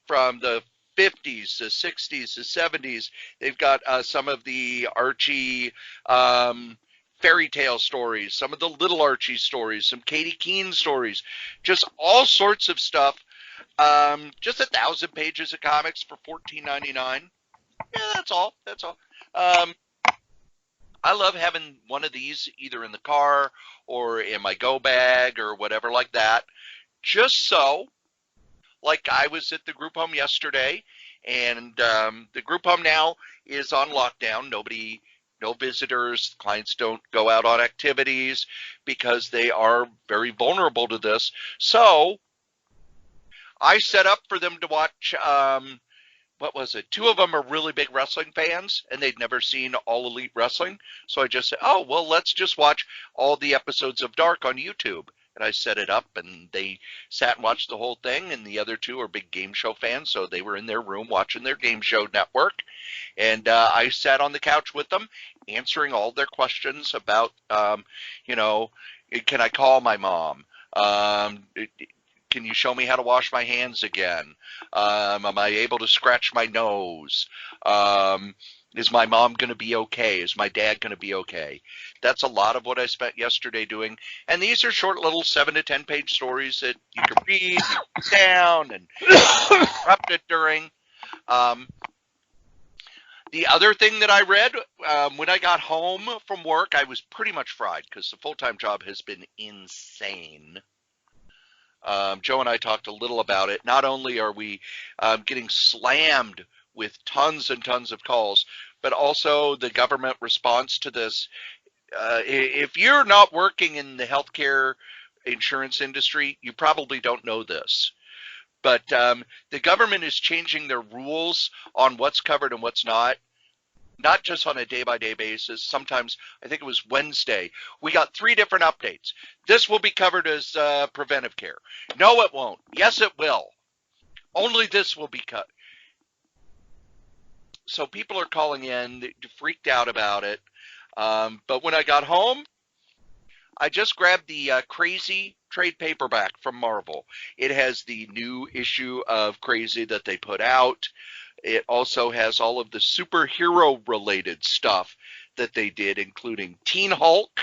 Speaker 1: from the 50s, the 60s, the 70s. They've got some of the Archie fairy tale stories, some of the little Archie stories, some Katie Keene stories, just all sorts of stuff. Just 1,000 pages of comics for $14.99. Yeah, that's all. That's all. I love having one of these either in the car or in my go bag or whatever like that. Just so, like I was at the group home yesterday, and the group home now is on lockdown. No visitors, clients don't go out on activities because they are very vulnerable to this. So I set up for them to watch, what was it? 2 of them are really big wrestling fans, and they'd never seen All Elite Wrestling. So I just said, oh, well, let's just watch all the episodes of Dark on YouTube. And I set it up, and they sat and watched the whole thing, and the other 2 are big game show fans, so they were in their room watching their game show network. And I sat on the couch with them, answering all their questions about, can I call my mom? Can you show me how to wash my hands again? Am I able to scratch my nose? Is my mom going to be okay? Is my dad going to be okay? That's a lot of what I spent yesterday doing. And these are short little 7 to 10 page stories that you can read, you can put down, and interrupt it during. The other thing that I read, when I got home from work, I was pretty much fried because the full-time job has been insane. Joe and I talked a little about it. Not only are we getting slammed with tons and tons of calls, but also the government response to this. If you're not working in the healthcare insurance industry, you probably don't know this. But the government is changing their rules on what's covered and what's not just on a day-by-day basis. Sometimes, I think it was Wednesday, we got 3 different updates. This will be covered as preventive care. No, it won't. Yes, it will. Only this will be cut. So people are calling in, freaked out about it. But when I got home, I just grabbed the Crazy trade paperback from Marvel. It has the new issue of Crazy that they put out. It also has all of the superhero-related stuff that they did, including Teen Hulk,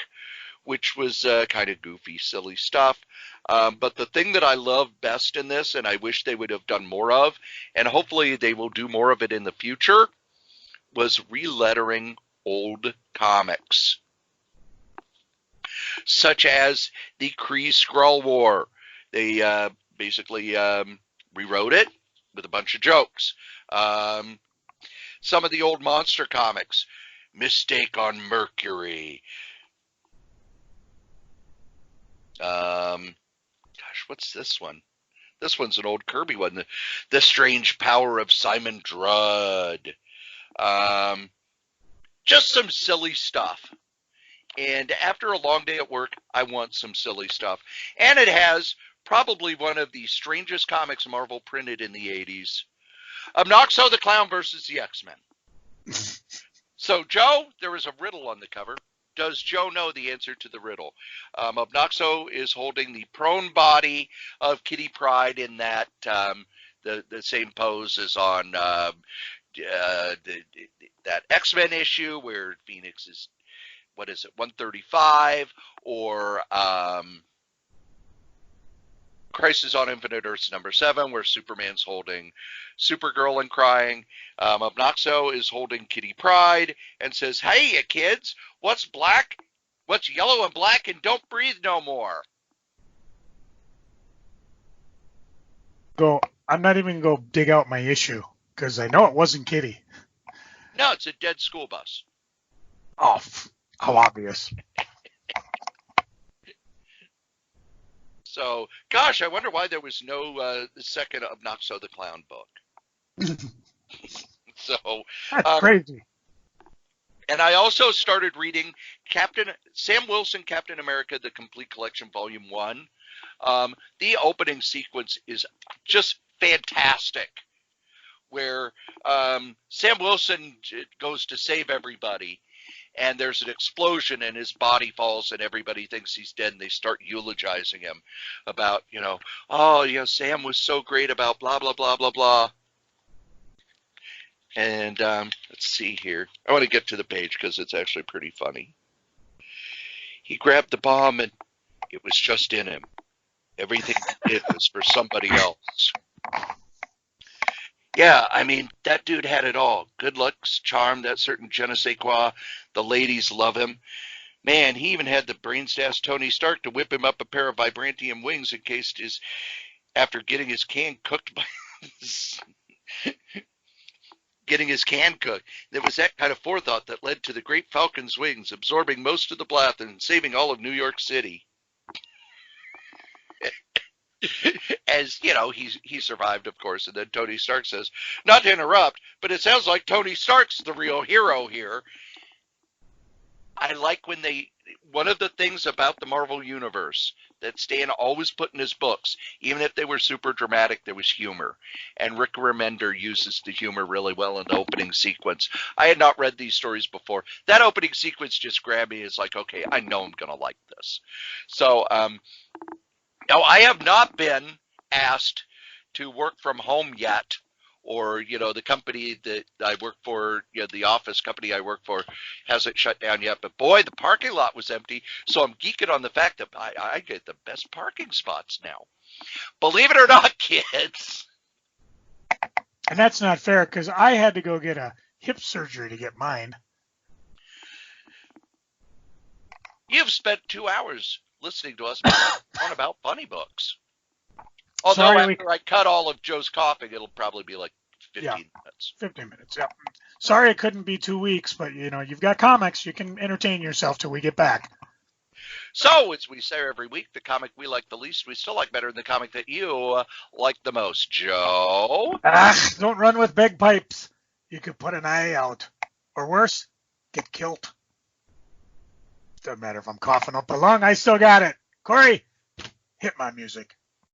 Speaker 1: which was kind of goofy, silly stuff. But the thing that I love best in this, and I wish they would have done more of, and hopefully they will do more of it in the future, was relettering old comics, such as the Kree Skrull War. They basically rewrote it with a bunch of jokes. Some of the old monster comics, Mistake on Mercury. Gosh, what's this one? This one's an old Kirby one. The Strange Power of Simon Drudd. Just some silly stuff. And after a long day at work, I want some silly stuff. And it has probably one of the strangest comics Marvel printed in the 80s. Obnoxo the Clown versus the X-Men. So, Joe, there was a riddle on the cover. Does Joe know the answer to the riddle? Obnoxo is holding the prone body of Kitty Pryde in that the same pose as on that X-Men issue where Phoenix is, 135, or Crisis on Infinite Earths #7, where Superman's holding Supergirl and crying. Obnoxo is holding Kitty Pryde and says, "Hey, you kids, what's black? What's yellow and black and don't breathe no more?"
Speaker 2: I'm not even going to dig out my issue because I know it wasn't Kitty.
Speaker 1: No, it's a dead school bus.
Speaker 2: Oh, how obvious.
Speaker 1: So, gosh, I wonder why there was no second Obnoxo the Clown book. So,
Speaker 2: That's crazy.
Speaker 1: And I also started reading Sam Wilson, Captain America, The Complete Collection, Volume 1. The opening sequence is just fantastic, where Sam Wilson goes to save everybody, and there's an explosion and his body falls and everybody thinks he's dead, and they start eulogizing him about, Sam was so great about blah, blah, blah, blah, blah. And let's see here. I want to get to the page because it's actually pretty funny. He grabbed the bomb and it was just in him. Everything he did was for somebody else. Yeah, I mean, that dude had it all. Good looks, charm, that certain je ne sais quoi. The ladies love him. Man, he even had the brains to ask Tony Stark to whip him up a pair of vibranium wings in case after getting his can cooked by getting his can cooked. It was that kind of forethought that led to the great Falcon's wings absorbing most of the blast and saving all of New York City. As he survived, of course, and then Tony Stark says, "Not to interrupt, but it sounds like Tony Stark's the real hero here." I like one of the things about the Marvel Universe that Stan always put in his books, even if they were super dramatic, there was humor. And Rick Remender uses the humor really well in the opening sequence. I had not read these stories before. That opening sequence just grabbed me. It's like, okay, I know I'm going to like this. So, now, I have not been asked to work from home yet, or, the company that I work for, the office company I work for hasn't shut down yet. But boy, the parking lot was empty. So I'm geeking on the fact that I get the best parking spots now. Believe it or not, kids.
Speaker 2: And that's not fair because I had to go get a hip surgery to get mine.
Speaker 1: You've spent 2 hours listening to us on about funny books. Although after I cut all of Joe's coughing, it'll probably be like 15 minutes. 15
Speaker 2: minutes, yeah. Sorry it couldn't be 2 weeks, but, you've got comics. You can entertain yourself till we get back.
Speaker 1: So, as we say every week, the comic we like the least, we still like better than the comic that you like the most. Joe?
Speaker 2: Don't run with bagpipes. You could put an eye out. Or worse, get killed. Doesn't matter if I'm coughing up a lung. I still got it. Cory, hit my music.